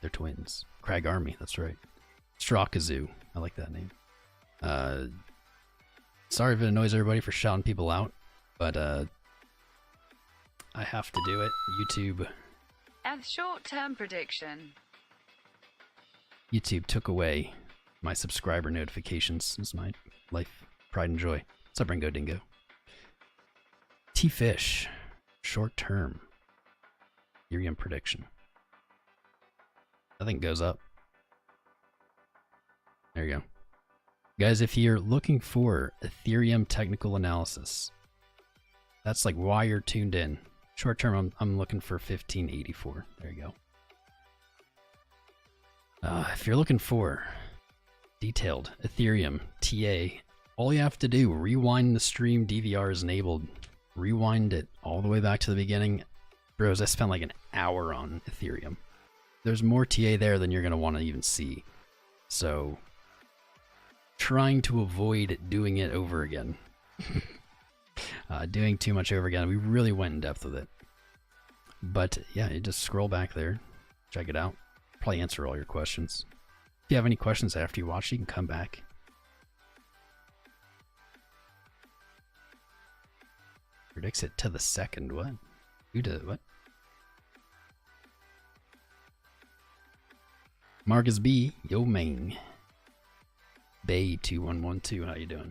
they're twins. Crag Army, that's right. Strawkazoo, I like that name. Sorry if it annoys everybody for shouting people out, but I have to do it. YouTube. As short-term prediction. YouTube took away my subscriber notifications. This is my life, pride and joy. What's up, Ringo Dingo? T-Fish. Short-term. Ethereum prediction. I think goes up. There you go. Guys, if you're looking for Ethereum technical analysis, that's like why you're tuned in. Short term, I'm looking for 1584. There you go. If you're looking for detailed Ethereum TA, all you have to do, rewind the stream. DVR is enabled. Rewind it all the way back to the beginning. Bros, I spent like an hour on Ethereum. There's more TA there than you're going to want to even see. So trying to avoid doing it over again. Doing too much over again. We really went in depth with it. But yeah, you just scroll back there, check it out. Probably answer all your questions. If you have any questions after you watch, you can come back. Predicts it to the second. What? Who did what? Marcus B. Yo Ming. Bay 2112. How you doing?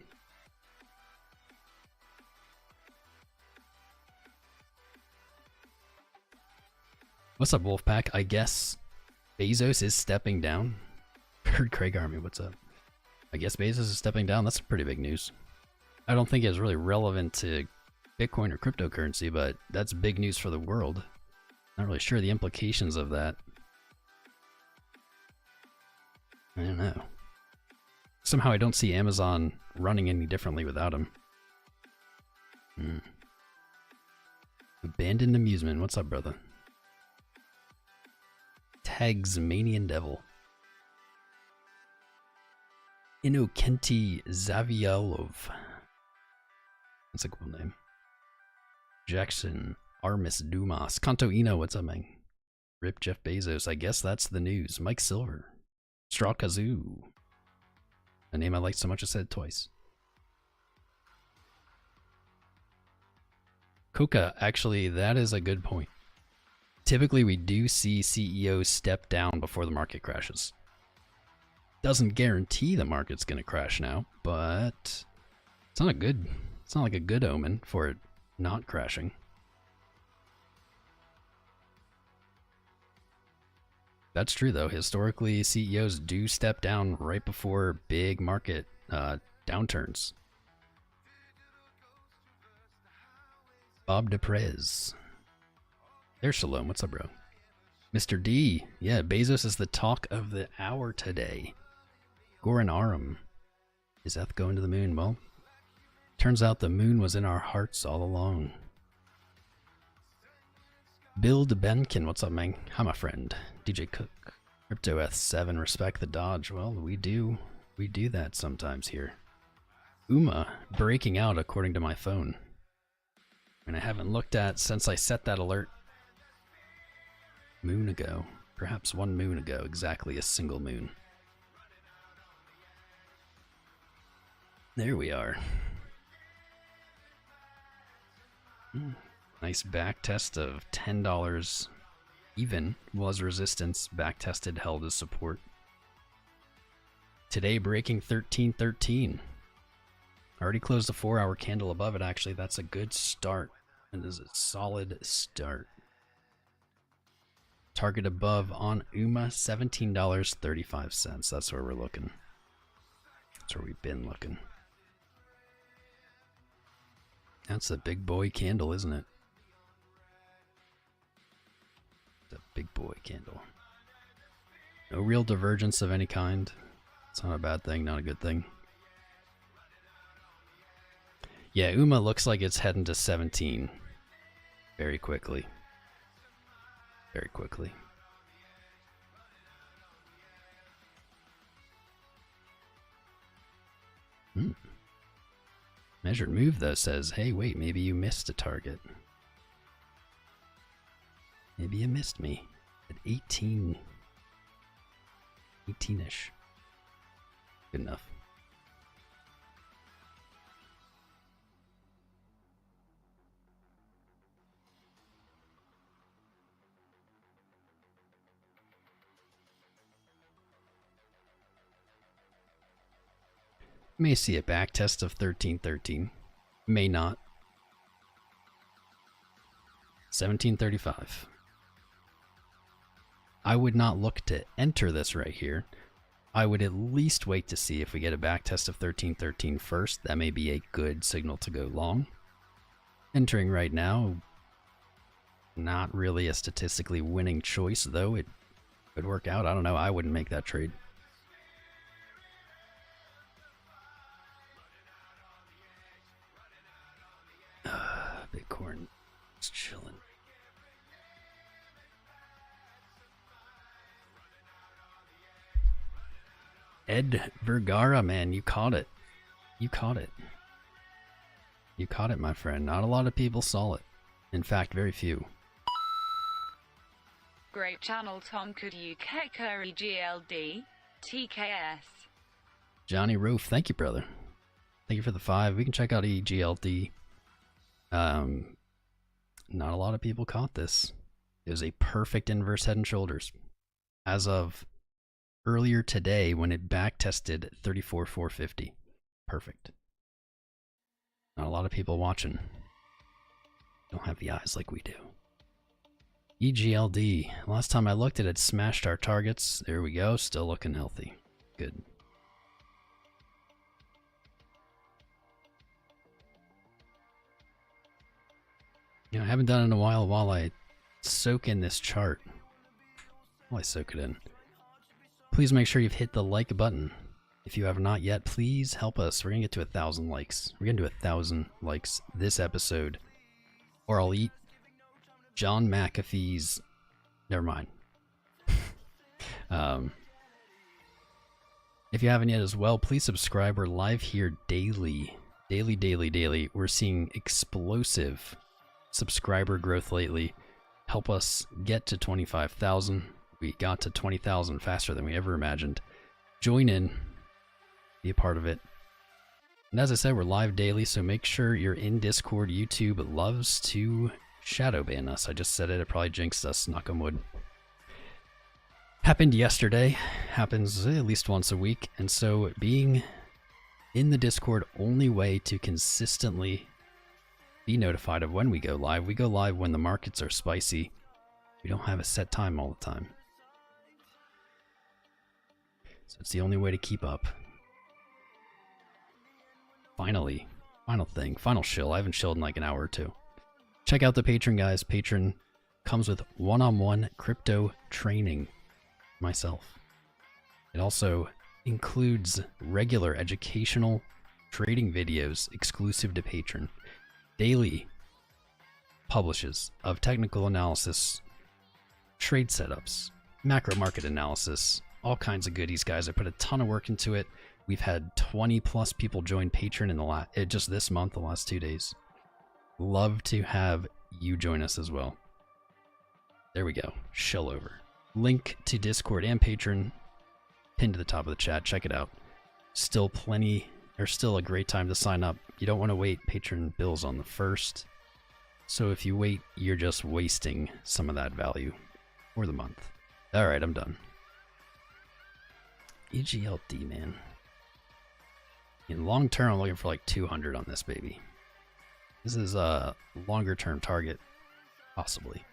What's up, Wolfpack? I guess Bezos is stepping down. Heard Craig Army, what's up? I guess Bezos is stepping down. That's pretty big news. I don't think it's really relevant to Bitcoin or cryptocurrency, but that's big news for the world. Not really sure the implications of that. I don't know. Somehow I don't see Amazon running any differently without him. Abandoned Amusement, what's up, brother? Tagsmanian Devil. Inokenti Zavialov. That's a cool name. Jackson Armis Dumas. Kanto Ino, what's up, man? Rip Jeff Bezos. I guess that's the news. Mike Silver. Straw Kazoo. A name I liked so much I said it twice. Coca, actually, that is a good point. Typically, we do see CEOs step down before the market crashes. Doesn't guarantee the market's going to crash now, but it's not like a good omen for it not crashing. That's true, though. Historically, CEOs do step down right before big market downturns. Bob DePrez. There's Shalom. What's up, bro? Mr. D. Yeah, Bezos is the talk of the hour today. Goran Aram. Is Eth going to the moon? Well, turns out the moon was in our hearts all along. Bill DeBenkin. What's up, man? Hi, my friend. DJ Cook. Crypto Eth7. Respect the dodge. Well, we do that sometimes here. Uma breaking out according to my phone. And I haven't looked at since I set that alert. Moon ago. Perhaps 1 moon ago. Exactly a single moon. There we are. Nice back test of $10 even. Was resistance. Back tested, held as support. Today breaking 1313. Already closed a 4-hour candle above it, actually. That's a good start. It is a solid start. Target above on UMA, $17.35. That's where we're looking. That's where we've been looking. That's a big boy candle, isn't it? It's a big boy candle. No real divergence of any kind. It's not a bad thing, not a good thing. Yeah, UMA looks like it's heading to 17 very quickly. Very quickly. Measured move, though, says, hey, wait, maybe you missed a target. Maybe you missed me at 18. 18-ish. Good enough. May see a back test of 1313. May not. 1735. I would not look to enter this right here. I would at least wait to see if we get a back test of 1313 first. That may be a good signal to go long. Entering right now, not really a statistically winning choice, though. It could work out. I don't know. I wouldn't make that trade. Bitcoin is chilling. Ed Vergara, man, you caught it. You caught it. You caught it, my friend. Not a lot of people saw it. In fact, very few. Great channel, Tom. Could you Curry GLD? TKS. Johnny Roof, thank you, brother. Thank you for the 5. We can check out EGLD. Not a lot of people caught this. It was a perfect inverse head and shoulders. As of earlier today, when it back tested 34,450. Perfect. Not a lot of people watching. Don't have the eyes like we do. EGLD. Last time I looked, it had smashed our targets. There we go. Still looking healthy. Good. You know, I haven't done it in a while I soak in this chart. While I soak it in. Please make sure you've hit the like button. If you have not yet, please help us. We're going to get to 1,000 likes. We're going to do 1,000 likes this episode. Or I'll eat John McAfee's... Never mind. If you haven't yet as well, please subscribe. We're live here daily. Daily. We're seeing explosive subscriber growth lately. Help us get to 25,000. We got to 20,000 faster than we ever imagined. Join in. Be a part of it. And as I said, we're live daily, so make sure you're in Discord. YouTube loves to shadow ban us. I just said it. It probably jinxed us. Knock on wood. Happened yesterday. Happens at least once a week. And so being in the Discord, only way to consistently be notified of when we go live. We go live when the markets are spicy. We don't have a set time all the time. So it's the only way to keep up. Finally, final thing, final shill. I haven't shilled in like an hour or two. Check out the Patreon, guys. Patreon comes with one-on-one crypto training. Myself. It also includes regular educational trading videos exclusive to Patreon. Daily publishes of technical analysis, trade setups, macro market analysis, all kinds of goodies, guys. I put a ton of work into it. We've had 20 plus people join Patreon in the just this month, the last 2 days. Love to have you join us as well. There we go. Shill over. Link to Discord and Patreon pinned to the top of the chat. Check it out. Still a great time to sign up. You don't want to wait. Patreon bills on the 1st. So if you wait, you're just wasting some of that value for the month. Alright, I'm done. EGLD, man. In long term, I'm looking for like 200 on this baby. This is a longer term target, possibly.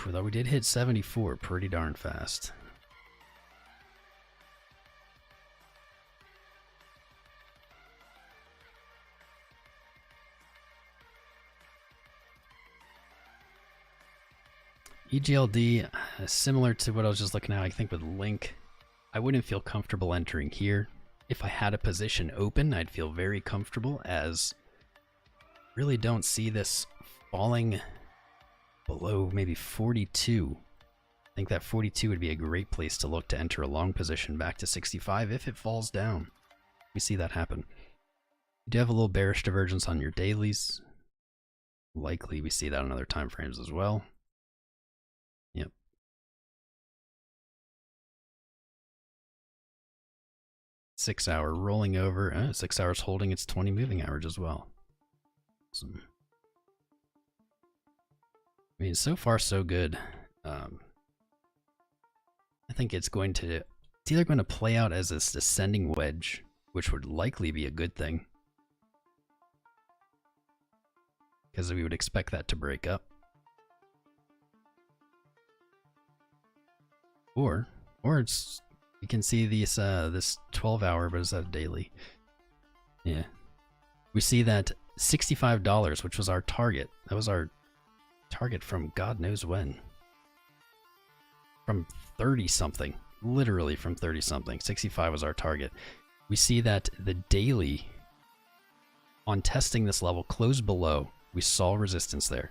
Though we did hit 74 pretty darn fast. EGLD, similar to what I was just looking at, I think with Link, I wouldn't feel comfortable entering here. If I had a position open, I'd feel very comfortable, as really don't see this falling below maybe 42. I think that 42 would be a great place to look to enter a long position back to 65 if it falls down. We see that happen. You do have a little bearish divergence on your dailies. Likely we see that on other time frames as well. Yep. Six-hour rolling over. 6 hours holding its 20 moving average as well. Awesome. I mean, so far so good. I think it's either going to play out as this descending wedge, which would likely be a good thing, because we would expect that to break up. Or it's, you can see these this 12-hour, but is that a daily? Yeah. We see that $65, which was our target. That was our target from God knows when. From 30-something. Literally from 30-something. 65 was our target. We see that the daily, on testing this level, closed below. We saw resistance there.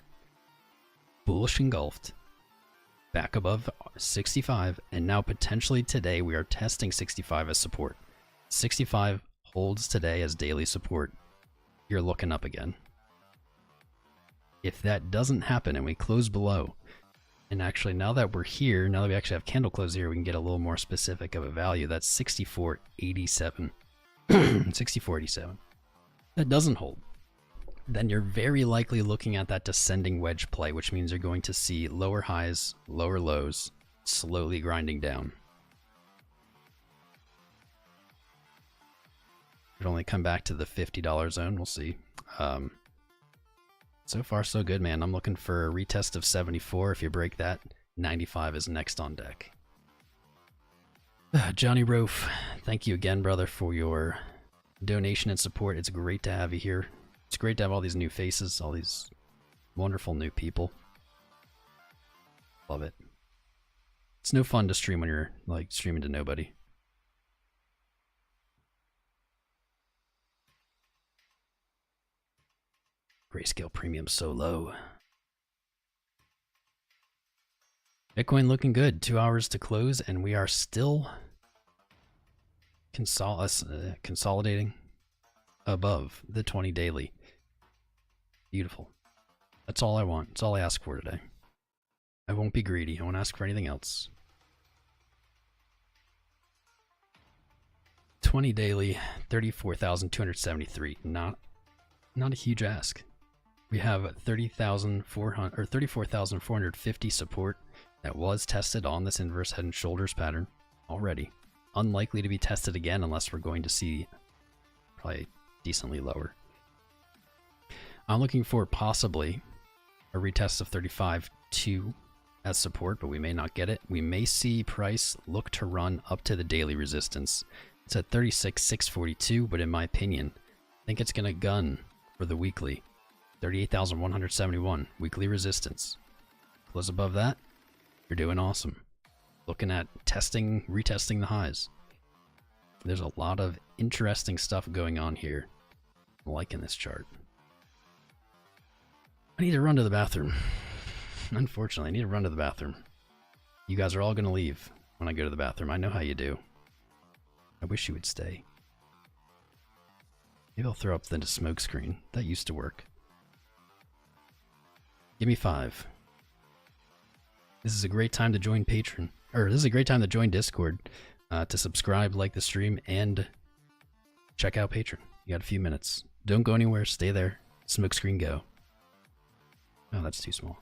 Bullish engulfed. Back above 65. And now potentially today we are testing 65 as support. 65 holds today as daily support. You're looking up again. If that doesn't happen and we close below, and actually now that we're here, now that we actually have candle close here, we can get a little more specific of a value. That's 64.87. 64.87. That doesn't hold. then you're very likely looking at that descending wedge play, which means you're going to see lower highs, lower lows, slowly grinding down. It'll only come back to the $50 zone, we'll see. So far so good, man. I'm looking for a retest of 74. If you break that, 95 is next on deck. Johnny Rofe, thank you again, brother, for your donation and support. It's great to have you here. It's great to have all these new faces, all these wonderful new people. Love it. It's no fun to stream when you're like streaming to nobody. Grayscale premium so low. Bitcoin looking good. 2 hours to close, and we are still consolidating above the 20 daily. Beautiful. That's all I want. That's all I ask for today. I won't be greedy. I won't ask for anything else. 20 daily, 34,273. Not a huge ask. We have 30,400 or 34,450 support that was tested on this inverse head and shoulders pattern already. Unlikely to be tested again unless we're going to see probably decently lower. I'm looking for possibly a retest of 35.2 as support, but we may not get it. We may see price look to run up to the daily resistance. It's at 36,642, but in my opinion, I think it's going to gun for the weekly. 38,171 weekly resistance. Close above that, you're doing awesome. Looking at retesting the highs. There's a lot of interesting stuff going on here. I'm liking this chart. I need to run to the bathroom. Unfortunately, I need to run to the bathroom. You guys are all gonna leave when I go to the bathroom. I know how you do. I wish you would stay. Maybe I'll throw up the smoke screen. That used to work. Give me 5. This is a great time to join Patreon. Or this is a great time to join Discord. To subscribe, like the stream, and check out Patreon. You got a few minutes. Don't go anywhere. Stay there. Smoke screen go. Oh, that's too small.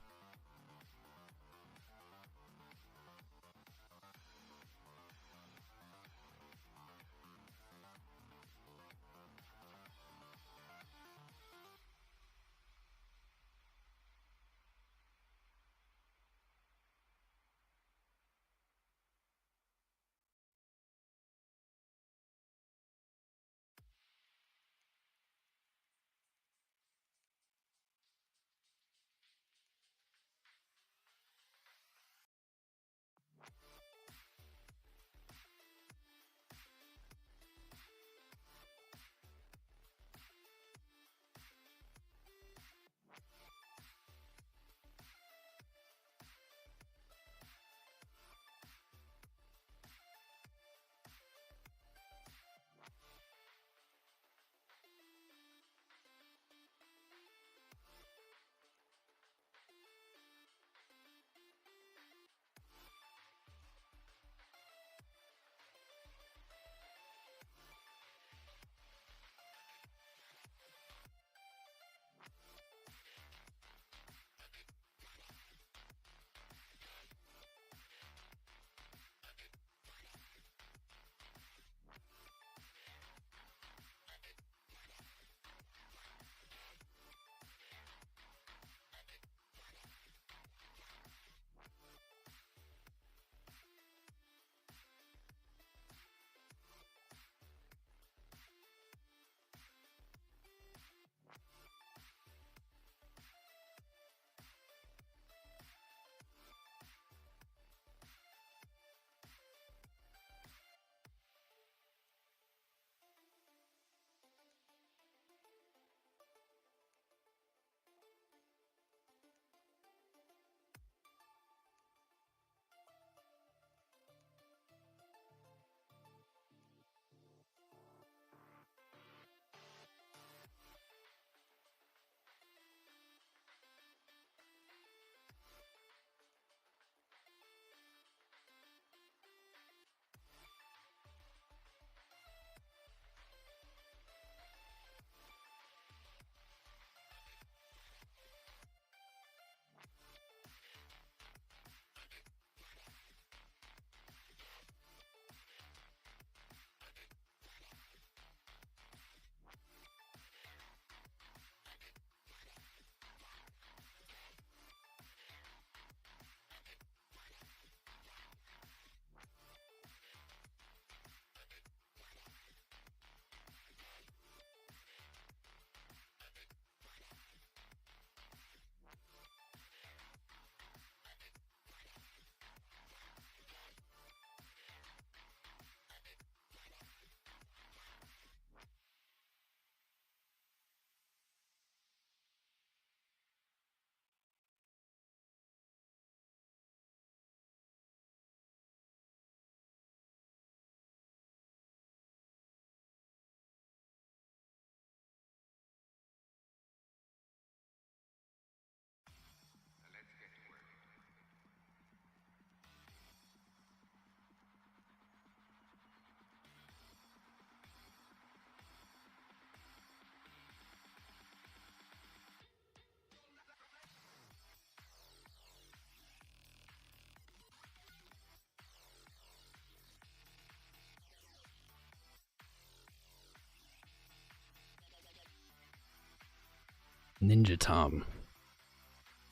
Ninja Tom.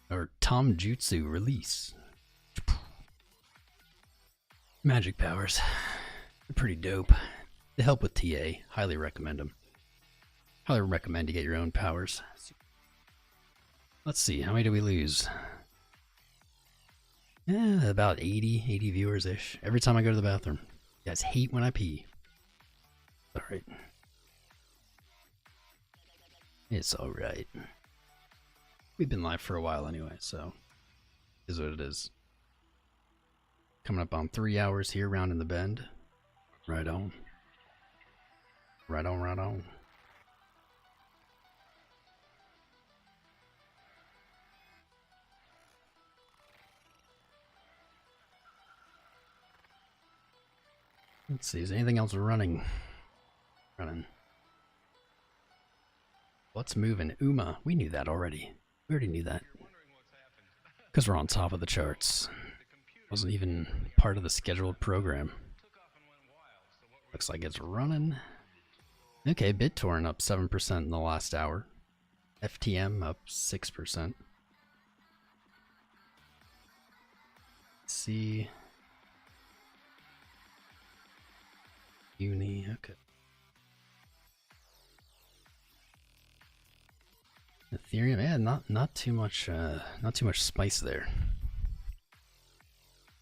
Or Tom Jutsu release. Magic powers. They're pretty dope. They help with TA. Highly recommend them. Highly recommend to get your own powers. Let's see, how many do we lose? Yeah, about 80 viewers-ish. Every time I go to the bathroom. You guys hate when I pee. Alright. It's alright. We've been live for a while anyway, so it is what it is. Coming up on 3 hours here, round in the bend. Right on. Right on, right on. Let's see, is anything else running? What's moving? Uma. We knew that already. We already knew that. Because we're on top of the charts. Wasn't even part of the scheduled program. Looks like it's running. Okay, BitTorrent up 7% in the last hour. FTM up 6%. Let's see. Uni, okay. Ethereum, yeah, not too much spice there.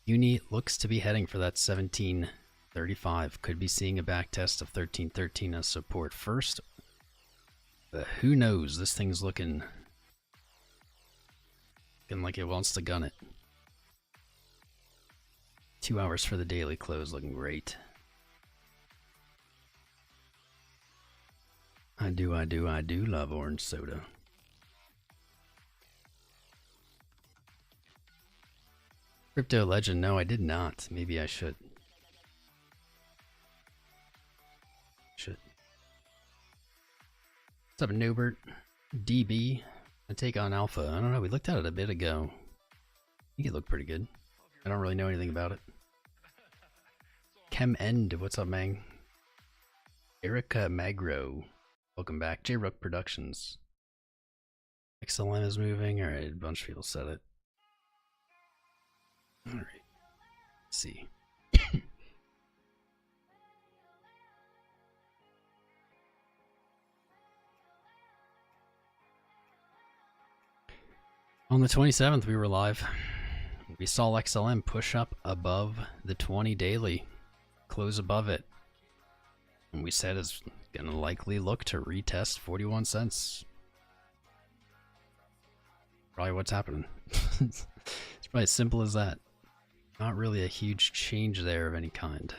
Uni looks to be heading for that 1735. Could be seeing a back test of 1313 as support first. But who knows? This thing's looking like it wants to gun it. 2 hours for the daily close, looking great. I do love orange soda. Crypto Legend, no, I did not. Maybe I should. What's up, Nobert? DB. I take on Alpha. I don't know, we looked at it a bit ago. I think it looked pretty good. I don't really know anything about it. Chem End, what's up, Mang? Erica Magro. Welcome back. J-Rook Productions. XLM is moving. Alright, a bunch of people said it. Alright. Let's see. On the 27th, we were live. We saw XLM push up above the 20 daily. Close above it. And we said it's gonna likely look to retest 41 cents. Probably what's happening. It's probably as simple as that. Not really a huge change there of any kind.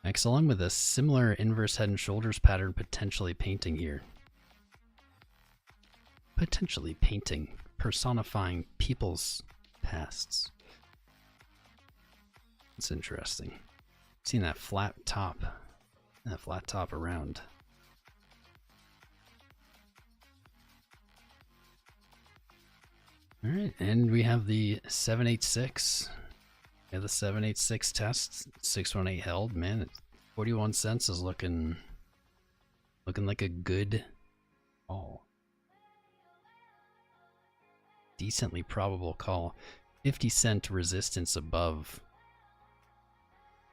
XLM with a similar inverse head and shoulders pattern potentially painting here. Potentially painting, personifying people's pasts. It's interesting. Seen that flat top around. All right, and we have the 786. Yeah, the 786 test, 618 held. Man, 41 cents is looking like a good call. Decently probable call. 50 cent resistance above.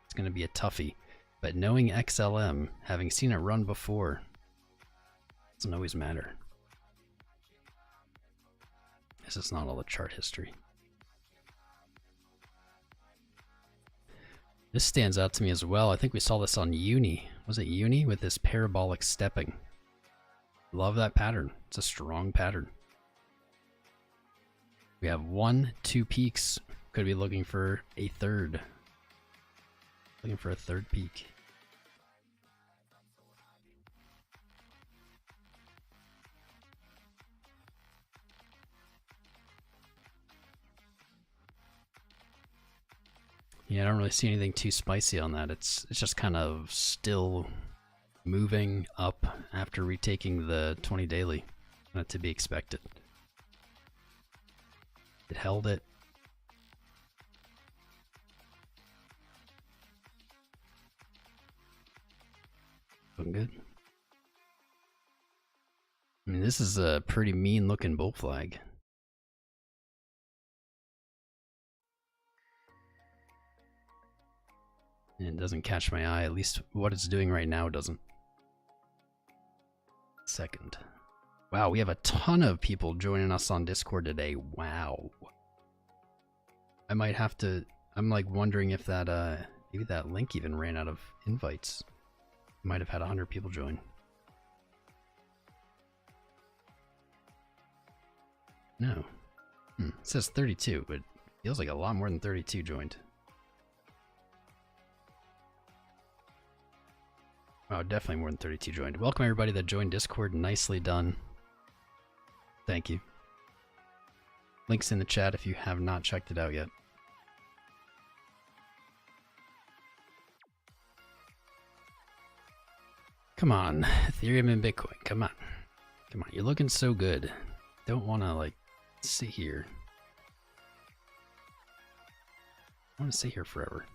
It's going to be a toughie. But knowing XLM, having seen it run before, doesn't always matter. This is not all the chart history. This stands out to me as well. I think we saw this on Uni. Was it Uni with this parabolic stepping? Love that pattern. It's a strong pattern. We have 1, 2 peaks. Could be looking for a third. Looking for a third peak. Yeah, I don't really see anything too spicy on that. It's just kind of still moving up after retaking the 20 daily. Not to be expected. It held it. Looking good. I mean, this is a pretty mean looking bull flag. And it doesn't catch my eye, at least what it's doing right now doesn't. Second. Wow, we have a ton of people joining us on Discord today. Wow. I might have to, I'm like wondering if that, maybe that link even ran out of invites. Might have had 100 people join. No. It says 32, but it feels like a lot more than 32 joined. Wow, definitely more than 32 joined. Welcome everybody that joined Discord. Nicely done. Thank you. Links in the chat if you have not checked it out yet. Come on, Ethereum and Bitcoin, come on. Come on, you're looking so good. Don't want to, like, sit here. I want to sit here forever.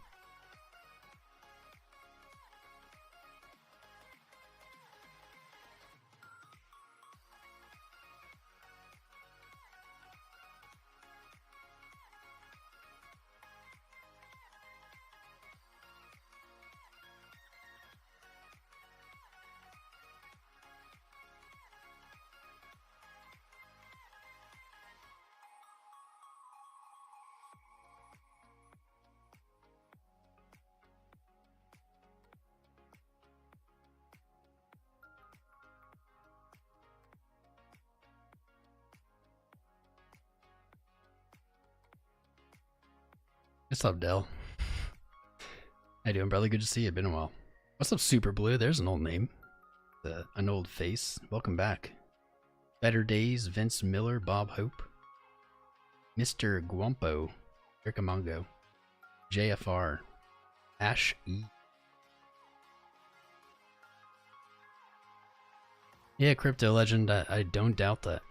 What's up, Dell? How you doing, brother? Good to see you. Been a while. What's up, Super Blue? There's an old name. An old face. Welcome back. Better Days, Vince Miller, Bob Hope, Mr. Guampo, Rickamongo, JFR, Ash E. Yeah, Crypto Legend. I don't doubt that.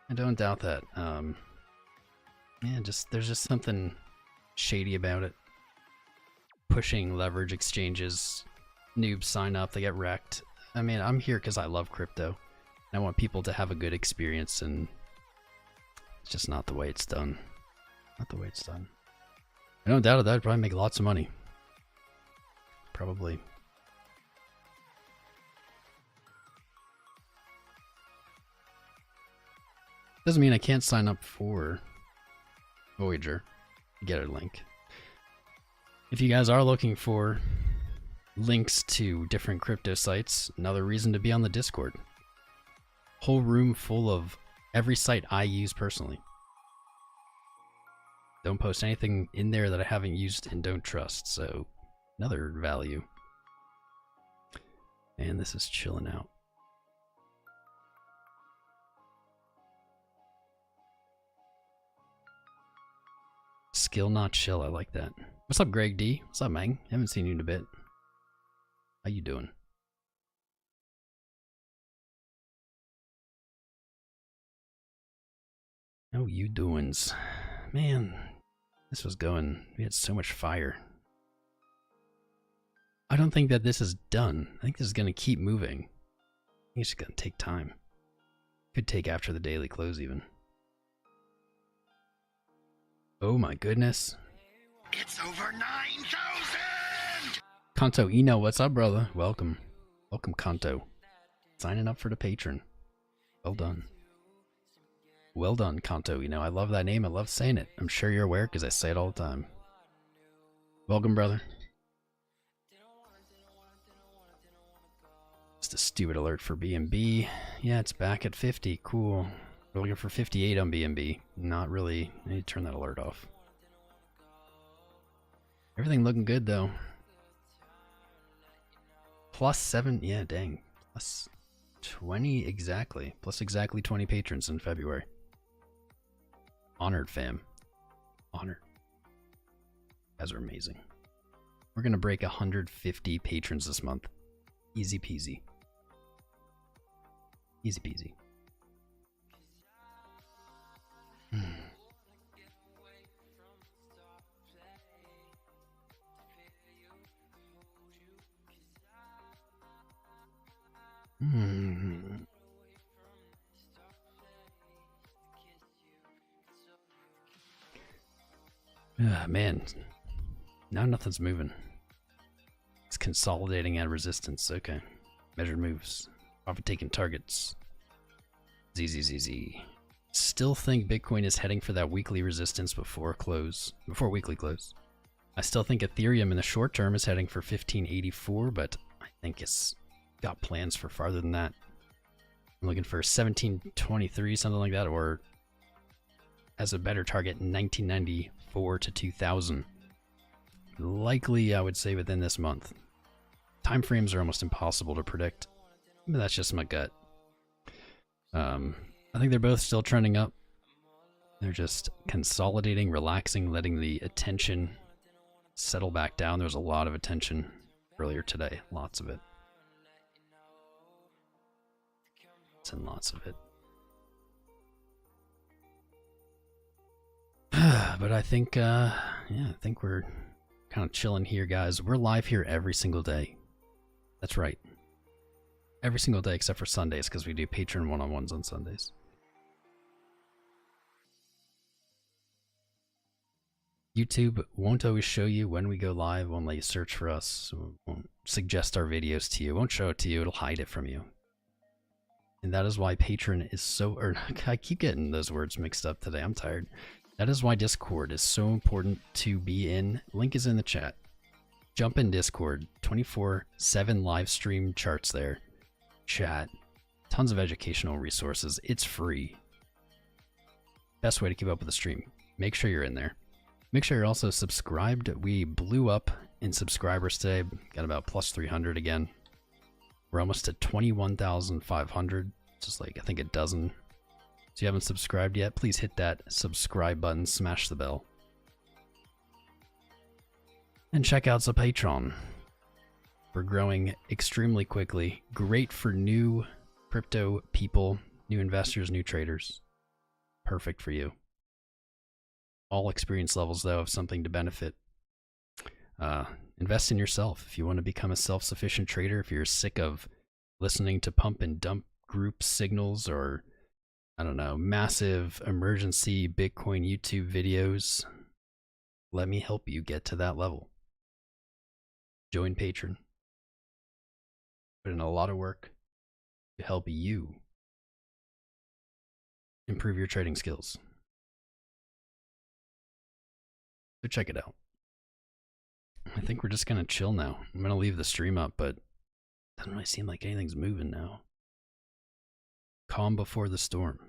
I don't doubt that. Yeah, there's just something shady about it. Pushing leverage exchanges, noobs sign up, they get wrecked. I mean, I'm here because I love crypto. I want people to have a good experience, and it's just not the way it's done. Not the way it's done. I don't doubt it. That'd probably make lots of money. Probably. Doesn't mean I can't sign up for Voyager. Get a link. If you guys are looking for links to different crypto sites, another reason to be on the Discord. Whole room full of every site I use personally. Don't post anything in there that I haven't used and don't trust, so another value. And this is chilling out. Skill not chill, I like that. What's up, Greg D? What's up, Mang? Haven't seen you in a bit. How you doing? How you doings? Man, this was going, we had so much fire. I don't think that this is done. I think this is going to keep moving. I think it's just going to take time. Could take after the daily close even. Oh my goodness. It's over 9,000! Kanto Eno, what's up, brother? Welcome. Welcome, Kanto. Signing up for the patron. Well done. Well done, Kanto. I love that name. I love saying it. I'm sure you're aware because I say it all the time. Welcome, brother. Just a stupid alert for BNB. Yeah, it's back at 50. Cool. We're looking for 58 on BNB. Not really. I need to turn that alert off. Everything looking good, though. +7. Yeah, dang. +20 exactly. Plus exactly 20 patrons in February. Honored, fam. Honored. You guys are amazing. We're going to break 150 patrons this month. Easy peasy. Easy peasy. Hmm. Man, now nothing's moving. It's consolidating at resistance. Okay. Measured moves. Profit taking targets. ZZZZ. Still think Bitcoin is heading for that weekly resistance before weekly close. I still think Ethereum in the short term is heading for 1584, but I think it's got plans for farther than that. I'm looking for 1723, something like that, or as a better target, 1994 to 2000. Likely, I would say, within this month. Time frames are almost impossible to predict, but that's just my gut. I think they're both still trending up. They're just consolidating, relaxing, letting the attention settle back down. There was a lot of attention earlier today, lots of it. And lots of it. But I think, yeah, I think we're kind of chilling here, guys. We're live here every single day. That's right. Every single day except for Sundays, because we do Patreon one-on-ones on Sundays. YouTube won't always show you when we go live. Won't let you search for us. Won't suggest our videos to you. Won't show it to you. It'll hide it from you. And that is why Patreon is so... Or I keep getting those words mixed up today. I'm tired. That is why Discord is so important to be in. Link is in the chat. Jump in Discord. 24/7 live stream charts there. Chat. Tons of educational resources. It's free. Best way to keep up with the stream. Make sure you're in there. Make sure you're also subscribed. We blew up in subscribers today. Got about plus 300 again. We're almost at 21,500. Just like, I think a dozen. If you haven't subscribed yet, please hit that subscribe button, smash the bell. And check out the Patreon. We're growing extremely quickly. Great for new crypto people, new investors, new traders. Perfect for you. All experience levels, though, have something to benefit. Invest in yourself. If you want to become a self-sufficient trader, if you're sick of listening to pump and dump group signals or, I don't know, massive emergency Bitcoin YouTube videos, let me help you get to that level. Join Patreon. Put in a lot of work to help you improve your trading skills. So check it out. I think we're just going to chill now. I'm going to leave the stream up, but it doesn't really seem like anything's moving now. Calm before the storm.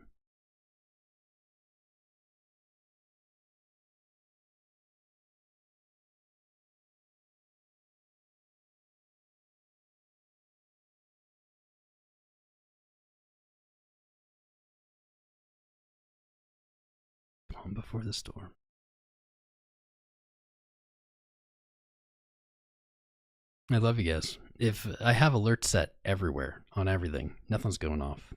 Calm before the storm. I love you guys. If I have alerts set everywhere on everything, nothing's going off.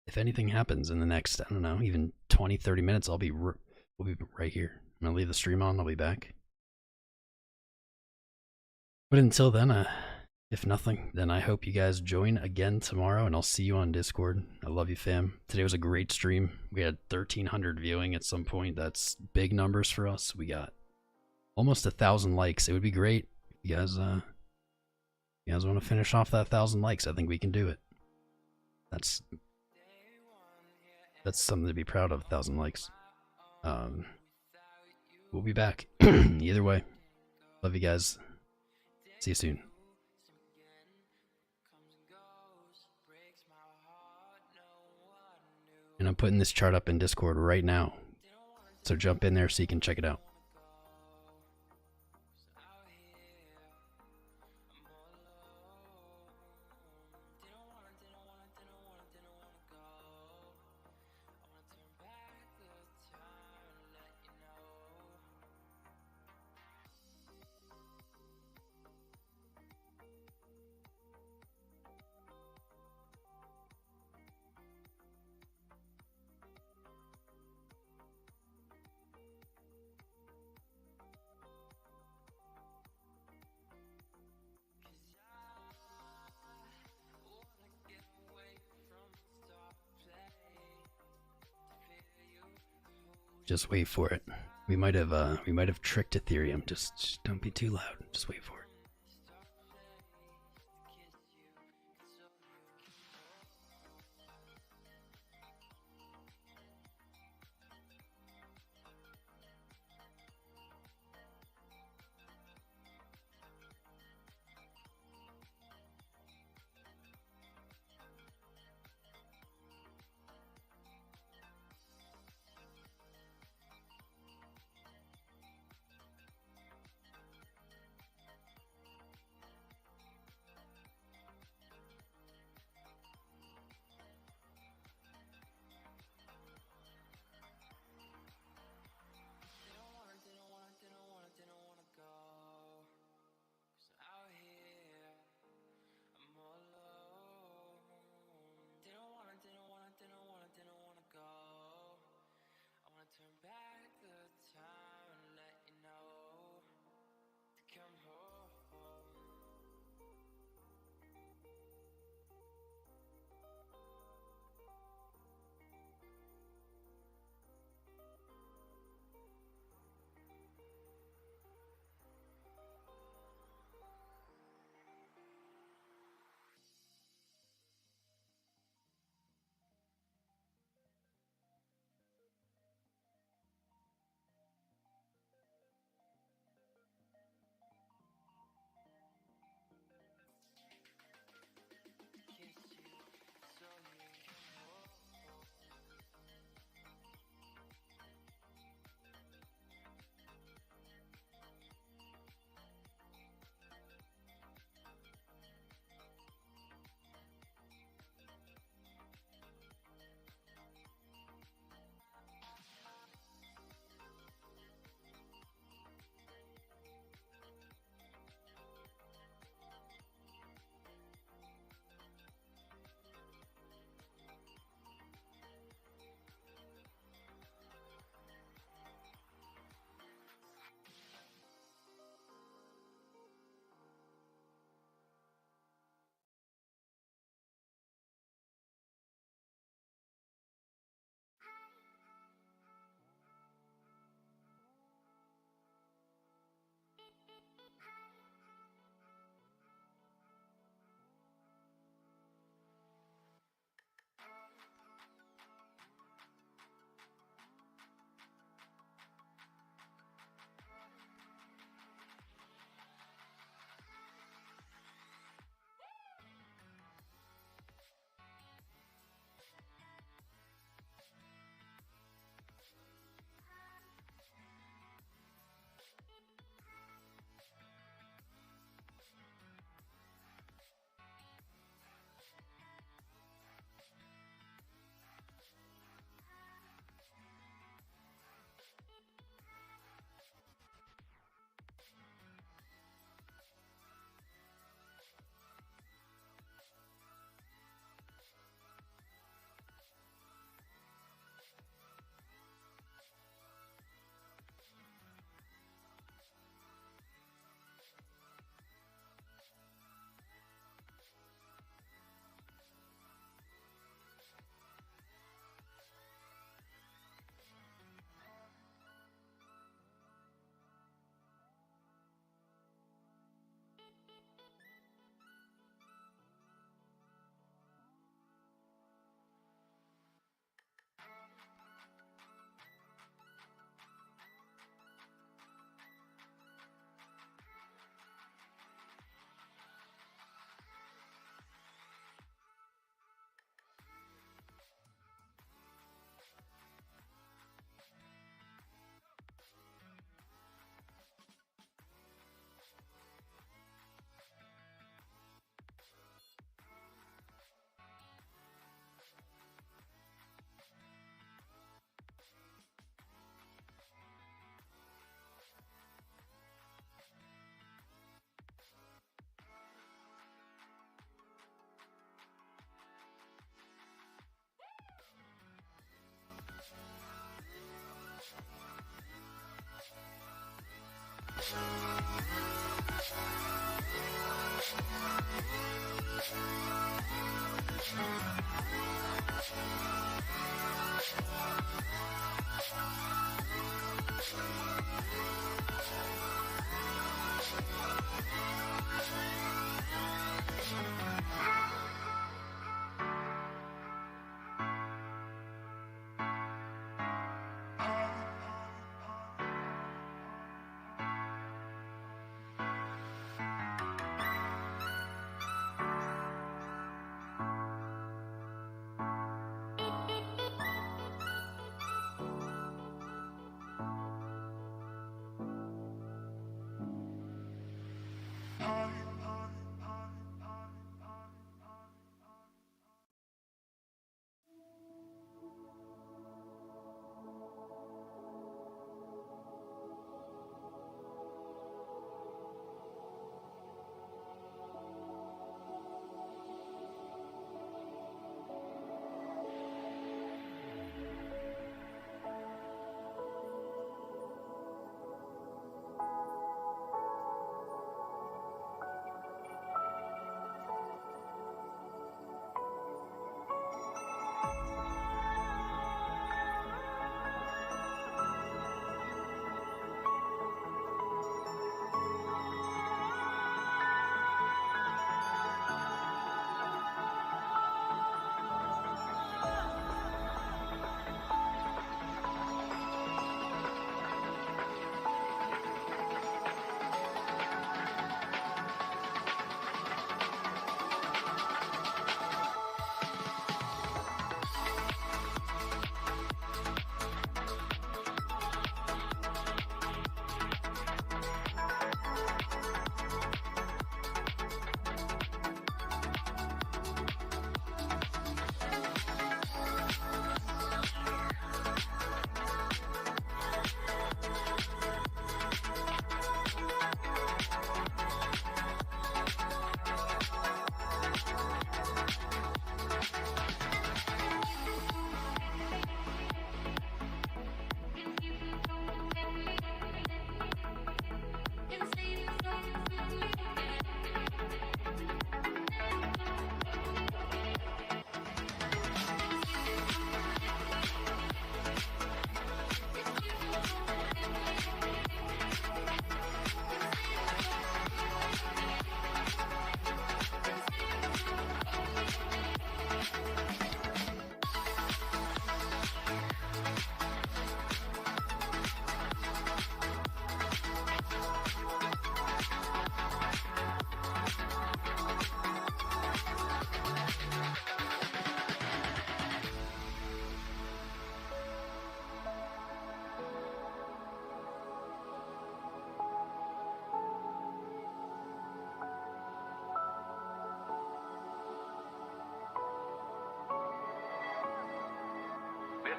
If anything happens in the next, I don't know, even 20, 30 minutes, we'll be right here. I'm gonna leave the stream on, I'll be back. But until then, if nothing, then I hope you guys join again tomorrow, and I'll see you on Discord. I love you, fam. Today was a great stream. We had 1,300 viewing at some point. That's big numbers for us. We got almost 1,000 likes. It would be great if you guys want to finish off that 1,000 likes. I think we can do it. That's something to be proud of. 1,000 likes. We'll be back. Either way, love you guys. See you soon. And I'm putting this chart up in Discord right now, so jump in there so you can check it out. Just wait for it. We might have tricked Ethereum. Just don't be too loud. Just wait for it.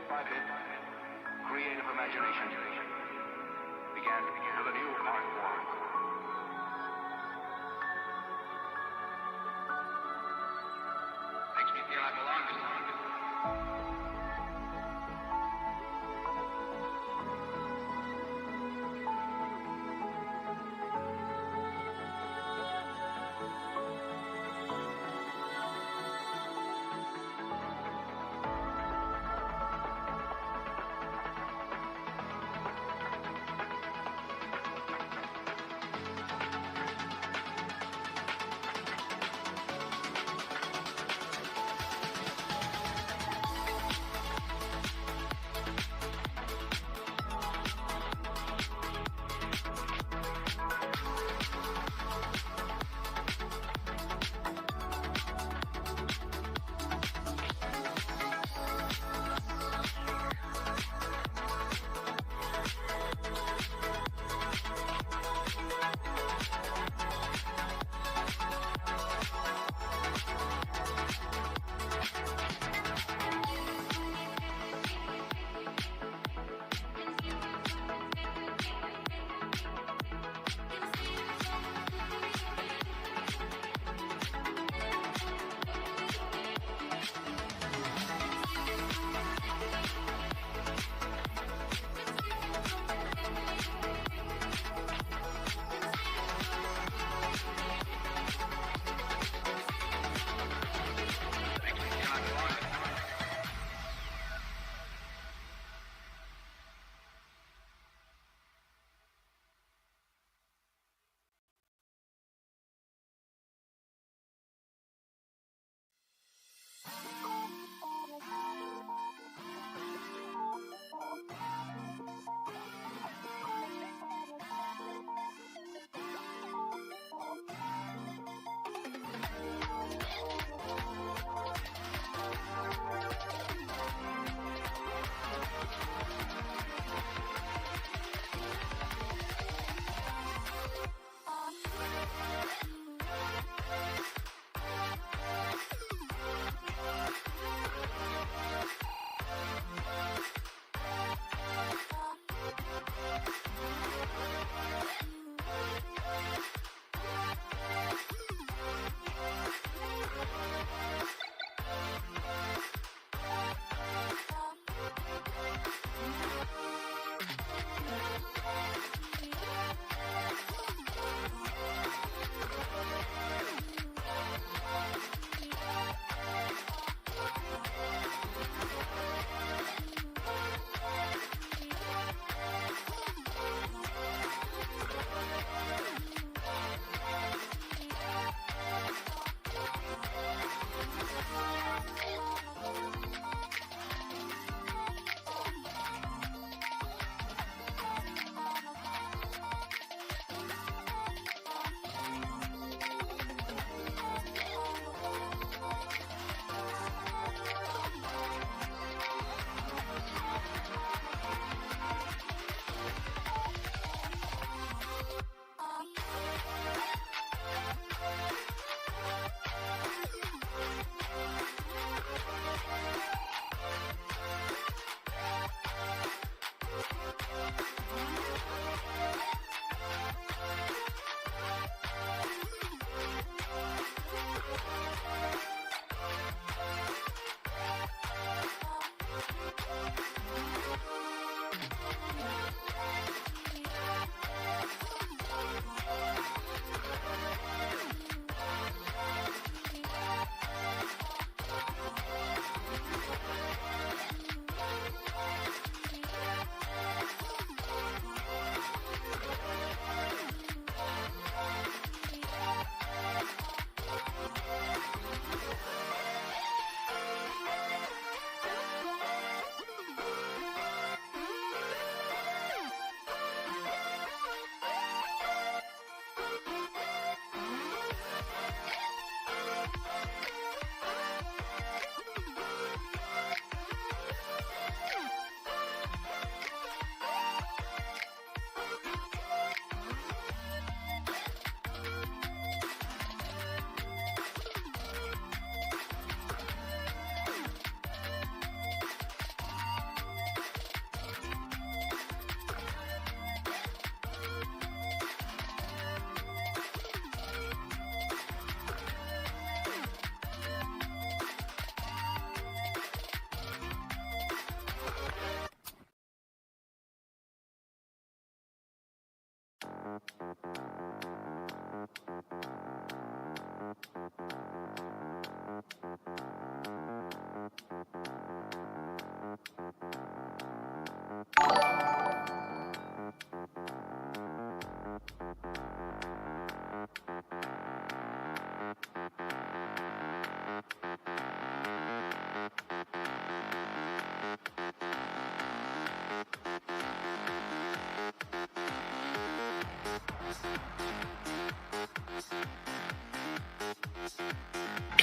by bit, creative imagination began with a new art form. Makes me feel I belong to something.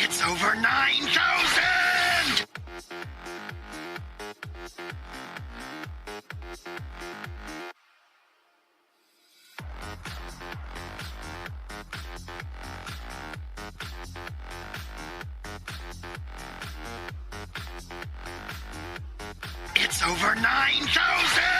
It's over 9,000! It's over 9,000!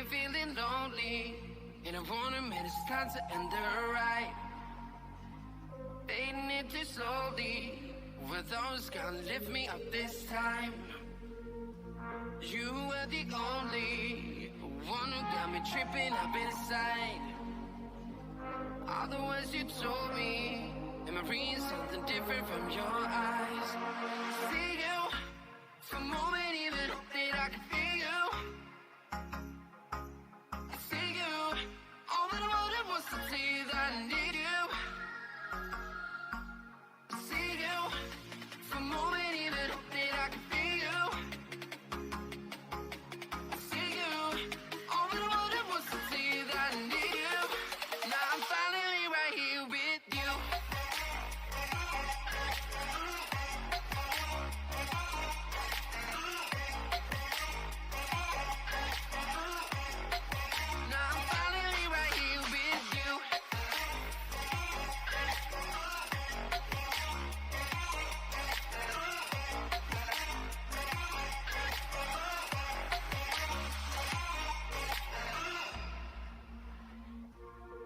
ain't feeling lonely, and I wanna admit it's time to end the ride. Fading it too slowly, were those gonna lift me up this time? You were the only one who got me tripping up inside. All the words you told me, am I reading something different from your eyes? See you, for a moment even that I can feel you. See you, all that I wanted was to tell you that I need you. See you, for a moment even that I can feel you. See you, all that I wanted was to tell you that I need you. Now I'm finally right here with you. Now I'm finally right here with you.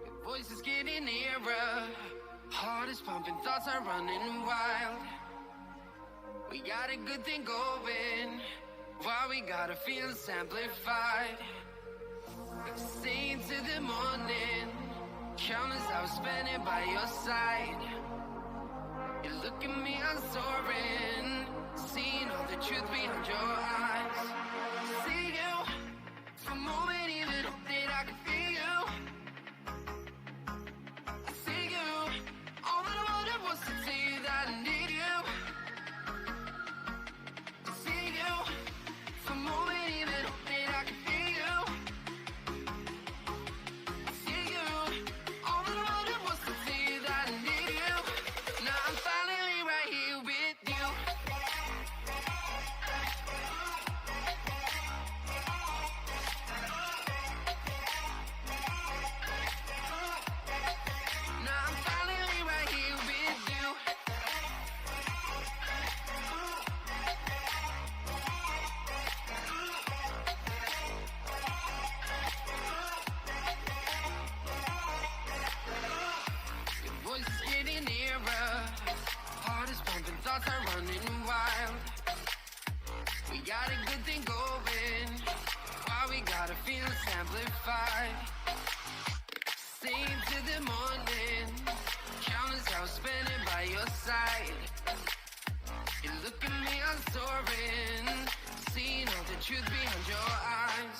Your voice is getting nearer, heart is pumping, thoughts are running wild. We got a good thing going, why we gotta feel amplified. Staying till the morning, countless hours spending by your side. You look at me, I'm soaring, seeing all the truth behind your eyes. See you, for a moment even that I can feel you. See you, all that I wanted was to tell you that I need you. See you, for a moment even that I can feel you. See you, all that I wanted was to tell you that I need you. Now I'm finally right here with you. Now I'm finally right here with you. Your voice is getting nearer, heart is pumping, thoughts are running wild. We got a good thing going, why we gotta feel amplified. Sing to the morning, countless hours spending by your side. You look at me, I'm soaring, seeing all the truth behind your eyes.